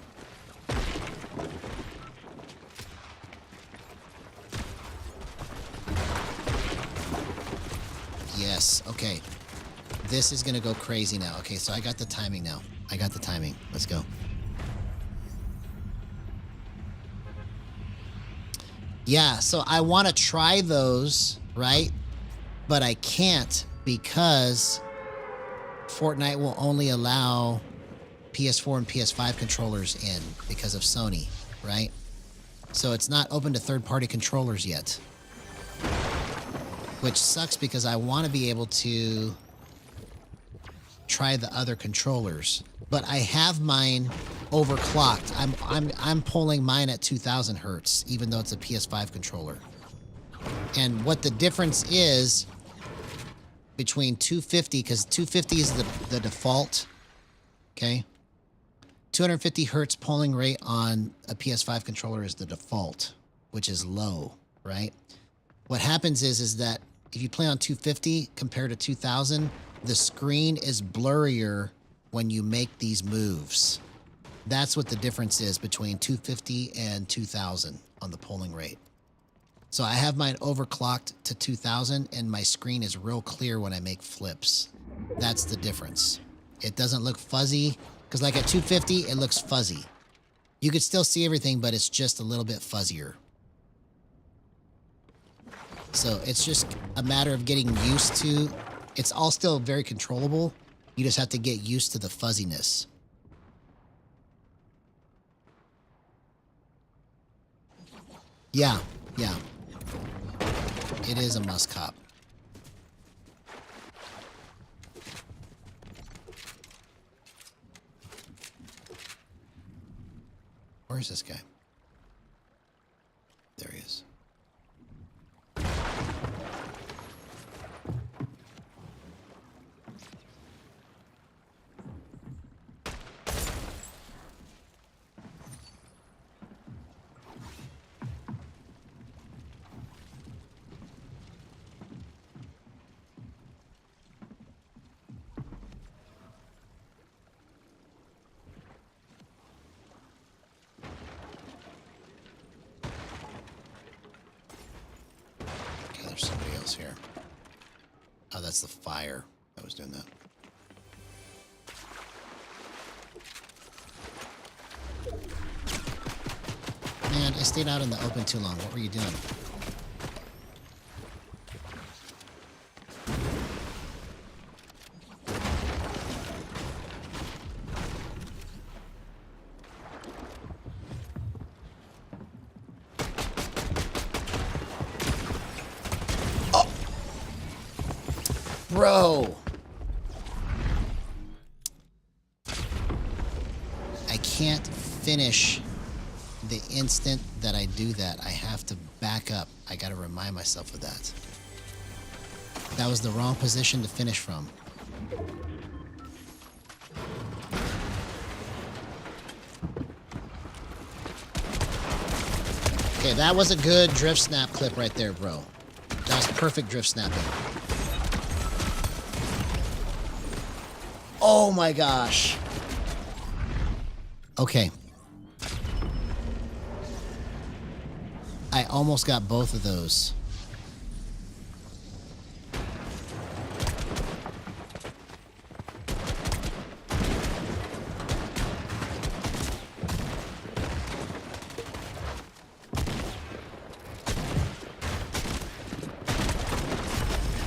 Yes, okay. This is gonna go crazy now. Okay, so I got the timing now. I got the timing. Let's go. Yeah, so I want to try those, right? But I can't because Fortnite will only allow PS4 and PS5 controllers in because of Sony, right? So it's not open to third-party controllers yet. Which sucks because I want to be able to try the other controllers. But I have mine overclocked. I'm pulling mine at 2000 hertz, even though it's a PS5 controller. And what the difference is between 250, because 250 is the default, okay? 250 hertz polling rate on a PS5 controller is the default, which is low, right? What happens is that if you play on 250 compared to 2000, the screen is blurrier when you make these moves. That's what the difference is between 250 and 2000 on the polling rate. So I have mine overclocked to 2000 and my screen is real clear when I make flips. That's the difference. It doesn't look fuzzy, because like at 250, it looks fuzzy. You could still see everything, but it's just a little bit fuzzier. So it's just a matter of getting used to. It's all still very controllable. You just have to get used to the fuzziness. Yeah, yeah. It is a must cop. Where's this guy? There he is. There's somebody else here. Oh, that's the fire that was doing that. Man, I stayed out in the open too long. What were you doing? Bro! I can't finish the instant that I do that. I have to back up. I gotta remind myself of that. That was the wrong position to finish from. Okay, that was a good drift snap clip right there, bro. That was perfect drift snapping. Oh my gosh. Okay. I almost got both of those.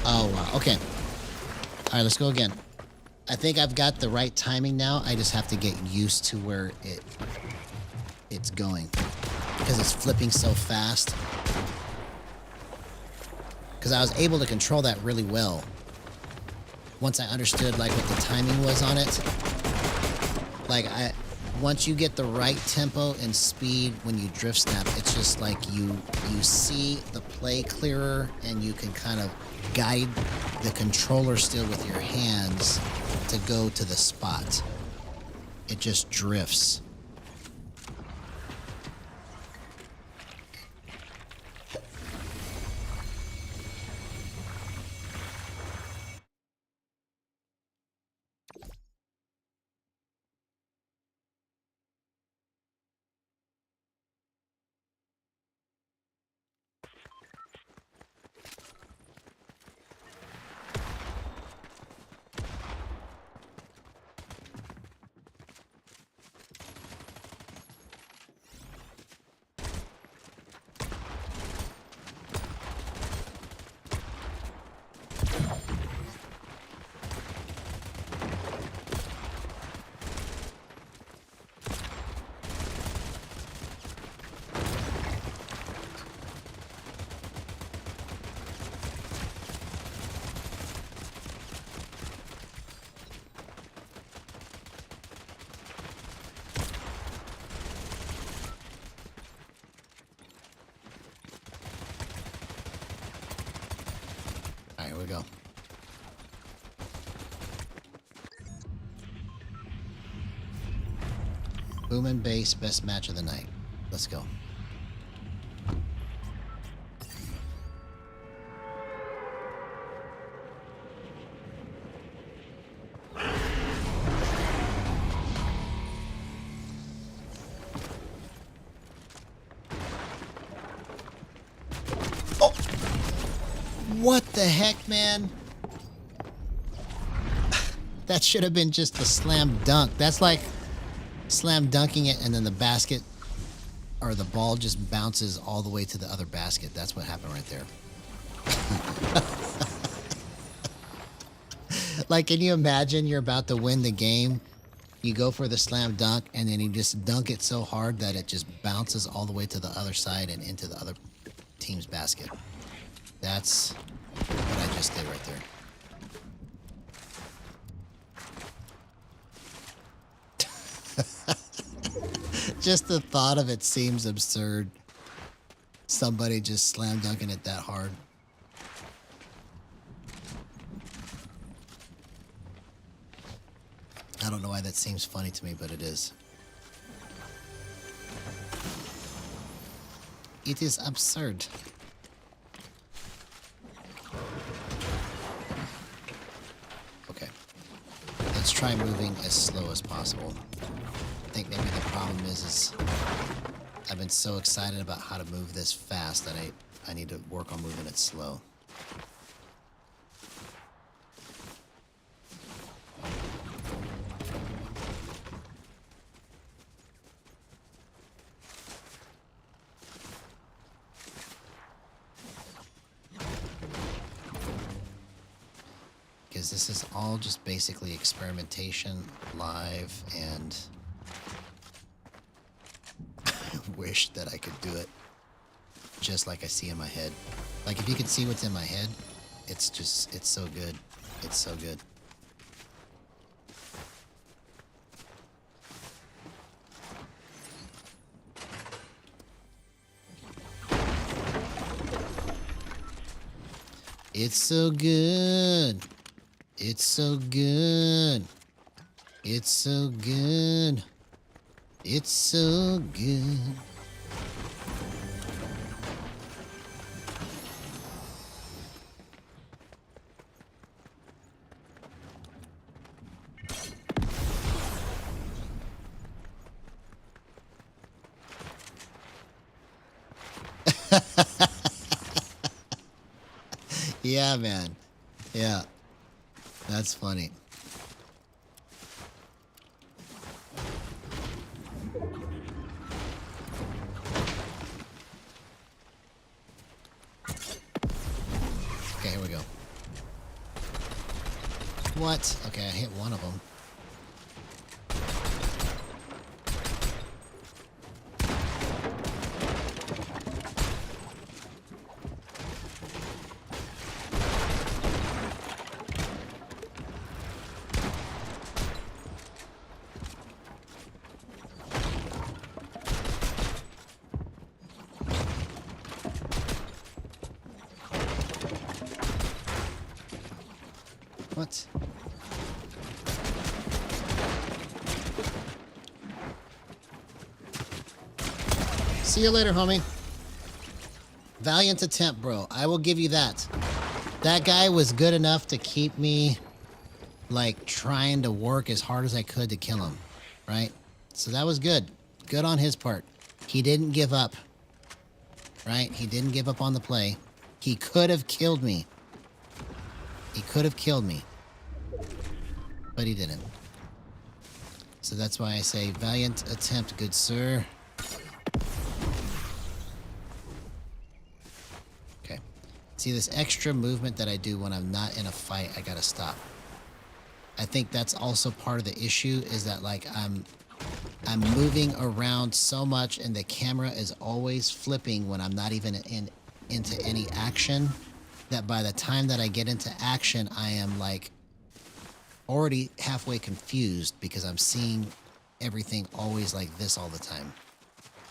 Oh, wow. Okay. All right, let's go again. I think I've got the right timing now. I just have to get used to where it's going because it's flipping so fast. Because I was able to control that really well once I understood like what the timing was on it. Like once you get the right tempo and speed when you drift snap, it's just like you see the play clearer and you can kind of guide the controller still with your hands to go to the spot. It just drifts. All right, here we go. Boom and bass, best match of the night. Let's go. Oh! What the heck, man? That should have been just a slam dunk. That's like slam dunking it and then the basket or the ball just bounces all the way to the other basket. That's what happened right there. Like, can you imagine you're about to win the game? You go for the slam dunk and then you just dunk it so hard that it just bounces all the way to the other side and into the other team's basket. That's what I just did right there. Just the thought of it seems absurd. Somebody just slam dunking it that hard. I don't know why that seems funny to me, but it is. It is absurd. Okay. Let's try moving as slow as possible. I think maybe the problem is I've been so excited about how to move this fast that I need to work on moving it slow. Because this is all just basically experimentation, live, and wish that I could do it just like I see in my head. Like, if you could see what's in my head, it's so good. It's so good. It's so good. It's so good. It's so good. It's so good. Yeah, man. Yeah. That's funny. Okay, here we go. What? Okay, I hit one of them. What? See you later, homie. Valiant attempt, bro. I will give you that. That guy was good enough to keep me, like, trying to work as hard as I could to kill him, right? So that was good. Good on his part. He didn't give up, right? He didn't give up on the play. He could have killed me. He could have killed me. But he didn't. So that's why I say valiant attempt, good sir. Okay. See, this extra movement that I do when I'm not in a fight, I gotta stop. I think that's also part of the issue, is that, like, I'm moving around so much and the camera is always flipping when I'm not even into any action, that by the time that I get into action, I am, like, already halfway confused because I'm seeing everything always like this all the time.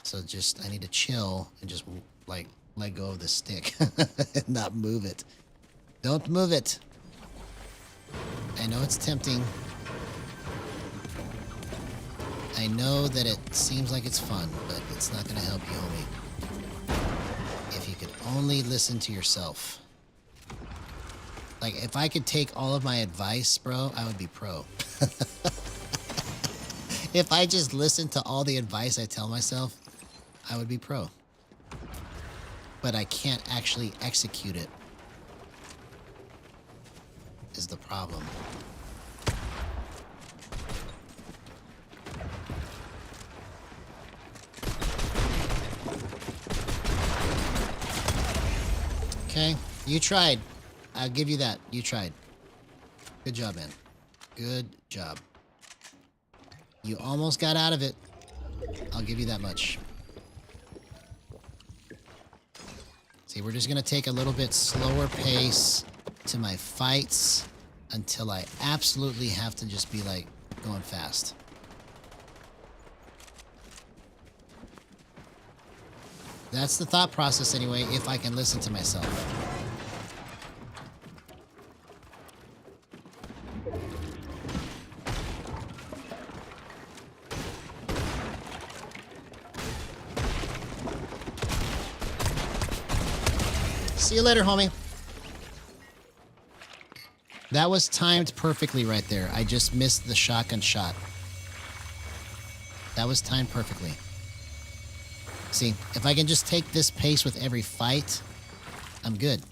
So just, I need to chill and just, like, let go of the stick and not move it. Don't move it. I know it's tempting. I know that it seems like it's fun, but it's not going to help you, homie. If you could only listen to yourself. Like, if I could take all of my advice, bro, I would be pro. If I just listened to all the advice I tell myself, I would be pro. But I can't actually execute it, is the problem. Okay, you tried. I'll give you that. You tried. Good job, man. Good job. You almost got out of it. I'll give you that much. See, we're just going to take a little bit slower pace to my fights until I absolutely have to just be, like, going fast. That's the thought process anyway, if I can listen to myself. See you later, homie. That was timed perfectly right there. I just missed the shotgun shot. That was timed perfectly. See, if I can just take this pace with every fight, I'm good.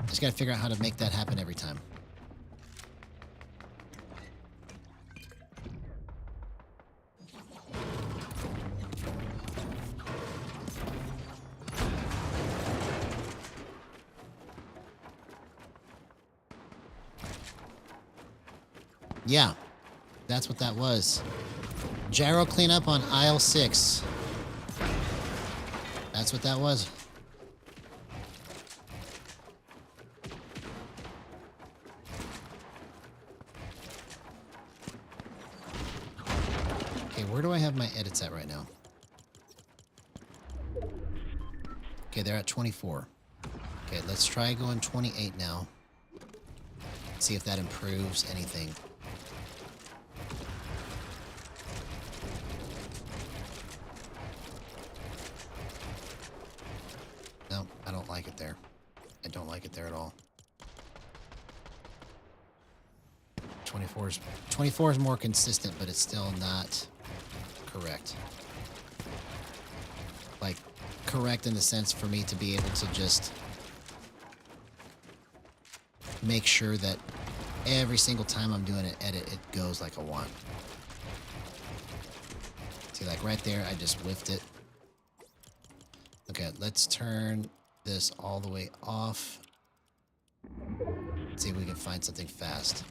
Just gotta figure out how to make that happen every time. Yeah, that's what that was. Gyro cleanup on aisle 6. That's what that was. Okay, where do I have my edits at right now? Okay, they're at 24. Okay, let's try going 28 now. See if that improves anything. No, I don't like it there. I don't like it there at all. 24 is more consistent, but it's still not correct. Like, correct in the sense for me to be able to just make sure that every single time I'm doing an edit, it goes like I want. See, like right there, I just whiffed it. Okay, let's turn this all the way off. See if we can find something fast.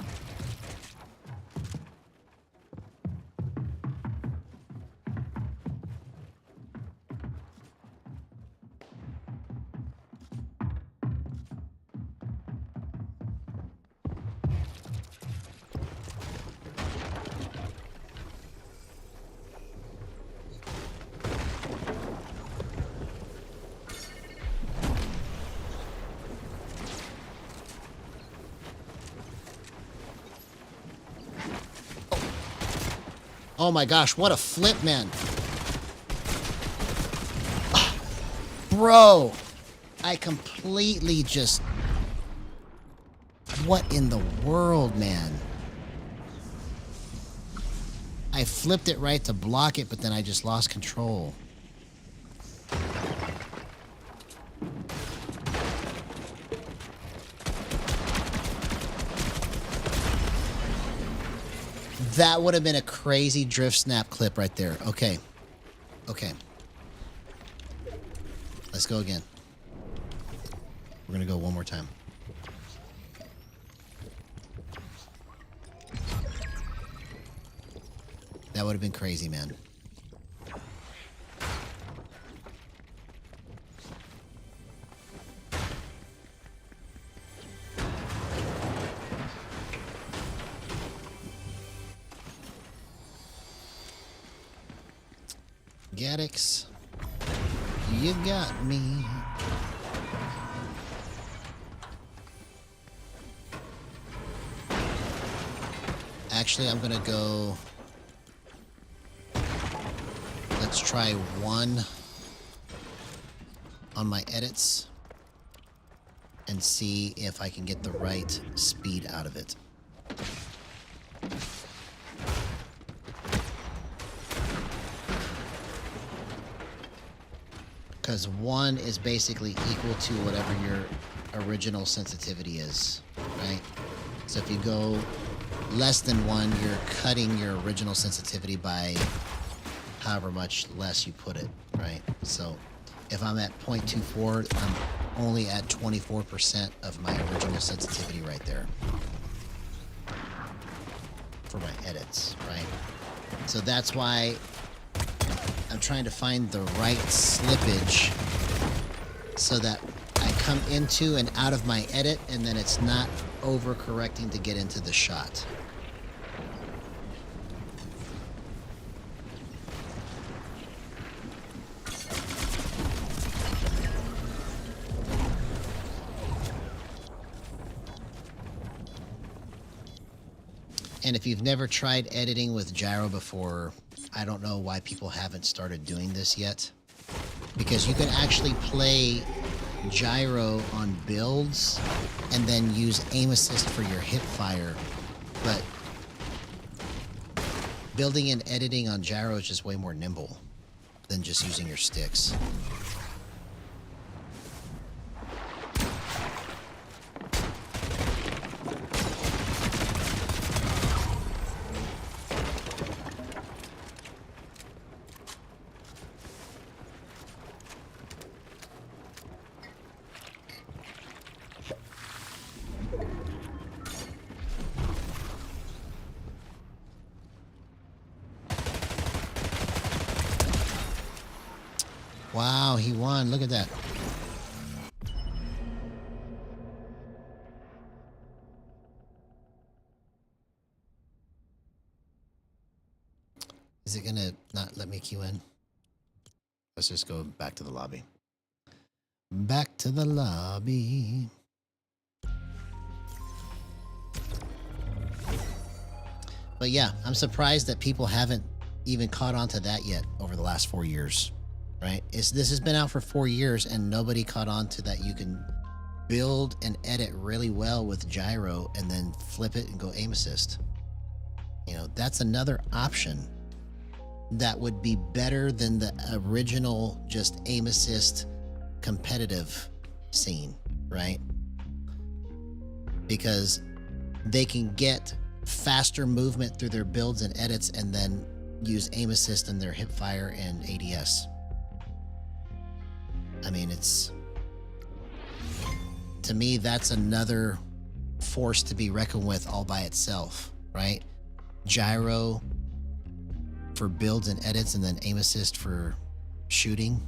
Oh my gosh, what a flip, man. Bro, I completely just... What in the world, man? I flipped it right to block it, but then I just lost control. That would have been a crazy drift snap clip right there. Okay. Okay. Let's go again. We're going to go one more time. That would have been crazy, man. Gaddix, you got me. Actually, I'm gonna go. Let's try one on my edits and see if I can get the right speed out of it. Because 1 is basically equal to whatever your original sensitivity is, right? So if you go less than 1, you're cutting your original sensitivity by however much less you put it, right? So if I'm at 0.24, I'm only at 24% of my original sensitivity right there for my edits, right? So that's why I'm trying to find the right slippage so that I come into and out of my edit and then it's not overcorrecting to get into the shot. And if you've never tried editing with Gyro before, I don't know why people haven't started doing this yet. Because you can actually play Gyro on builds and then use aim assist for your hip fire. But building and editing on Gyro is just way more nimble than just using your sticks. Wow, he won. Look at that. Is it gonna not let me queue in? Let's just go back to the lobby. Back to the lobby. But yeah, I'm surprised that people haven't even caught on to that yet over the last 4 years. Right? This has been out for 4 years and nobody caught on to that you can build and edit really well with Gyro and then flip it and go aim assist. You know, that's another option that would be better than the original just aim assist competitive scene, right? Because they can get faster movement through their builds and edits and then use aim assist in their hip fire and ADS. I mean, it's, to me, that's another force to be reckoned with all by itself, right? Gyro for builds and edits, and then aim assist for shooting.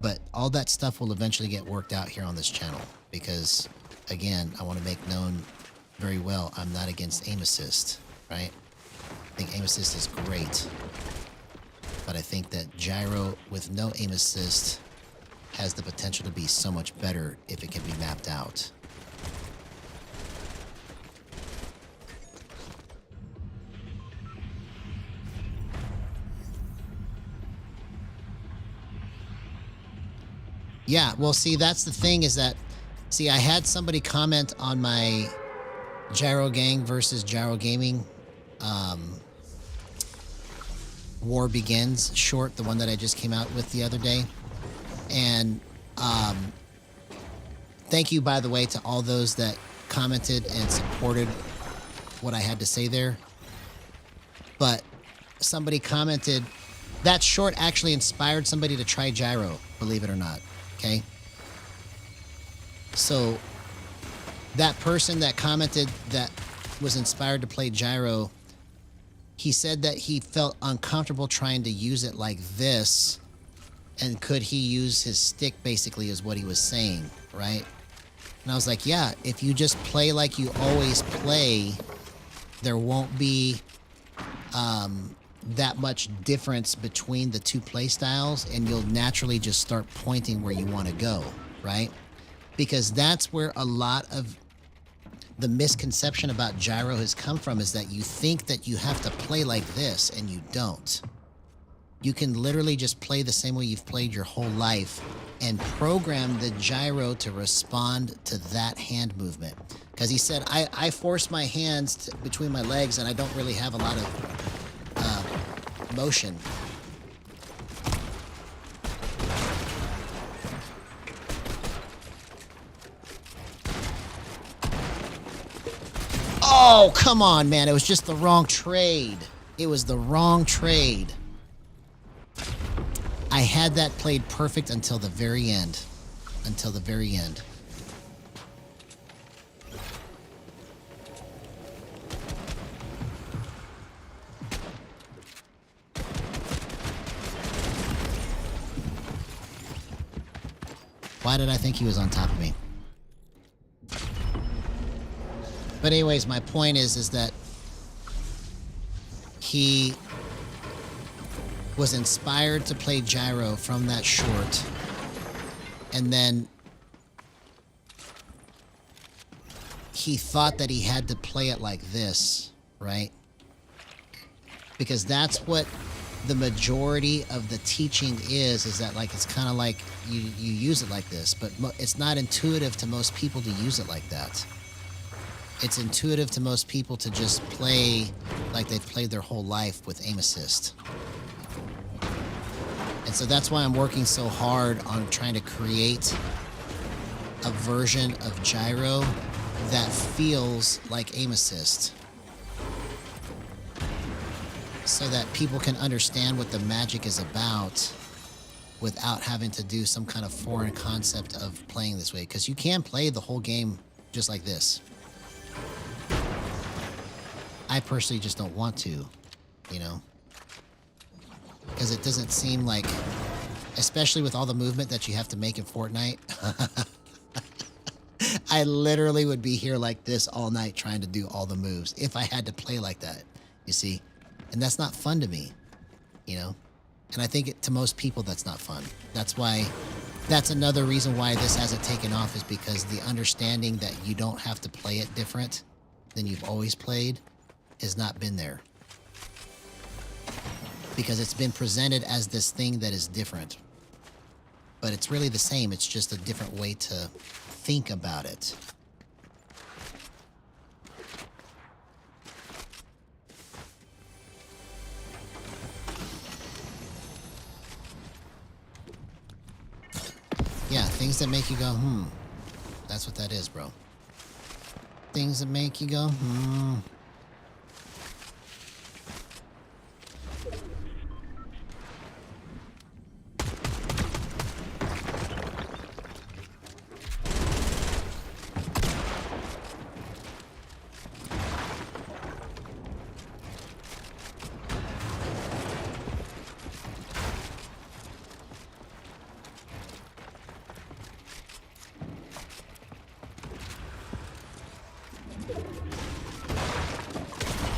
But all that stuff will eventually get worked out here on this channel because, again, I want to make known very well I'm not against aim assist, right? I think aim assist is great. But I think that gyro with no aim assist has the potential to be so much better if it can be mapped out. Yeah, well, see, that's the thing is that, see, I had somebody comment on my Gyro Gang versus Gyro Gaming War Begins short, the one that I just came out with the other day. And thank you, by the way, to all those that commented and supported what I had to say there. But somebody commented, that short actually inspired somebody to try gyro, believe it or not. Okay. So that person that commented that was inspired to play gyro, he said that he felt uncomfortable trying to use it like this. And could he use his stick, basically, is what he was saying, right? And I was like, yeah, if you just play like you always play, there won't be that much difference between the two play styles, and you'll naturally just start pointing where you want to go, right? Because that's where a lot of the misconception about gyro has come from, is that you think that you have to play like this, and you don't. You can literally just play the same way you've played your whole life and program the gyro to respond to that hand movement. Because he said, I force my hands between my legs and I don't really have a lot of motion. Oh, come on, man. It was just the wrong trade. It was the wrong trade. I had that played perfect until the very end. Until the very end. Why did I think he was on top of me? But anyways, my point is that he was inspired to play gyro from that short, and then he thought that he had to play it like this, right? Because that's what the majority of the teaching is that, like, it's kind of like you use it like this, but it's not intuitive to most people to use it like that. It's intuitive to most people to just play like they've played their whole life with aim assist. And so that's why I'm working so hard on trying to create a version of gyro that feels like aim assist, so that people can understand what the magic is about without having to do some kind of foreign concept of playing this way. Because you can play the whole game just like this. I personally just don't want to, you know? Because it doesn't seem like, especially with all the movement that you have to make in Fortnite, I literally would be here like this all night trying to do all the moves if I had to play like that, you see? And that's not fun to me, you know? And I think to most people that's not fun. That's why, that's another reason why this hasn't taken off, is because the understanding that you don't have to play it different than you've always played has not been there. Because it's been presented as this thing that is different. But it's really the same, it's just a different way to think about it. Things that make you go, That's what that is, bro. Things that make you go,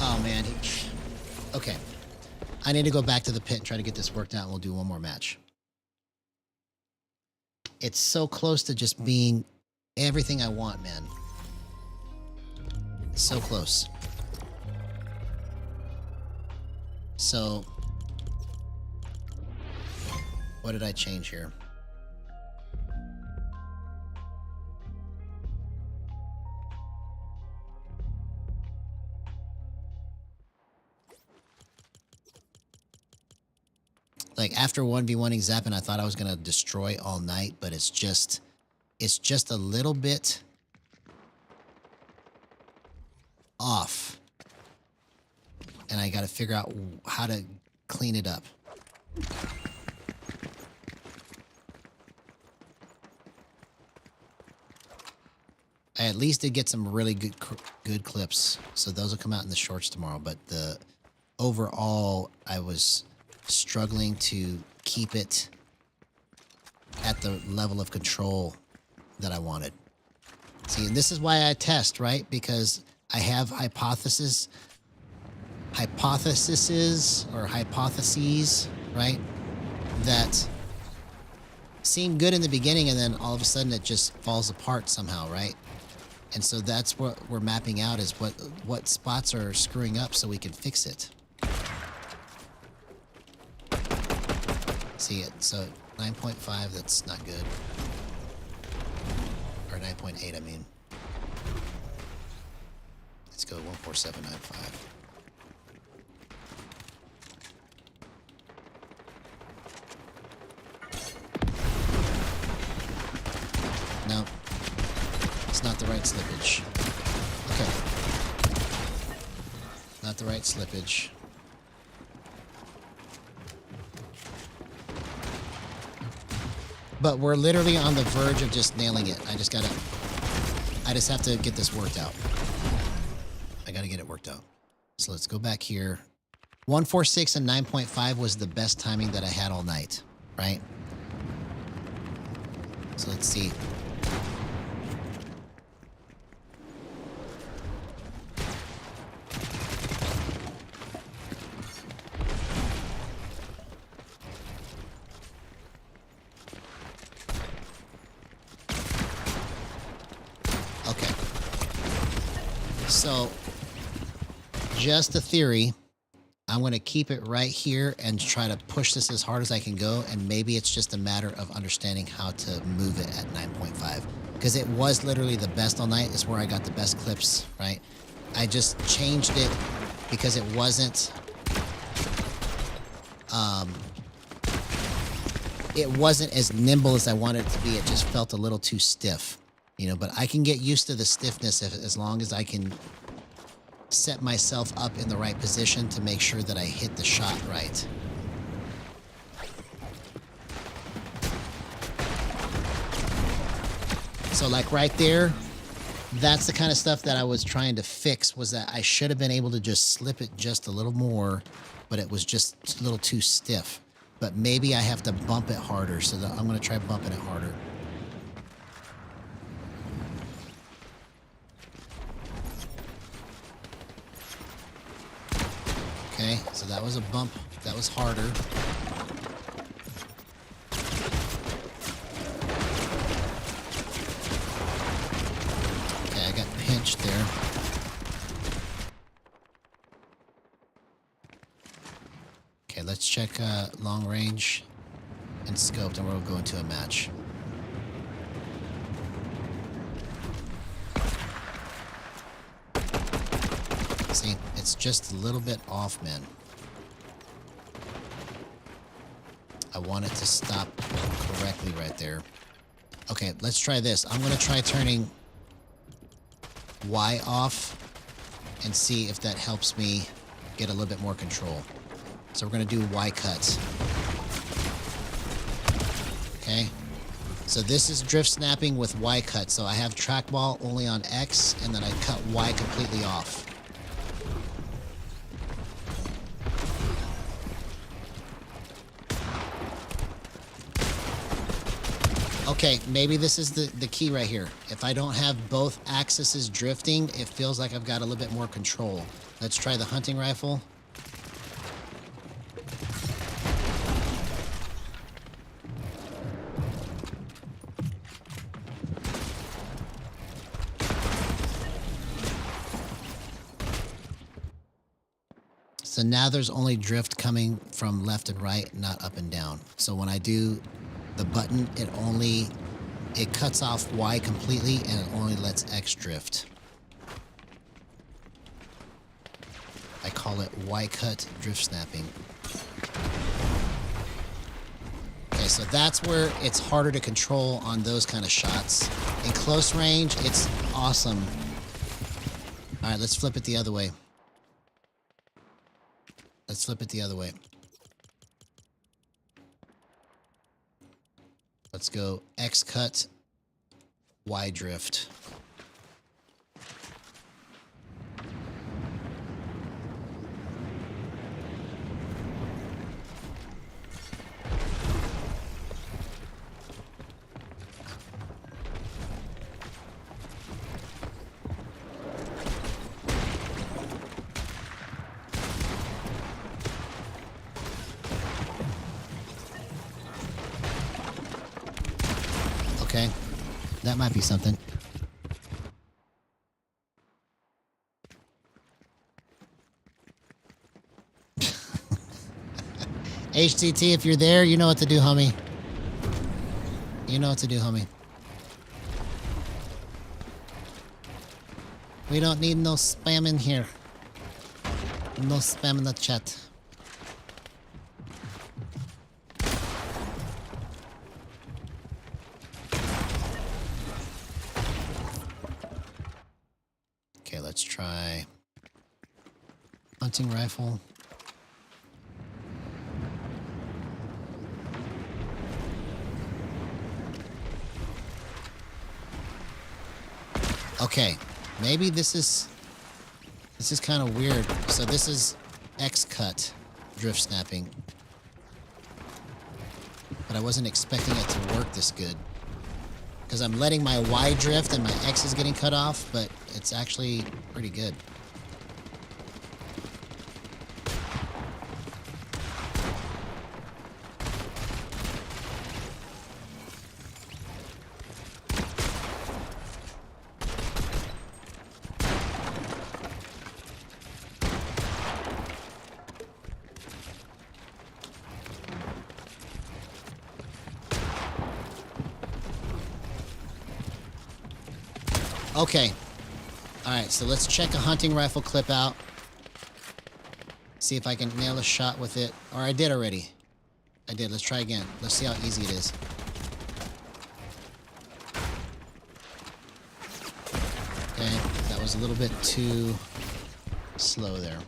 Oh, man. Okay. I need to go back to the pit and try to get this worked out, and we'll do one more match. It's so close to just being everything I want, man. So close. So, what did I change here? Like, after 1v1ing Zappin, I thought I was going to destroy all night, but it's just a little bit off. And I got to figure out how to clean it up. I at least did get some really good clips, so those will come out in the shorts tomorrow, but the overall, I was struggling to keep it at the level of control that I wanted. See, and this is why I test, right? Because I have hypotheses, right? That seem good in the beginning, and then all of a sudden it just falls apart somehow, right? And so that's what we're mapping out, is what spots are screwing up so we can fix it. See it. So 9.5, that's not good. Or 9.8, I mean. Let's go 14795. No. It's not the right slippage. Okay. Not the right slippage. But we're literally on the verge of just nailing it. I just have to get this worked out. I gotta get it worked out. So let's go back here. 146 and 9.5 was the best timing that I had all night, right? So let's see. So, just a theory, I'm going to keep it right here and try to push this as hard as I can go, and maybe it's just a matter of understanding how to move it at 9.5. Because it was literally the best all night. It's where I got the best clips, right? I just changed it because it wasn't... it wasn't as nimble as I wanted it to be. It just felt a little too stiff. You know, but I can get used to the stiffness as long as I can set myself up in the right position to make sure that I hit the shot right. So like right there, that's the kind of stuff that I was trying to fix, was that I should have been able to just slip it just a little more, but it was just a little too stiff. But maybe I have to bump it harder, so that I'm going to try bumping it harder. Okay, so that was a bump. That was harder. Okay, I got pinched there. Okay, let's check long range and scoped, and we'll go into a match. See, it's just a little bit off, man. I want it to stop correctly right there. Okay, let's try this. I'm gonna try turning Y off and see if that helps me get a little bit more control. So we're gonna do Y cuts. Okay. So this is drift snapping with Y cut. So I have trackball only on X, and then I cut Y completely off. Okay, maybe this is the key right here. If I don't have both axes drifting, it feels like I've got a little bit more control. Let's try the hunting rifle. So now there's only drift coming from left and right, not up and down. So when I do the button, it cuts off Y completely and it only lets X drift. I call it Y cut drift snapping. Okay, so that's where it's harder to control on those kind of shots. In close range, it's awesome. All right, let's flip it the other way. Let's flip it the other way. Let's go X cut, Y drift. Okay, that might be something. HTT, if you're there, you know what to do, homie. You know what to do, homie. We don't need no spam in here. No spam in the chat. Okay, let's try hunting rifle. Okay, maybe this is kind of weird. So this is X cut drift snapping, but I wasn't expecting it to work this good because I'm letting my Y drift and my X is getting cut off, but it's actually pretty good. Okay. Alright, so let's check a hunting rifle clip out. See if I can nail a shot with it. Or I did already. I did. Let's try again. Let's see how easy it is. Okay, that was a little bit too slow there.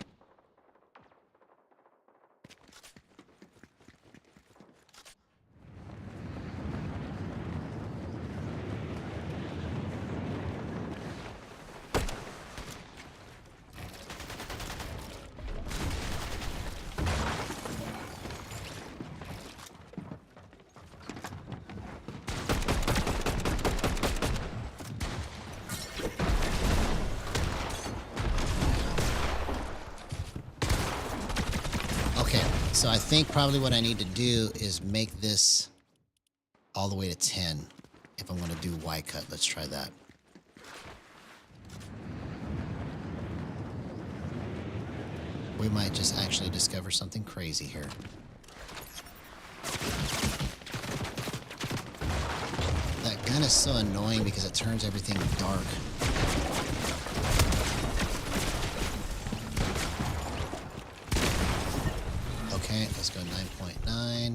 Okay, so I think probably what I need to do is make this all the way to 10 if I'm going to do Y cut. Let's try that. We might just actually discover something crazy here. That gun is so annoying because it turns everything dark. Okay, let's go 9.9.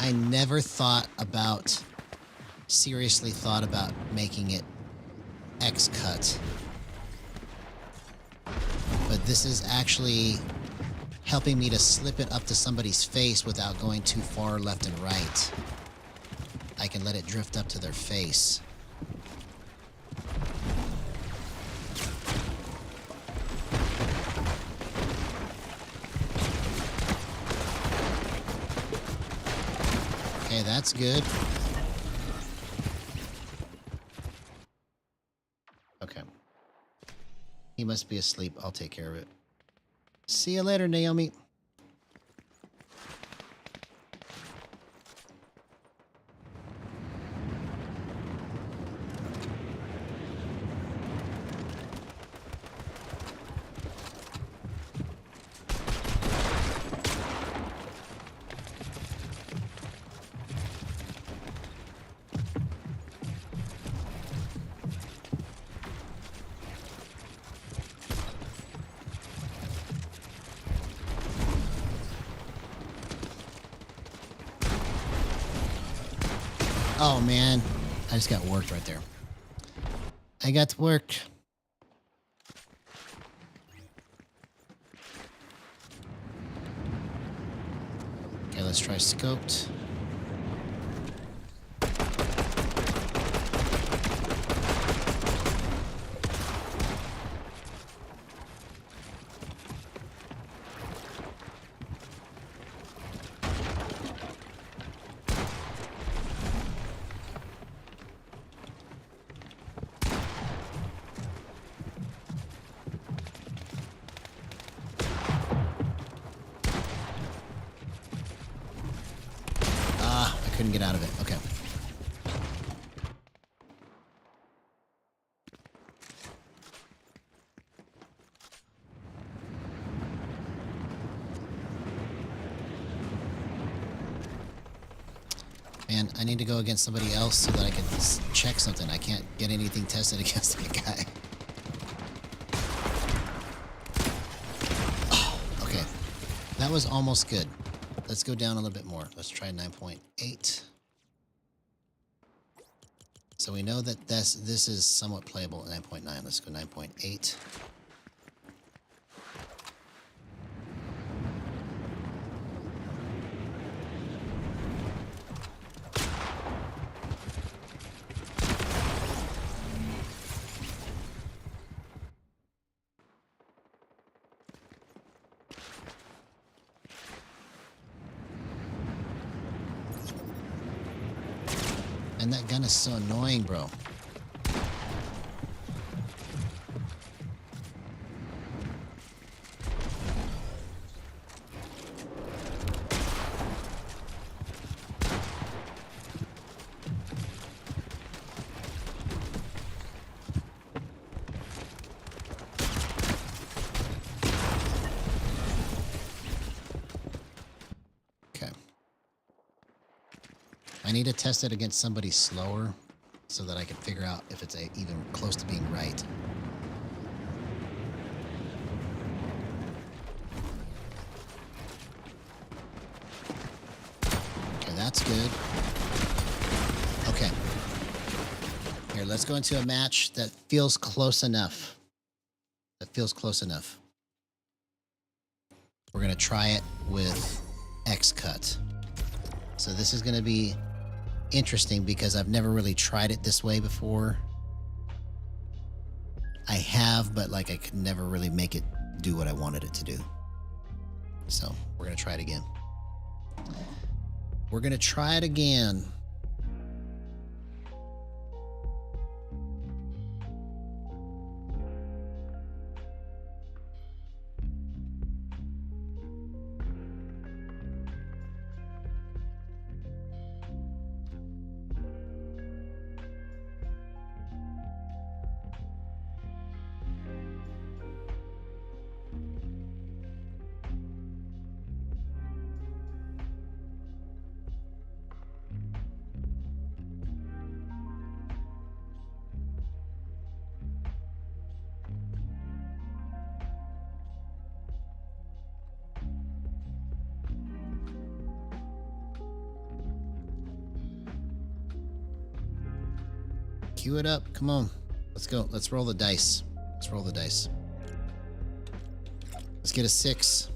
I never seriously thought about making it X-cut. But this is actually helping me to slip it up to somebody's face without going too far left and right. I can let it drift up to their face. Okay, that's good. Okay. He must be asleep. I'll take care of it. See you later, Naomi. Oh, man. I just got worked right there. I got worked. Okay, let's try scoped. Couldn't get out of it. Okay. Man, I need to go against somebody else so that I can check something. I can't get anything tested against that guy. Oh, okay. That was almost good. Let's go down a little bit more. Let's try 9.8. So we know that this is somewhat playable at 9.9. Let's go 9.8. And that gun is so annoying, bro. I need to test it against somebody slower so that I can figure out if it's even close to being right. Okay, that's good. Okay. Here, let's go into a match that feels close enough. That feels close enough. We're going to try it with X-Cut. So this is going to be interesting because I've never really tried it this way before. I have, but like I could never really make it do what I wanted it to do. So we're going to try it again. We're going to try it again. Cue it up. Come on. Let's go. Let's roll the dice. Let's roll the dice. Let's get a 6.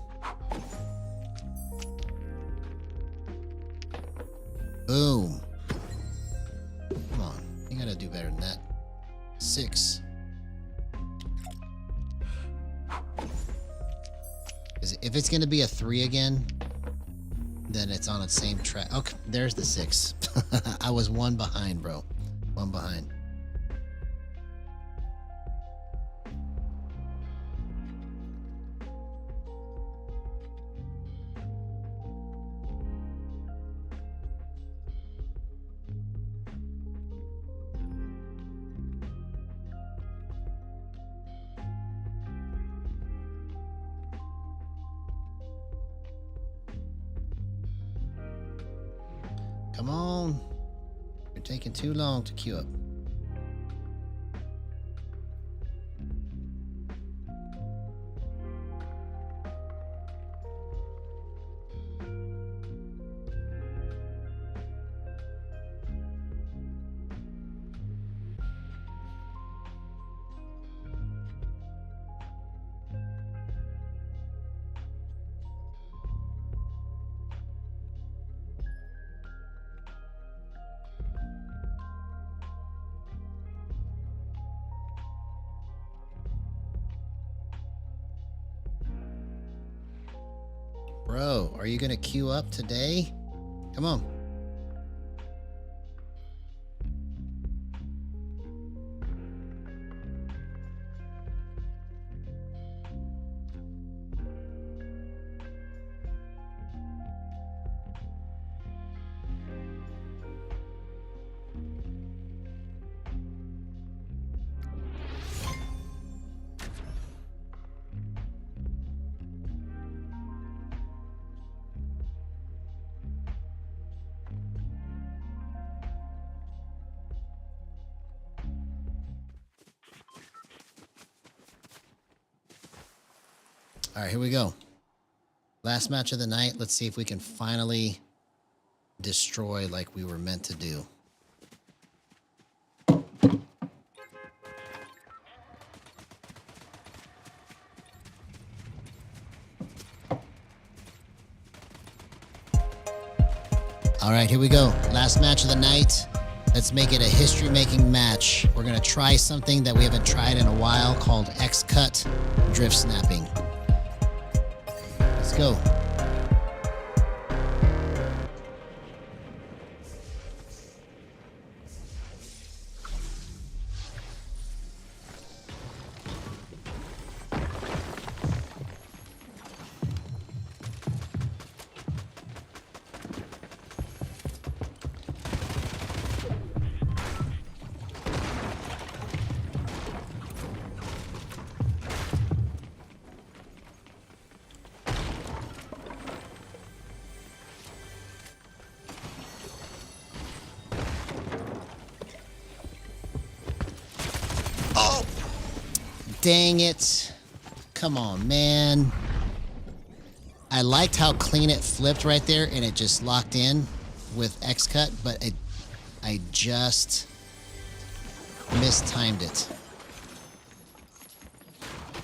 Boom. Come on. You gotta do better than that. 6. If it's gonna be a 3 again, then it's on the same track. Okay, there's the 6. I was 1 behind, bro. 1 behind. Come on. You're taking too long to queue up. Bro, are you gonna queue up today? Come on. All right, here we go. Last match of the night. Let's see if we can finally destroy like we were meant to do. All right, here we go. Last match of the night. Let's make it a history-making match. We're going to try something that we haven't tried in a while called X-Cut drift snapping. Let's go. Dang it. Come on, man. I liked how clean it flipped right there and it just locked in with X-Cut, but I just mistimed it.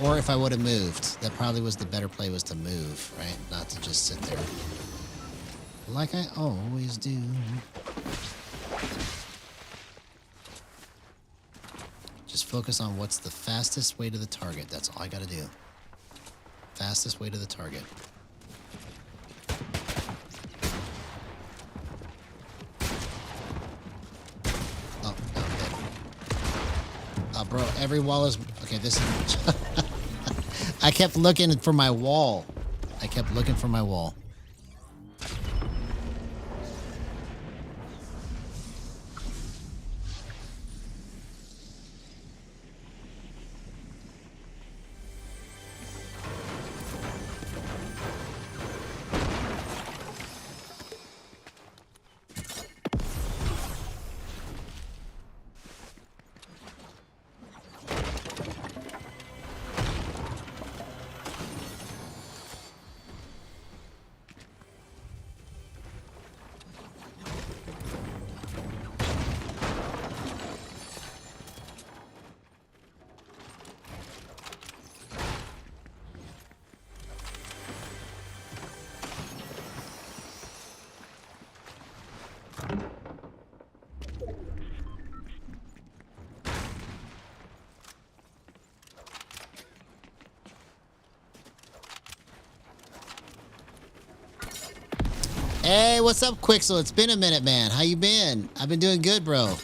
Or if I would have moved, that probably was the better play, was to move, right? Not to just sit there. Like I always do. Just focus on what's the fastest way to the target. That's all I gotta do. Fastest way to the target. Oh, okay. Oh, bro, every wall is... Okay, this is... I kept looking for my wall. I kept looking for my wall. Hey, what's up, Quixel? It's been a minute, man. How you been? I've been doing good, bro.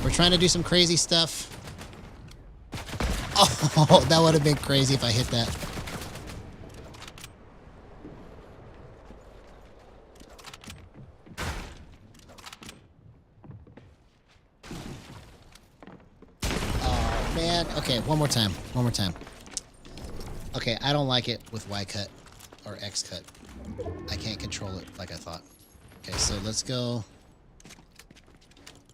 We're trying to do some crazy stuff. Oh, that would have been crazy if I hit that. Oh, man. Okay, one more time. One more time. Okay, I don't like it with Y cut or X cut. I can't control it like I thought. Okay, so let's go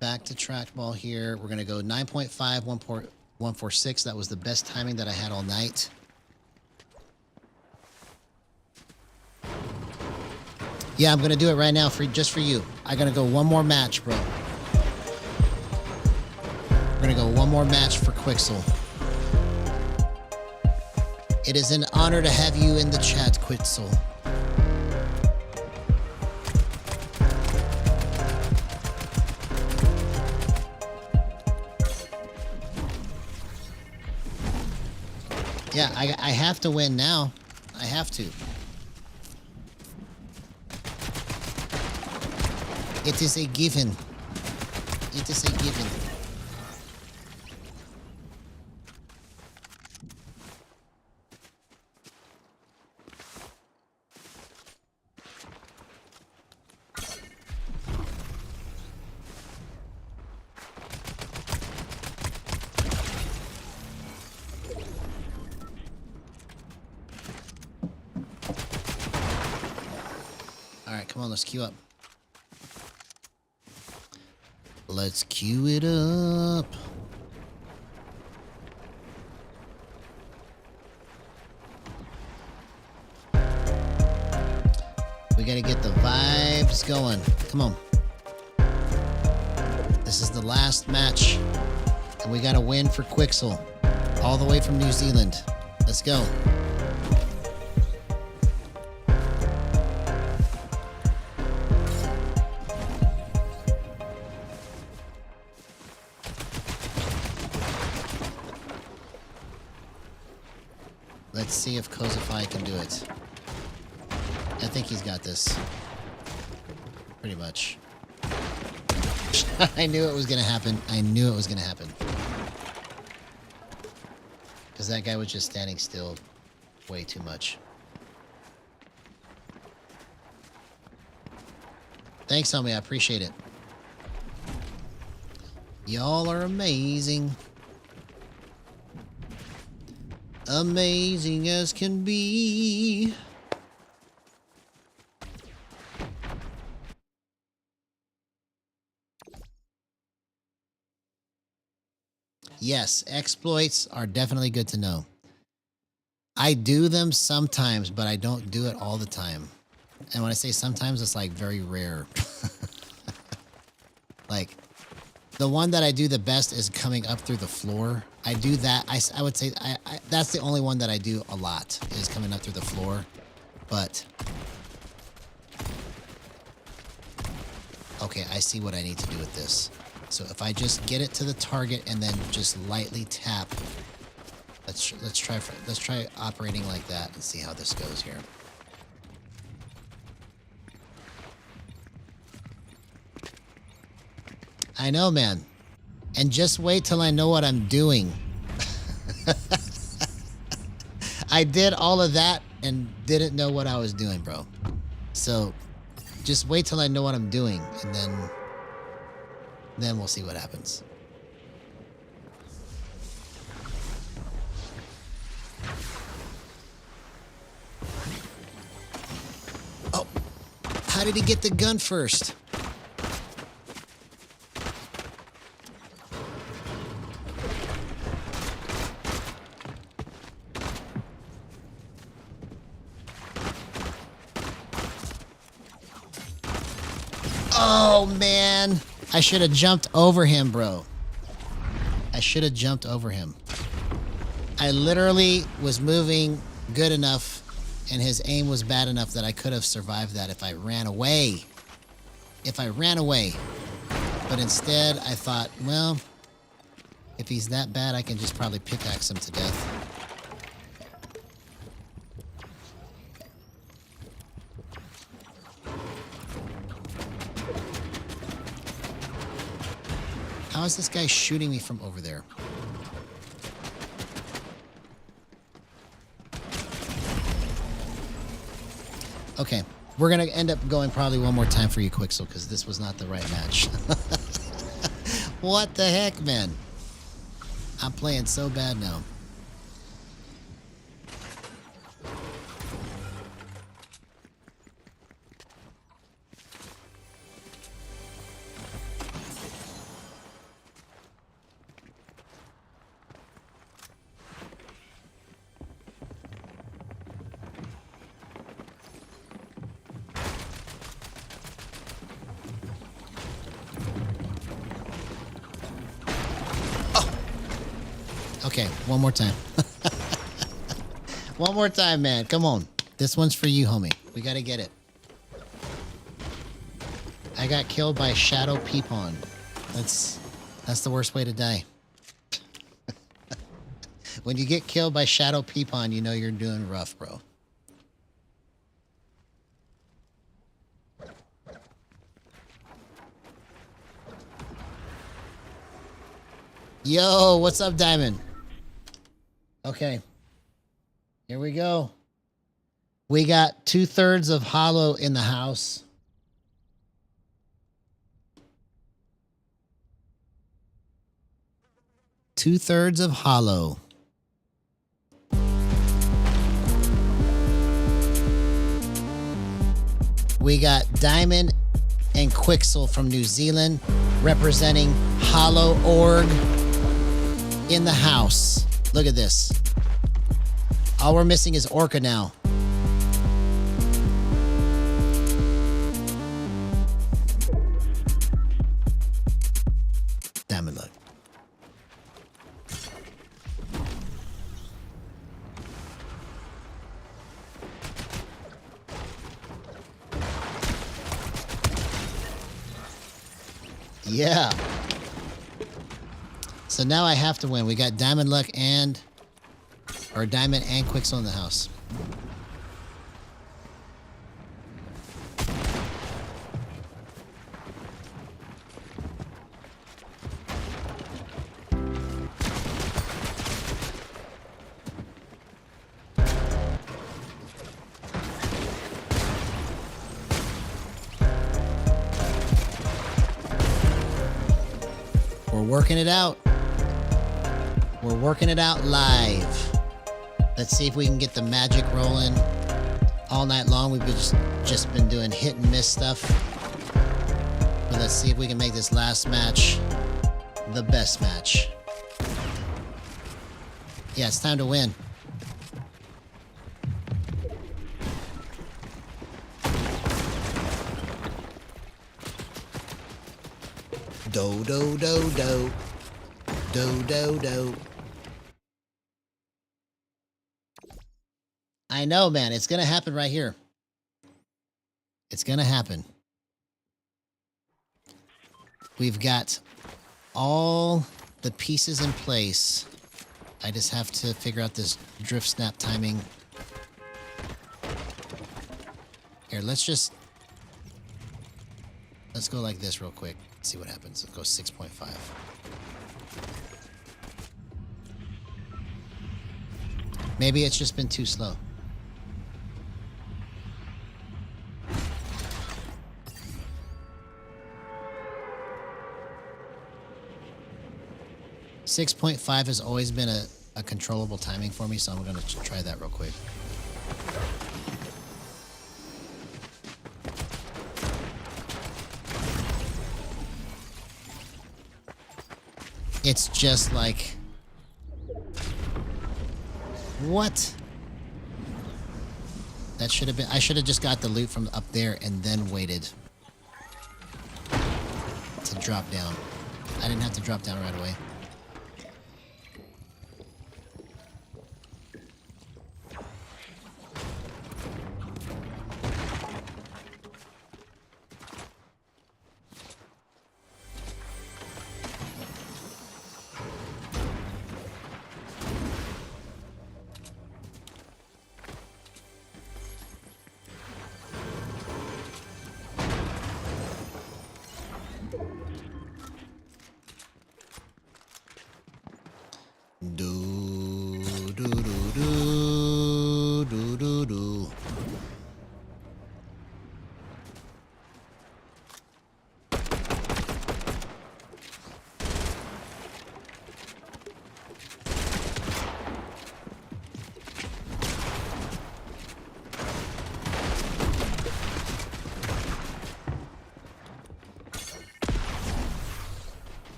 back to trackball here. We're going to go 9.5, 146. That was the best timing that I had all night. Yeah, I'm going to do it right now just for you. I'm going to go one more match, bro. We're going to go one more match for Quixel. It is an honor to have you in the chat, Quixel. Yeah, I have to win now. I have to. It is a given. It is a given. Alright, come on, let's queue up. Let's queue it up. We gotta get the vibes going. Come on. This is the last match. And we gotta win for Quixel. All the way from New Zealand. Let's go. Let's see if Kozify can do it. I think he's got this. Pretty much. I knew it was going to happen. I knew it was going to happen. Because that guy was just standing still way too much. Thanks, homie. I appreciate it. Y'all are amazing. Amazing as can be. Yes, exploits are definitely good to know. I do them sometimes, but I don't do it all the time. And when I say sometimes, it's like very rare. Like, the one that I do the best is coming up through the floor. I do that. I would say that's the only one that I do a lot, is coming up through the floor. But okay, I see what I need to do with this. So if I just get it to the target and then just lightly tap, let's try operating like that and see how this goes here. I know, man. And just wait till I know what I'm doing. I did all of that and didn't know what I was doing, bro. So just wait till I know what I'm doing, and then we'll see what happens. Oh, how did he get the gun first? Oh, man. I should have jumped over him, bro. I should have jumped over him. I literally was moving good enough, and his aim was bad enough that I could have survived that if I ran away. If I ran away. But instead, I thought, well, if he's that bad, I can just probably pickaxe him to death. How is this guy shooting me from over there? Okay, we're going to end up going probably one more time for you, Quixel, because this was not the right match. What the heck, man? I'm playing so bad now. Okay, one more time. One more time, man. Come on. This one's for you, homie. We gotta get it. I got killed by Shadow Peepon. That's the worst way to die. When you get killed by Shadow Peepon, you know you're doing rough, bro. Yo, what's up, Diamond? Okay. Here we go. We got 2/3 of Hollow in the house. Two-thirds of Hollow. We got Diamond and Quixel from New Zealand representing Hollow Org in the house. Look at this. All we're missing is Orca now. Diamond luck. Yeah. So now I have to win. We got Diamond Luck and... or Diamond and Quixel in the house. We're working it out. We're working it out live. Let's see if we can get the magic rolling all night long. We've just been doing hit and miss stuff. But let's see if we can make this last match the best match. Yeah, it's time to win. Do do do do. Do do do. I know, man. It's gonna happen right here. It's gonna happen. We've got all the pieces in place. I just have to figure out this drift snap timing. Here, let's go like this real quick. See what happens. Let's go 6.5. Maybe it's just been too slow. .5 has always been a controllable timing for me, so I'm going to try that real quick. It's just like... What? That should have been... I should have just got the loot from up there and then waited to drop down. I didn't have to drop down right away.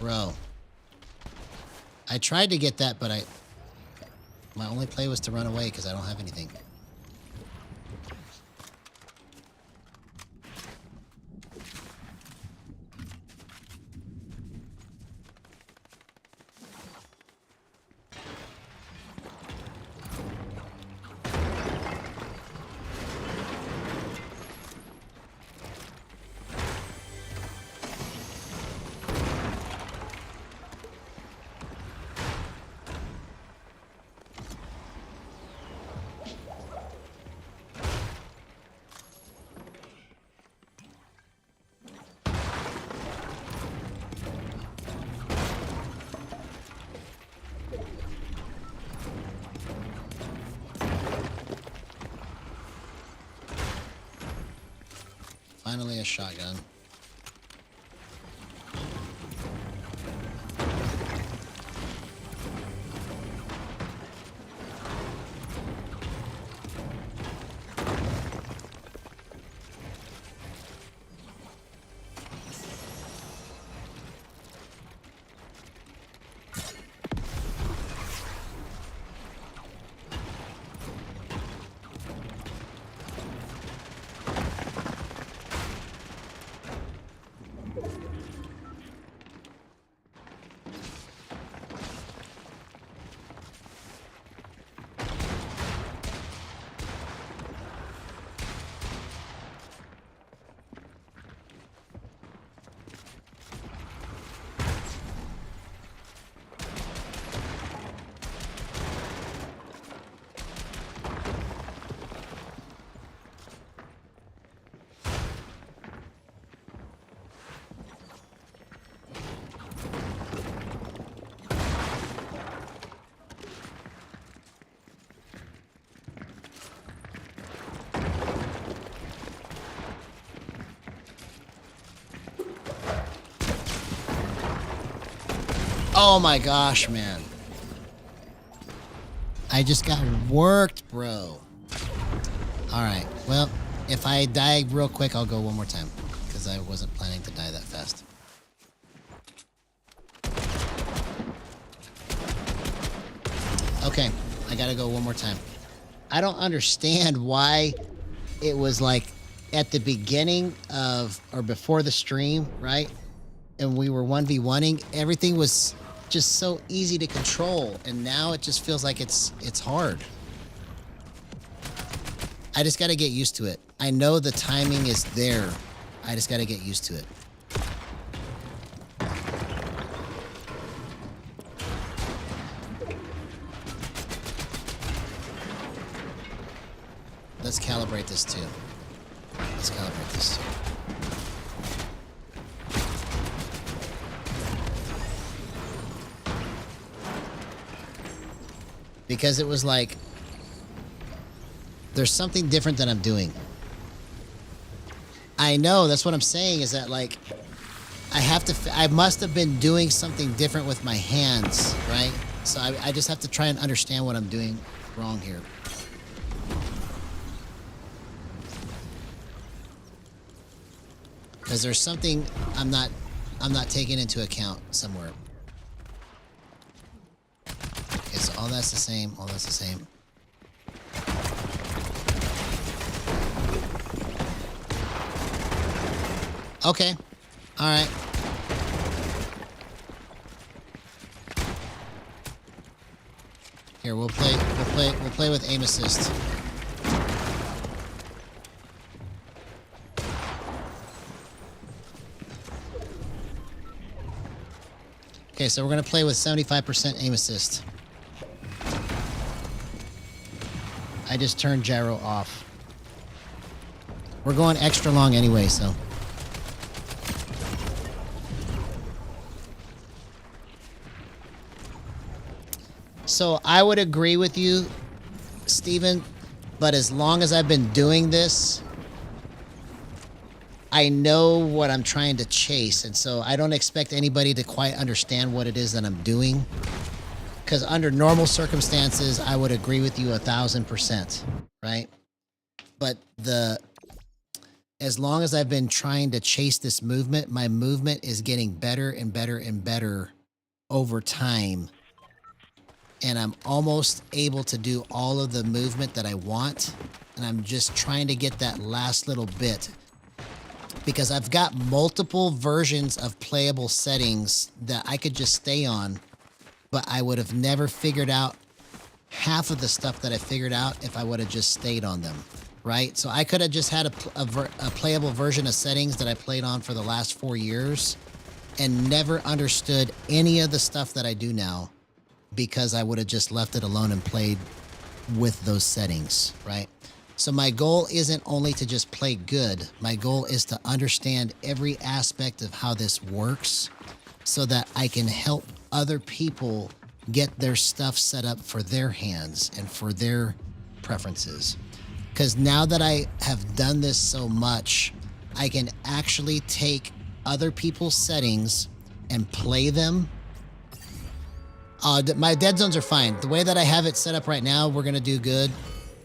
Bro. I tried to get that, but my only play was to run away because I don't have anything. Finally a shotgun. Oh my gosh, man. I just got worked, bro. Alright, well, if I die real quick, I'll go one more time. Because I wasn't planning to die that fast. Okay, I gotta go one more time. I don't understand why it was like at the beginning of, or before the stream, right? And we were 1v1ing, everything was just so easy to control, and now it just feels like it's hard. I just got to get used to it. I know the timing is there. I just got to get used to it. Let's calibrate this too. Let's calibrate this too. Because it was like, there's something different that I'm doing. I know, that's what I'm saying, is that like, I must have been doing something different with my hands, right? So I just have to try and understand what I'm doing wrong here. Because there's something I'm not taking into account somewhere. Okay, so all that's the same, all that's the same. Okay. All right. Here, we'll play with aim assist. Okay, so we're going to play with 75% aim assist. I just turned gyro off. We're going extra long anyway, so. So I would agree with you, Steven, but as long as I've been doing this, I know what I'm trying to chase, and so I don't expect anybody to quite understand what it is that I'm doing. Because under normal circumstances, I would agree with you 1000%, right? But as long as I've been trying to chase this movement, my movement is getting better and better and better over time. And I'm almost able to do all of the movement that I want. And I'm just trying to get that last little bit. Because I've got multiple versions of playable settings that I could just stay on. But I would have never figured out half of the stuff that I figured out if I would have just stayed on them. Right? So I could have just had a playable version of settings that I played on for the last 4 years and never understood any of the stuff that I do now because I would have just left it alone and played with those settings, right? So my goal isn't only to just play good. My goal is to understand every aspect of how this works so that I can help other people get their stuff set up for their hands and for their preferences. Because now that I have done this so much, I can actually take other people's settings and play them. My dead zones are fine. The way that I have it set up right now, we're going to do good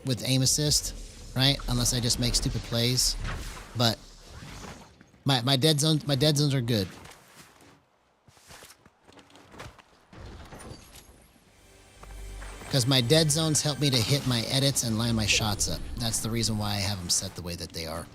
with aim assist, right? Unless I just make stupid plays. But my dead zones are good. Because my dead zones help me to hit my edits and line my shots up. That's the reason why I have them set the way that they are.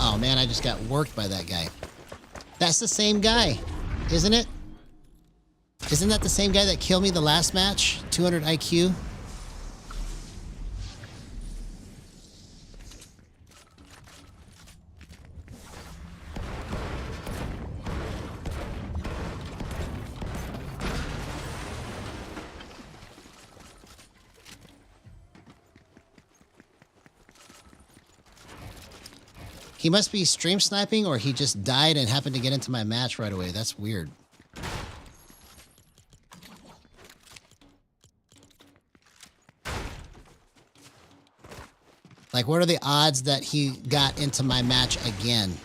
Oh man, I just got worked by that guy. That's the same guy, isn't it? Isn't that the same guy that killed me the last match? 200 IQ? He must be stream sniping, or he just died and happened to get into my match right away. That's weird. Like, what are the odds that he got into my match again?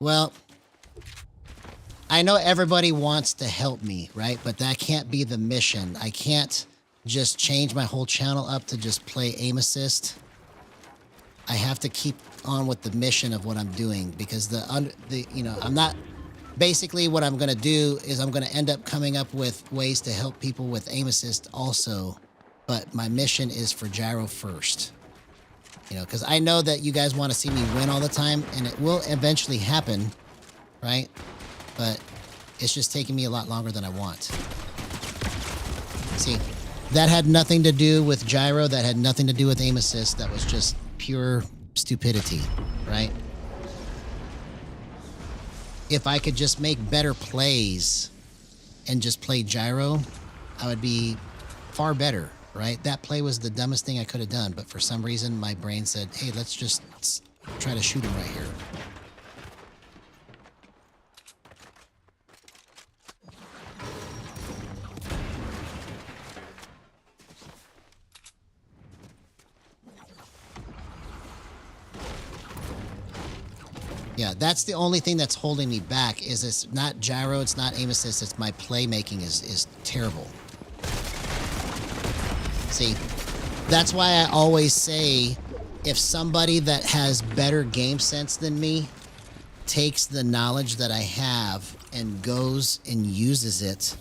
Well, I know everybody wants to help me, right? But that can't be the mission. I can't just change my whole channel up to just play aim assist. I have to keep on with the mission of what I'm doing, because I'm not, basically what I'm going to do is I'm going to end up coming up with ways to help people with aim assist also. But my mission is for gyro first. Because I know that you guys want to see me win all the time, and it will eventually happen, right? But it's just taking me a lot longer than I want. See, that had nothing to do with gyro. That had nothing to do with aim assist. That was just pure stupidity, right? If I could just make better plays and just play gyro, I would be far better. Right? That play was the dumbest thing I could have done, but for some reason my brain said, hey, let's just try to shoot him right here. Yeah, that's the only thing that's holding me back is it's not gyro, it's not aim assist, it's my playmaking is terrible. See, that's why I always say if somebody that has better game sense than me takes the knowledge that I have and goes and uses it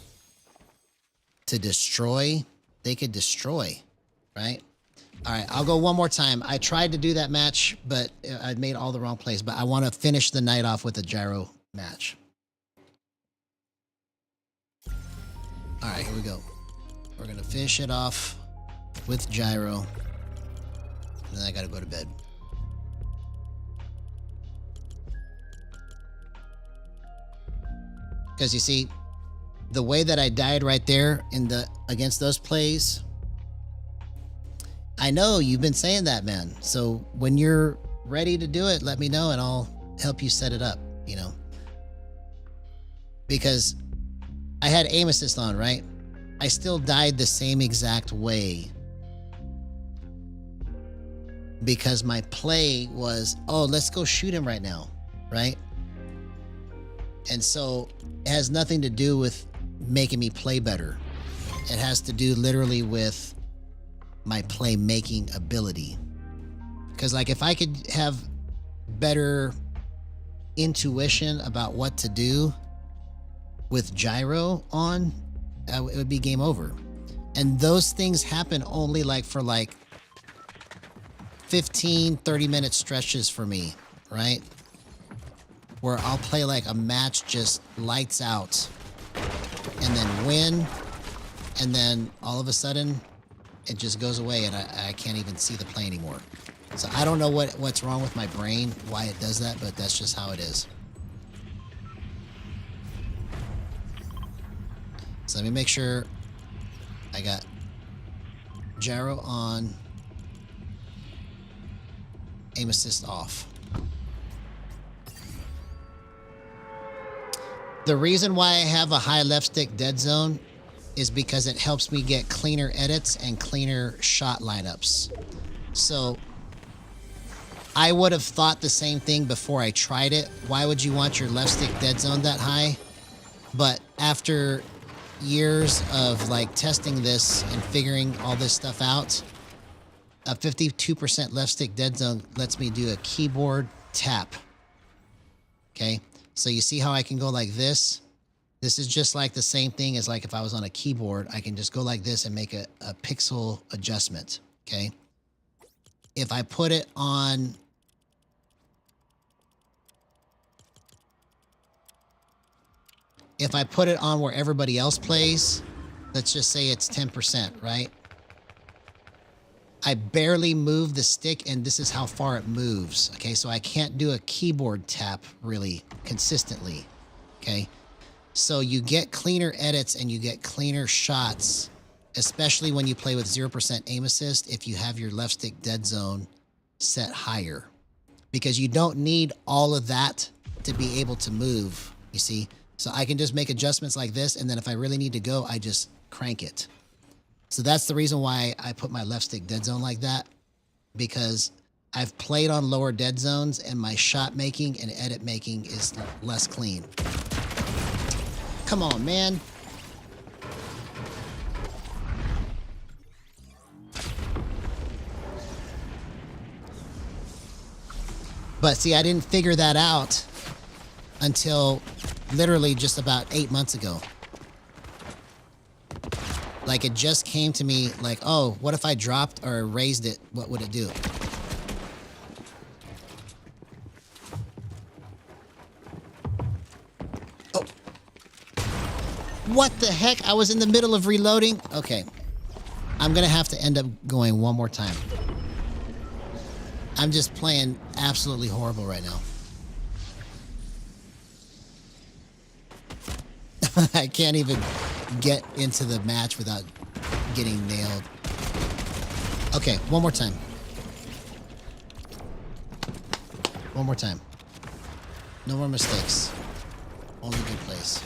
to destroy, they could destroy, right? All right, I'll go one more time. I tried to do that match, but I made all the wrong plays. But I want to finish the night off with a gyro match. All right, here we go. We're going to finish it off with gyro. And then I got to go to bed. Because you see, the way that I died right there in the against those plays, I know you've been saying that, man. So when you're ready to do it, let me know and I'll help you set it up, you know. Because I had aim assist on, right? I still died the same exact way. Because my play was, oh, let's go shoot him right now, right? And so it has nothing to do with making me play better. It has to do literally with my playmaking ability. Because like if I could have better intuition about what to do with gyro on, it would be game over. And those things happen only like for like 15, 30-minute stretches for me, right? Where I'll play like a match just lights out and then win, and then all of a sudden it just goes away and I can't even see the play anymore. So I don't know what's wrong with my brain, why it does that, but that's just how it is. So let me make sure I got gyro on, aim assist off. The reason why I have a high left stick dead zone is because it helps me get cleaner edits and cleaner shot lineups. So I would have thought the same thing before I tried it. Why would you want your left stick dead zone that high? But after years of like testing this and figuring all this stuff out, a 52% left stick dead zone lets me do a keyboard tap. Okay. So you see how I can go like this? This is just like the same thing as like if I was on a keyboard, I can just go like this and make a pixel adjustment, okay? If I put it on... If I put it on where everybody else plays, let's just say it's 10%, right? I barely move the stick and this is how far it moves. Okay, so I can't do a keyboard tap really consistently. Okay, so you get cleaner edits and you get cleaner shots, especially when you play with 0% aim assist if you have your left stick dead zone set higher. Because you don't need all of that to be able to move, you see? So I can just make adjustments like this, and then if I really need to go, I just crank it. So that's the reason why I put my left stick dead zone like that, because I've played on lower dead zones and my shot making and edit making is less clean. Come on, man. But see, I didn't figure that out until literally just about 8 months ago. Like it just came to me like, oh, what if I dropped or raised it? What would it do? Oh. What the heck? I was in the middle of reloading. Okay. I'm going to have to end up going one more time. I'm just playing absolutely horrible right now. I can't even get into the match without getting nailed. Okay, one more time. One more time. No more mistakes. Only good plays.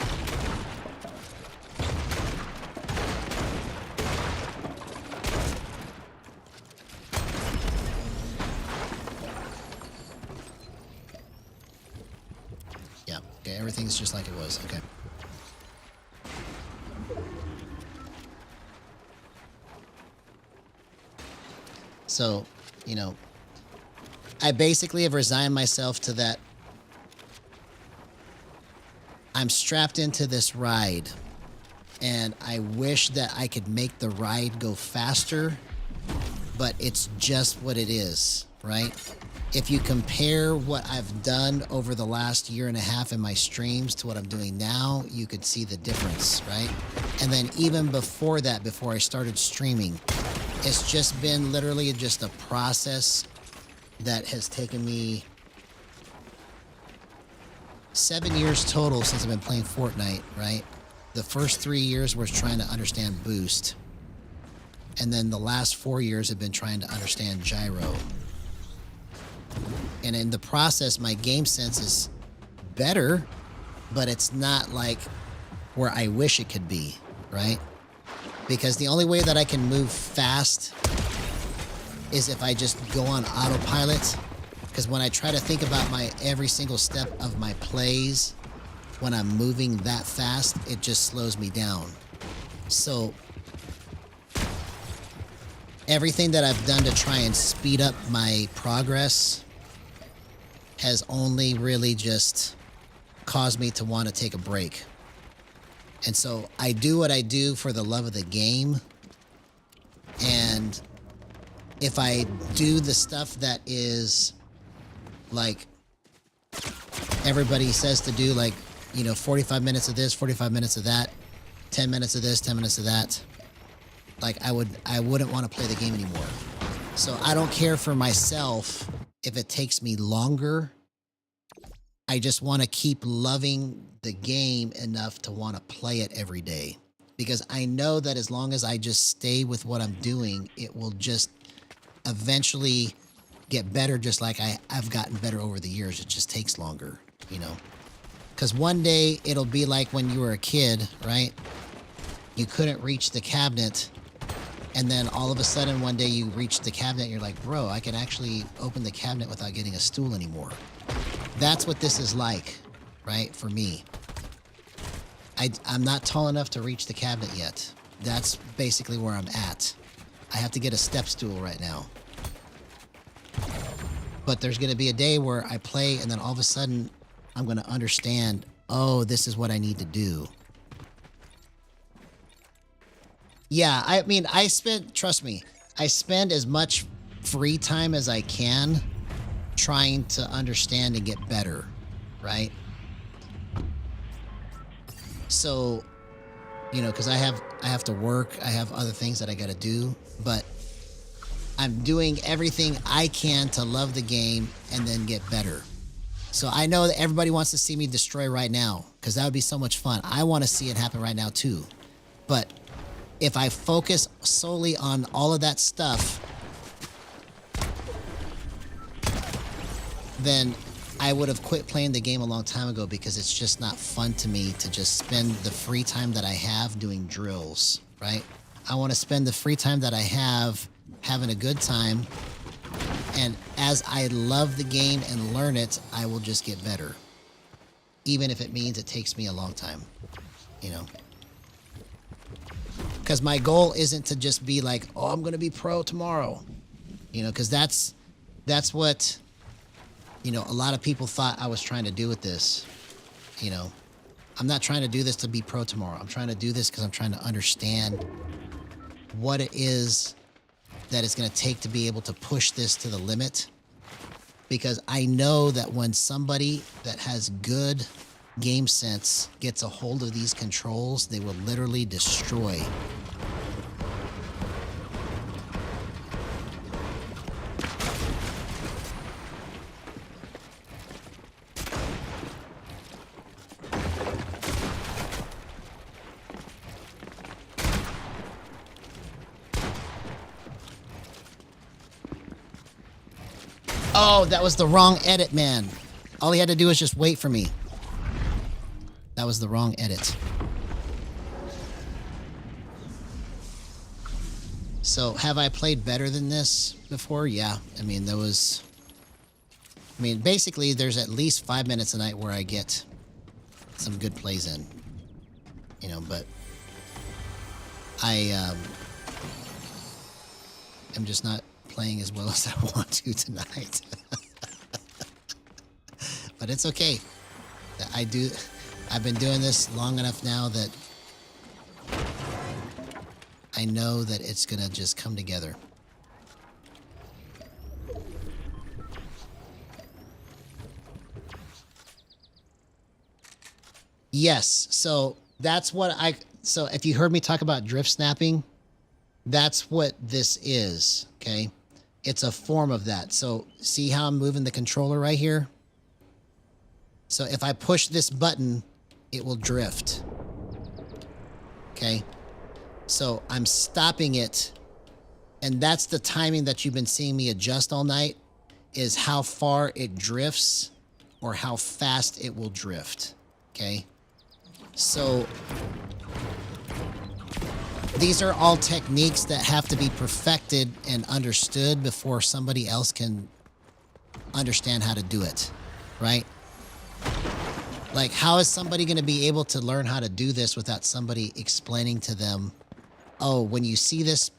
everything's just like it was. Okay. So, you know, I basically have resigned myself to that. I'm strapped into this ride, and I wish that I could make the ride go faster, but it's just what it is, right? If you compare what I've done over the last year and a half in my streams to what I'm doing now, you could see the difference, right? And then even before that, before I started streaming, it's just been literally just a process that has taken me 7 years total since I've been playing Fortnite, right? The first 3 years was trying to understand boost. And then the last 4 years have been trying to understand gyro. And in the process, my game sense is better, but it's not like where I wish it could be, right? Because the only way that I can move fast is if I just go on autopilot. Because when I try to think about my every single step of my plays, when I'm moving that fast, it just slows me down. So everything that I've done to try and speed up my progress has only really just caused me to want to take a break. And so I do what I do for the love of the game. And if I do the stuff that is like everybody says to do, like, you know, 45 minutes of this, 45 minutes of that, 10 minutes of this, 10 minutes of that, like I wouldn't want to play the game anymore. So I don't care for myself if it takes me longer. I just want to keep loving the game enough to want to play it every day. Because I know that as long as I just stay with what I'm doing, it will just eventually get better, just like I've gotten better over the years. It just takes longer, you know. Because one day it'll be like when you were a kid, right? You couldn't reach the cabinet, and then all of a sudden one day you reach the cabinet and you're like, bro, I can actually open the cabinet without getting a stool anymore. That's what this is like, right? For me. I'm not tall enough to reach the cabinet yet. That's basically where I'm at. I have to get a step stool right now. But there's going to be a day where I play and then all of a sudden I'm going to understand, oh, this is what I need to do. Yeah, I mean, trust me, I spend as much free time as I can trying to understand and get better, right? So, you know, because I have to work, I have other things that I got to do, but I'm doing everything I can to love the game and then get better. So I know that everybody wants to see me destroy right now, because that would be so much fun. I want to see it happen right now too. But if I focus solely on all of that stuff, then I would have quit playing the game a long time ago, because it's just not fun to me to just spend the free time that I have doing drills, right? I want to spend the free time that I have having a good time, and as I love the game and learn it, I will just get better, even if it means it takes me a long time, you know? Because my goal isn't to just be like, oh, I'm going to be pro tomorrow, you know, because that's what, you know, a lot of people thought I was trying to do with this. You know, I'm not trying to do this to be pro tomorrow. I'm trying to do this because I'm trying to understand what it is that it's going to take to be able to push this to the limit. Because I know that when somebody that has good game sense gets a hold of these controls, they will literally destroy. Oh, that was the wrong edit, man. All he had to do was just wait for me. That was the wrong edit. So, have I played better than this before? Yeah. I mean, basically, there's at least 5 minutes a night where I get some good plays in. You know, but I am just not playing as well as I want to tonight. But it's okay. I've been doing this long enough now that I know that it's gonna just come together. Yes, so that's what so if you heard me talk about drift snapping, that's what this is, okay? It's a form of that. So see how I'm moving the controller right here? So if I push this button, it will drift, okay? So I'm stopping it, and that's the timing that you've been seeing me adjust all night, is how far it drifts or how fast it will drift, okay? So these are all techniques that have to be perfected and understood before somebody else can understand how to do it, right? Like, how is somebody going to be able to learn how to do this without somebody explaining to them, oh, when you see this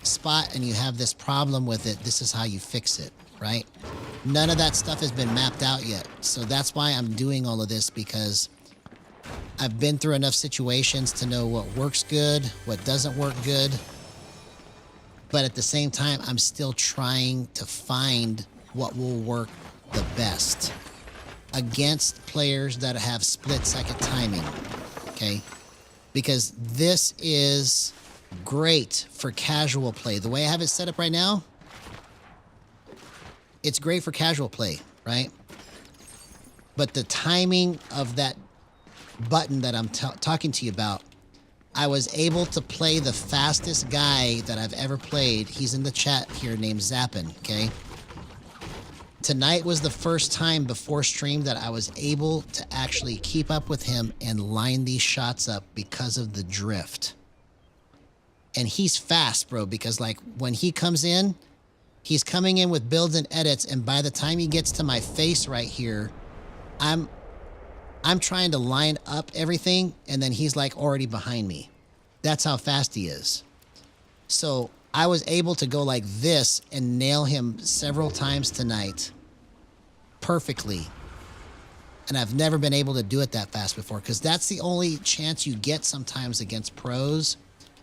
spot and you have this problem with it, this is how you fix it, right? None of that stuff has been mapped out yet. So that's why I'm doing all of this, because I've been through enough situations to know what works good, what doesn't work good. But at the same time, I'm still trying to find what will work the best against players that have split-second timing, okay? Because this is great for casual play. The way I have it set up right now, it's great for casual play, right? But the timing of that button that I'm talking to you about, I was able to play the fastest guy that I've ever played. He's in the chat here named Zappin, okay? Tonight was the first time before stream that I was able to actually keep up with him and line these shots up because of the drift. And he's fast, bro, because like when he comes in, he's coming in with builds and edits, and by the time he gets to my face right here, I'm trying to line up everything, and then he's like already behind me. That's how fast he is. So I was able to go like this and nail him several times tonight perfectly. And I've never been able to do it that fast before, because that's the only chance you get sometimes against pros,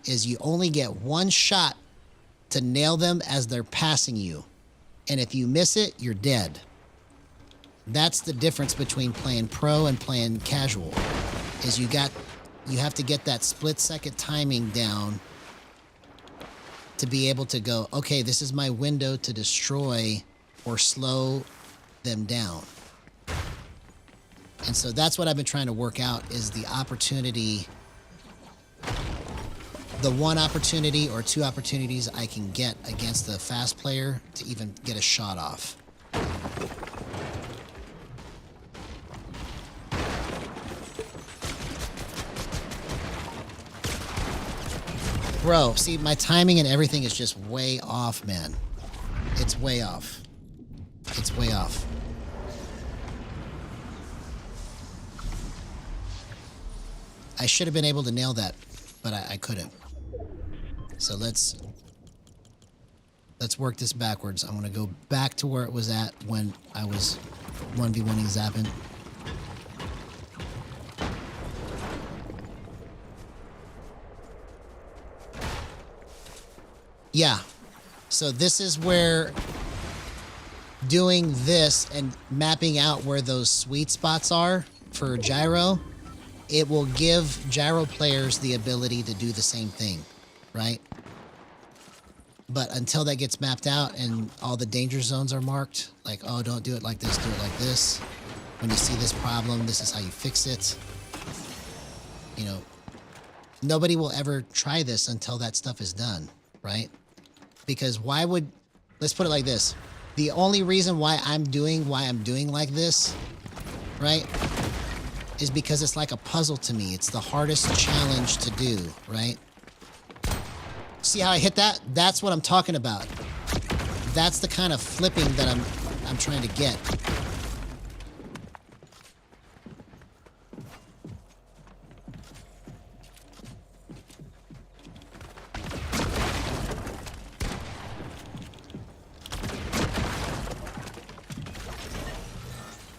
is you only get one shot to nail them as they're passing you. And if you miss it, you're dead. That's the difference between playing pro and playing casual, is you have to get that split-second timing down to be able to go, okay, this is my window to destroy or slow them down. And so that's what I've been trying to work out, is the opportunity, the one opportunity or two opportunities I can get against the fast player to even get a shot off. Bro, see, my timing and everything is just way off, man. It's way off. It's way off. I should have been able to nail that, but I couldn't. So let's work this backwards. I want to go back to where it was at when I was 1v1ing Zappin. Yeah, so this is where doing this and mapping out where those sweet spots are for gyro, it will give gyro players the ability to do the same thing, right? But until that gets mapped out and all the danger zones are marked, like, oh, don't do it like this, do it like this. When you see this problem, this is how you fix it. You know, nobody will ever try this until that stuff is done, right? Because let's put it like this. The only reason why I'm doing like this, right, is because it's like a puzzle to me. It's the hardest challenge to do, right? See how I hit that? That's what I'm talking about. That's the kind of flipping that I'm trying to get.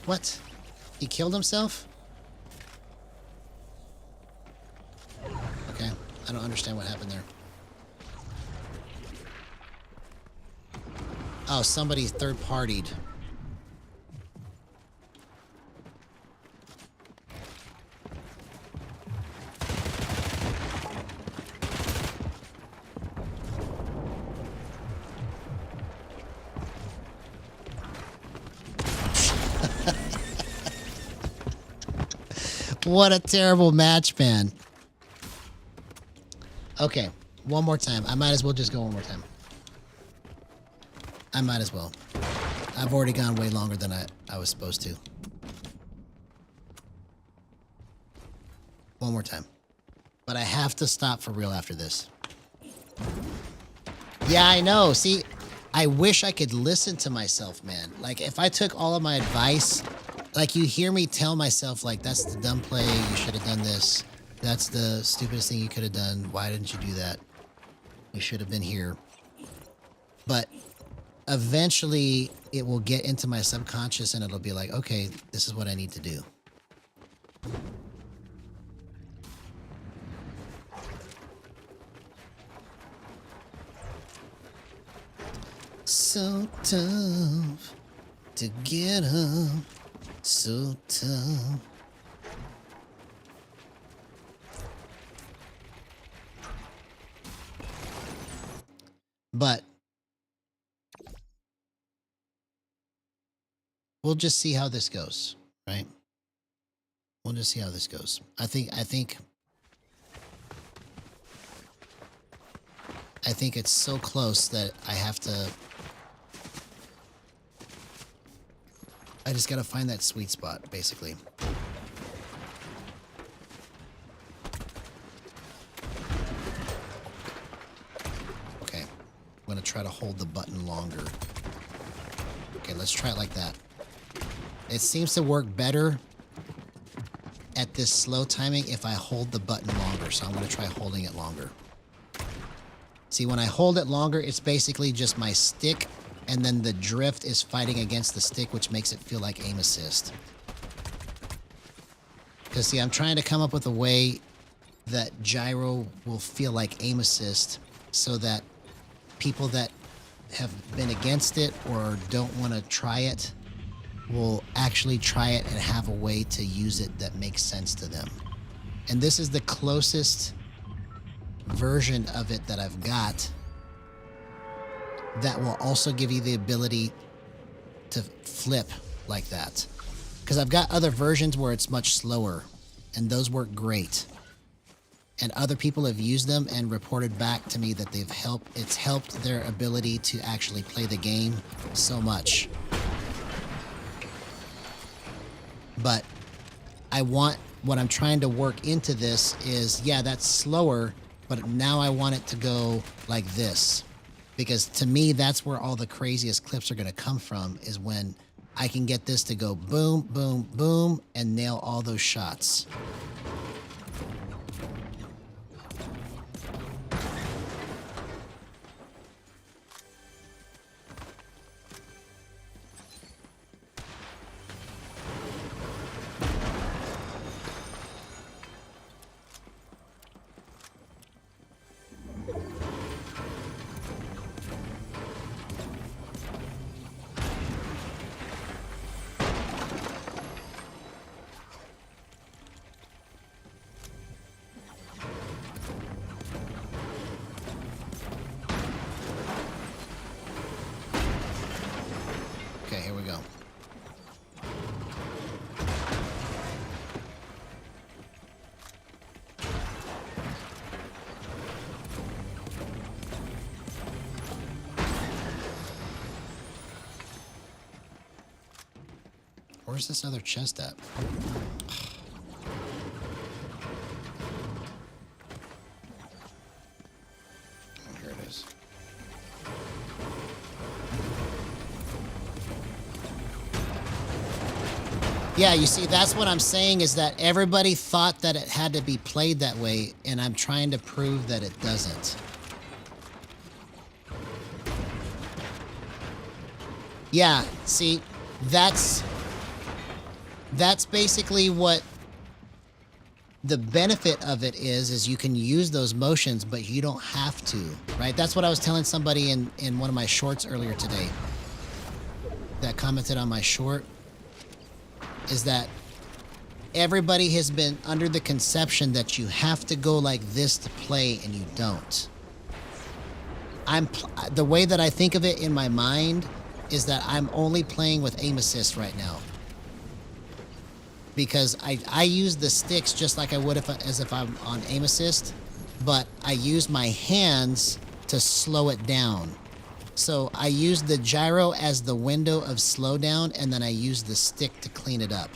What? He killed himself? Okay. I don't understand what happened there. Oh, somebody third-partied. What a terrible match, man. Okay, one more time. I might as well just go one more time. I might as well. I've already gone way longer than I was supposed to. One more time. But I have to stop for real after this. Yeah, I know. See, I wish I could listen to myself, man. Like, if I took all of my advice, like, you hear me tell myself, like, that's the dumb play, you should have done this. That's the stupidest thing you could have done. Why didn't you do that? You should have been here. But eventually, it will get into my subconscious and it'll be like, okay, this is what I need to do. So tough to get up. So tough. But we'll just see how this goes, right? We'll just see how this goes. I think it's so close that I just gotta find that sweet spot, basically. Okay, I'm gonna try to hold the button longer. Okay, let's try it like that. It seems to work better at this slow timing if I hold the button longer, so I'm gonna try holding it longer. See, when I hold it longer, it's basically just my stick, and then the drift is fighting against the stick, which makes it feel like aim assist. Because, see, I'm trying to come up with a way that gyro will feel like aim assist so that people that have been against it or don't want to try it will actually try it and have a way to use it that makes sense to them. And this is the closest version of it that I've got that will also give you the ability to flip like that. Because I've got other versions where it's much slower, and those work great. And other people have used them and reported back to me that it's helped their ability to actually play the game so much. But what I'm trying to work into this is, yeah, that's slower, but now I want it to go like this. Because to me, that's where all the craziest clips are going to come from, is when I can get this to go boom, boom, boom, and nail all those shots. Okay, here we go. Where's this other chest at? Oh, here it is. Yeah, you see, that's what I'm saying, is that everybody thought that it had to be played that way, and I'm trying to prove that it doesn't. Yeah, see, that's that's basically what the benefit of it is you can use those motions, but you don't have to, right? That's what I was telling somebody in one of my shorts earlier today that commented on my short, is that everybody has been under the conception that you have to go like this to play, and you don't. The way that I think of it in my mind is that I'm only playing with aim assist right now. Because I use the sticks just like I would as if I'm on aim assist, but I use my hands to slow it down. So I use the gyro as the window of slowdown, and then I use the stick to clean it up.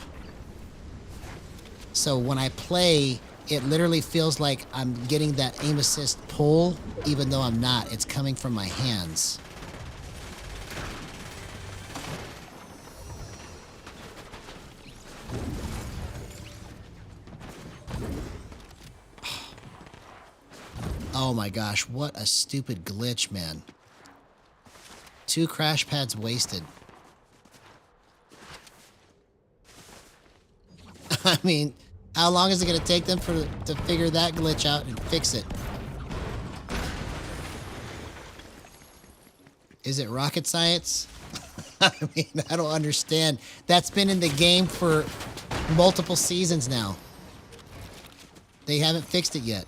So when I play, it literally feels like I'm getting that aim assist pull, even though I'm not. It's coming from my hands. Oh my gosh, what a stupid glitch, man. 2 crash pads wasted. I mean, how long is it going to take them to figure that glitch out and fix it? Is it rocket science? I mean, I don't understand. That's been in the game for multiple seasons now. They haven't fixed it yet.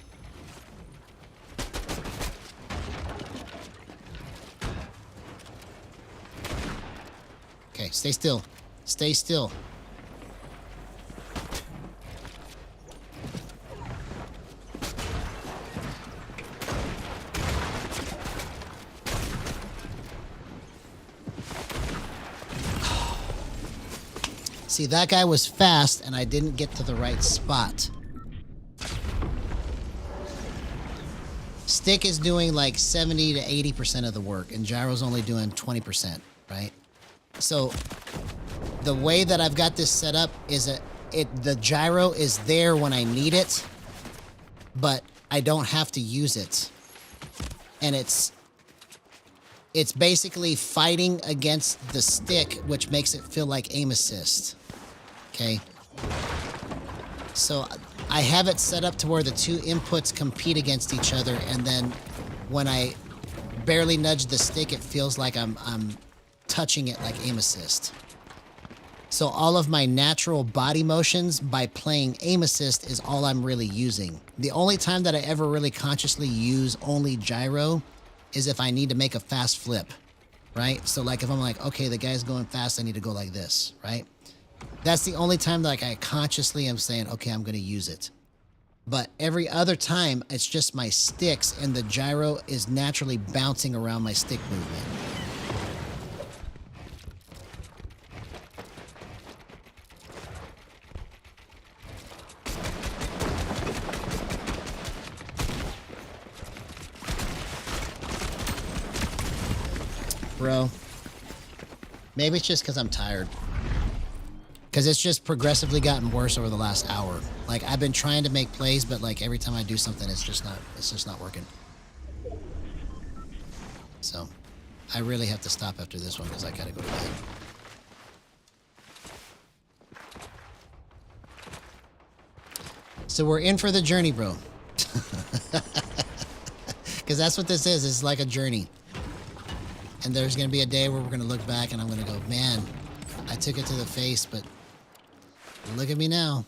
Okay, stay still. Stay still. See, that guy was fast, and I didn't get to the right spot. Stick is doing like 70 to 80% of the work, and Gyro's only doing 20%, right? So the way that I've got this set up is the gyro is there when I need it, but I don't have to use it. And it's basically fighting against the stick, which makes it feel like aim assist. Okay? So I have it set up to where the 2 inputs compete against each other, and then when I barely nudge the stick, it feels like I'm touching it like aim assist. So all of my natural body motions by playing aim assist is all I'm really using. The only time that I ever really consciously use only gyro is if I need to make a fast flip, right? So like if I'm like, okay, the guy's going fast, I need to go like this, right? That's the only time that like I consciously am saying, okay, I'm going to use it. But every other time, it's just my sticks, and the gyro is naturally bouncing around my stick movement. Bro, maybe it's just because I'm tired. Because it's just progressively gotten worse over the last hour. Like, I've been trying to make plays, but like every time I do something, it's just not working. So, I really have to stop after this one because I gotta go to bed. So we're in for the journey, bro. Because that's what this is. It's like a journey. And there's going to be a day where we're going to look back and I'm going to go, man, I took it to the face, but look at me now.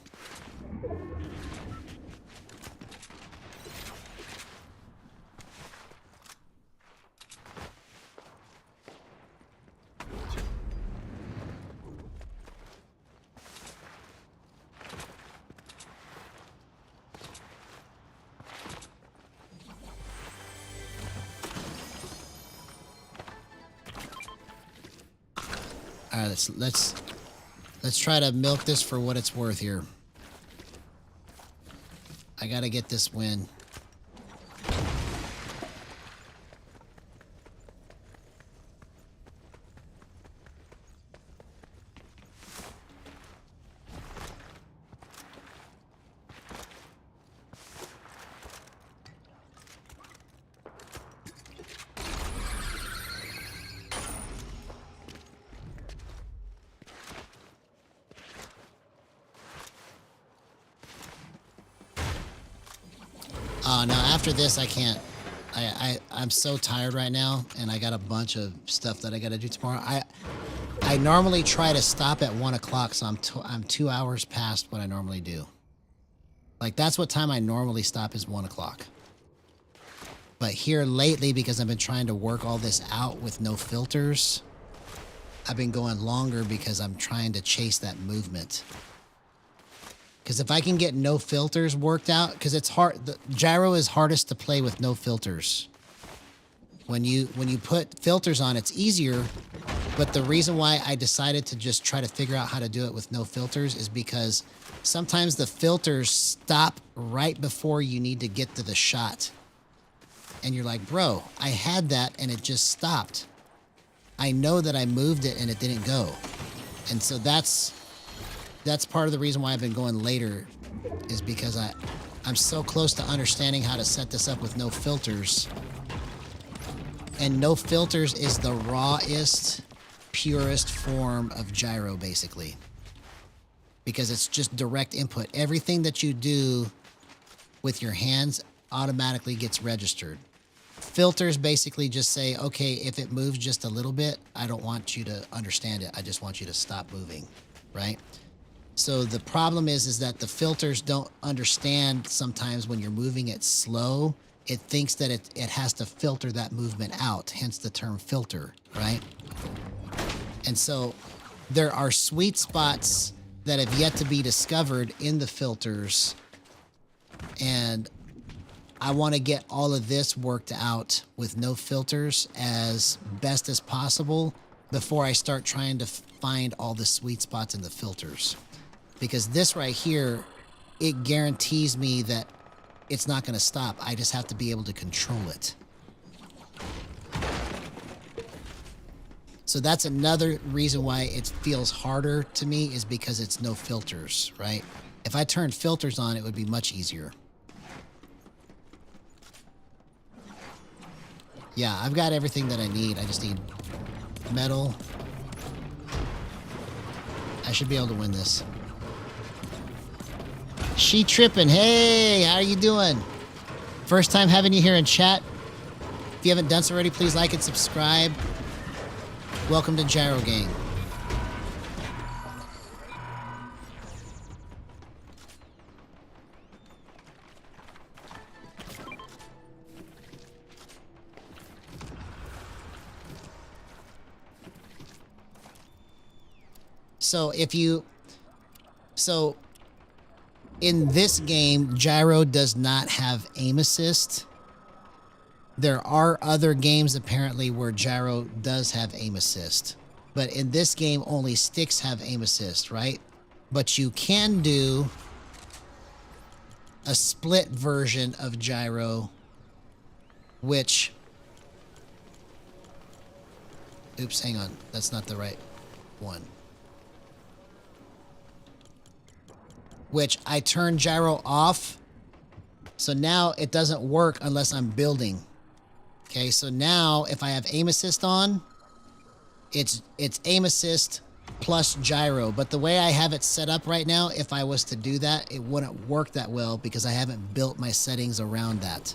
All right, let's try to milk this for what it's worth here. I gotta get this win. No, after this, I can't. I'm so tired right now, and I got a bunch of stuff that I got to do tomorrow. I normally try to stop at 1 o'clock, so I'm 2 hours past what I normally do. Like, that's what time I normally stop is 1 o'clock. But here lately, because I've been trying to work all this out with no filters, I've been going longer because I'm trying to chase that movement. Because if I can get no filters worked out, because it's hard, the gyro is hardest to play with no filters. When you put filters on, it's easier. But the reason why I decided to just try to figure out how to do it with no filters is because sometimes the filters stop right before you need to get to the shot. And you're like, bro, I had that and it just stopped. I know that I moved it and it didn't go. And so that's part of the reason why I've been going later, is because I'm so close to understanding how to set this up with no filters. And no filters is the rawest, purest form of gyro, basically. Because it's just direct input. Everything that you do with your hands automatically gets registered. Filters basically just say, okay, if it moves just a little bit, I don't want you to understand it. I just want you to stop moving, right? So the problem is that the filters don't understand sometimes when you're moving it slow. It thinks that it has to filter that movement out, hence the term filter, right? And so there are sweet spots that have yet to be discovered in the filters, and I want to get all of this worked out with no filters as best as possible before I start trying to find all the sweet spots in the filters. Because this right here, it guarantees me that it's not going to stop. I just have to be able to control it. So that's another reason why it feels harder to me, is because it's no filters, right? If I turned filters on, it would be much easier. Yeah, I've got everything that I need. I just need metal. I should be able to win this. She tripping. Hey, how are you doing? First time having you here in chat. If you haven't done so already, please like and subscribe. Welcome to Gyro Gang. So in this game, gyro does not have aim assist. There are other games apparently where gyro does have aim assist, but in this game only sticks have aim assist, right? But you can do a split version of gyro, which, oops, hang on, that's not the right one. Which I turn gyro off, so now it doesn't work unless I'm building. Okay, so now if I have aim assist on, it's aim assist plus gyro. But the way I have it set up right now, if I was to do that, it wouldn't work that well because I haven't built my settings around that.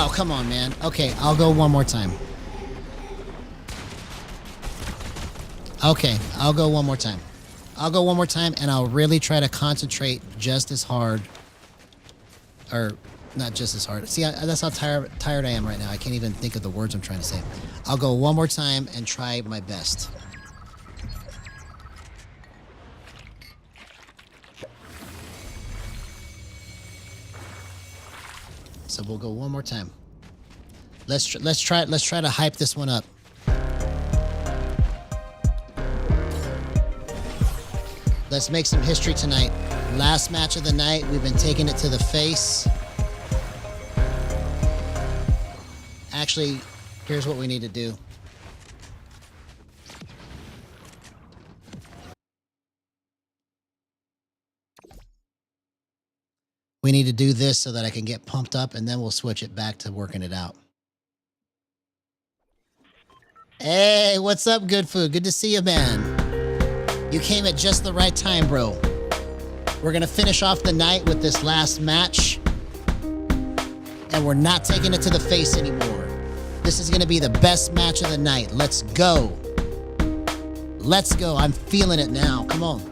Oh, come on, man. Okay, I'll go one more time. Okay, I'll go one more time. I'll go one more time, and I'll really try to concentrate just as hard. Or, not just as hard. See, that's how tired I am right now. I can't even think of the words I'm trying to say. I'll go one more time and try my best. So we'll go one more time. Let's try to hype this one up. Let's make some history tonight. Last match of the night. We've been taking it to the face. Actually, here's what we need to do. We need to do this so that I can get pumped up, and then we'll switch it back to working it out. Hey, what's up, Good Food? Good to see you, man. You came at just the right time, bro. We're going to finish off the night with this last match, and we're not taking it to the face anymore. This is going to be the best match of the night. Let's go. Let's go. I'm feeling it now. Come on.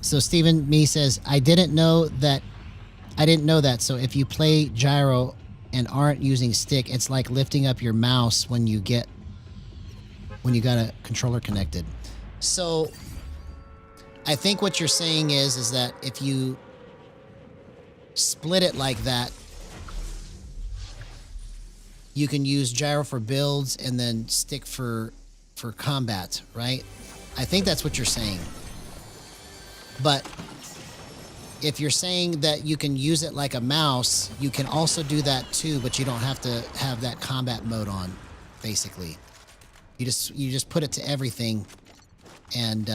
So Stephen Me says, I didn't know that. So if you play gyro and aren't using stick, it's like lifting up your mouse when you got a controller connected. So I think what you're saying is that if you split it like that, you can use gyro for builds and then stick for combat, right? I think that's what you're saying. But if you're saying that you can use it like a mouse, you can also do that too, but you don't have to have that combat mode on, basically. You just put it to everything, and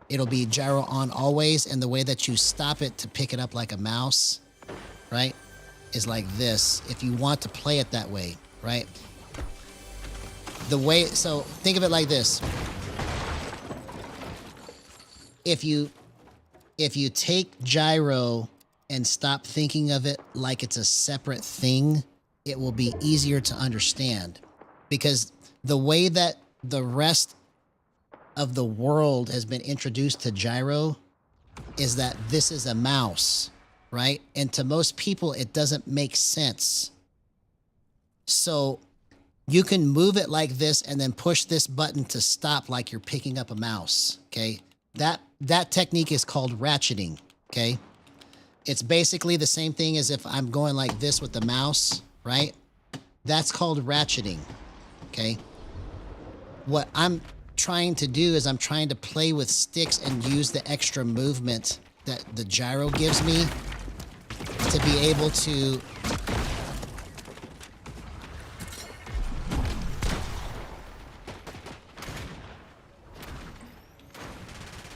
it'll be gyro on always, and the way that you stop it to pick it up like a mouse, right, is like this, if you want to play it that way, right? So think of it like this. If you take gyro and stop thinking of it like it's a separate thing, it will be easier to understand. Because the way that the rest of the world has been introduced to gyro is that this is a mouse, right? And to most people, it doesn't make sense. So you can move it like this and then push this button to stop like you're picking up a mouse, okay? That technique is called ratcheting, okay? It's basically the same thing as if I'm going like this with the mouse, right? That's called ratcheting, okay? What I'm trying to do is I'm trying to play with sticks and use the extra movement that the gyro gives me to be able to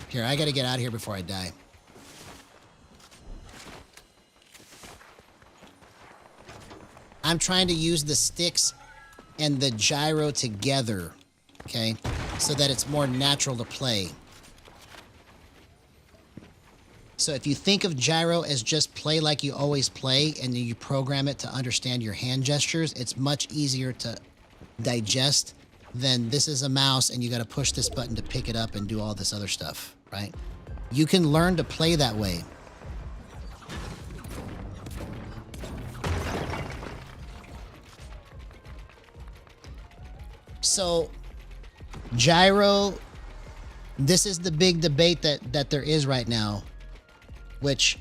Here, I gotta get out of here before I die. I'm trying to use the sticks and the gyro together, okay? So that it's more natural to play. So if you think of gyro as just play like you always play, and then you program it to understand your hand gestures, it's much easier to digest than this is a mouse and you gotta push this button to pick it up and do all this other stuff. Right? You can learn to play that way. So, gyro, this is the big debate that there is right now, which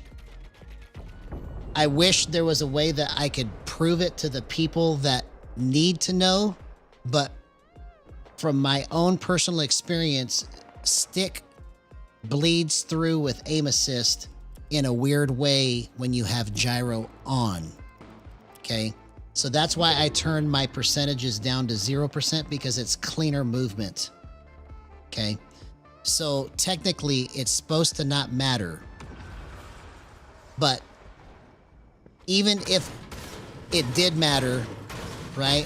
I wish there was a way that I could prove it to the people that need to know, but from my own personal experience, stick bleeds through with aim assist in a weird way when you have gyro on, okay? So that's why I turned my percentages down to 0% because it's cleaner movement, okay? So technically it's supposed to not matter, but even if it did matter, right?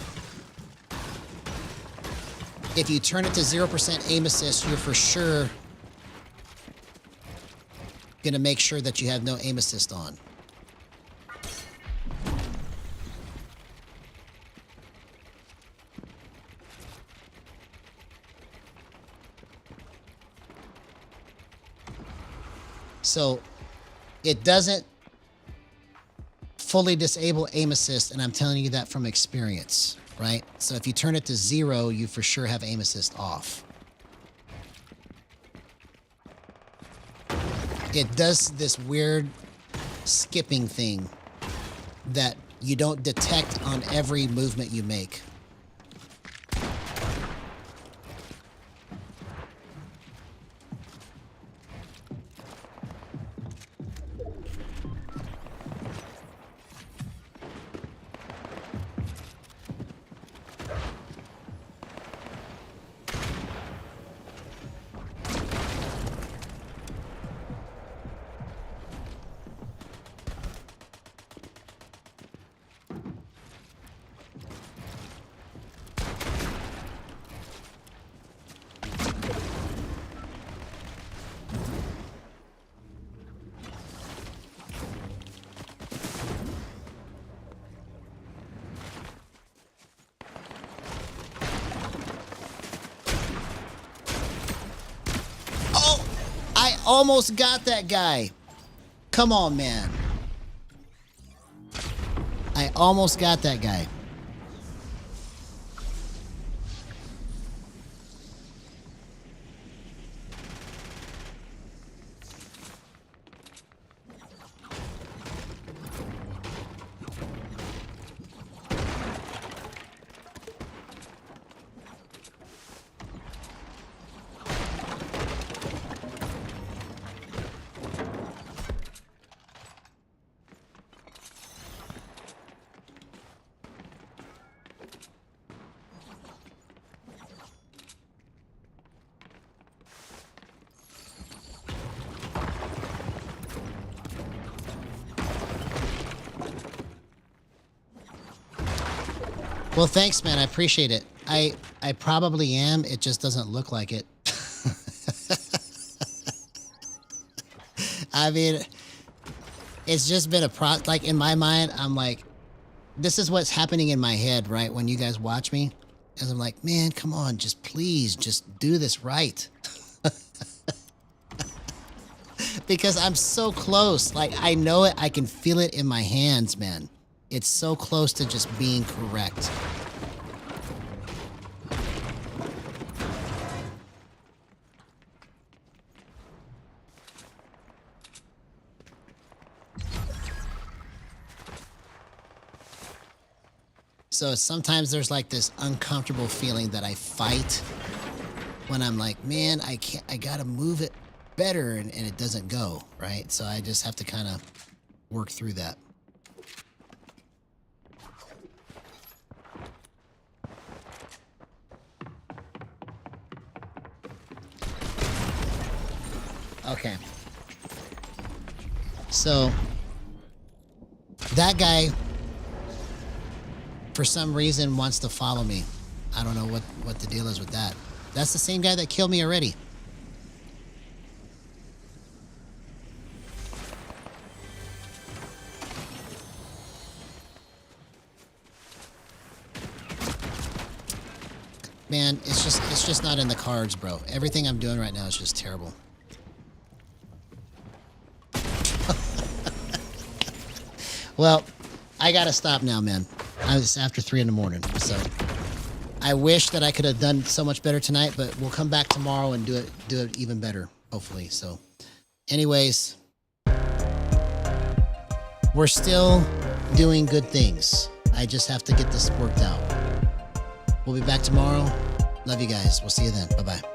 If you turn it to 0% aim assist, you're for sure gonna make sure that you have no aim assist on. So it doesn't fully disable aim assist, and I'm telling you that from experience, right? So if you turn it to 0, you for sure have aim assist off. It does this weird skipping thing that you don't detect on every movement you make. almost got that guy. Come on, man. I almost got that guy. Well, thanks, man. I appreciate it. I probably am. It just doesn't look like it. I mean, it's just been like in my mind, I'm like, this is what's happening in my head, right? When you guys watch me, as I'm like, man, come on, just please, just do this right. Because I'm so close. Like, I know it. I can feel it in my hands, man. It's so close to just being correct. So sometimes there's like this uncomfortable feeling that I fight when I'm like, man, I gotta move it better, and it doesn't go, right? So I just have to kind of work through that. Okay. So that guy, for some reason, wants to follow me. I don't know what the deal is with that. That's the same guy that killed me already. Man, it's just not in the cards, bro. Everything I'm doing right now is just terrible. Well, I gotta stop now, man. It's after 3 in the morning, so I wish that I could have done so much better tonight, but we'll come back tomorrow and do it even better, hopefully. So, anyways, we're still doing good things. I just have to get this worked out. We'll be back tomorrow. Love you guys. We'll see you then. Bye-bye.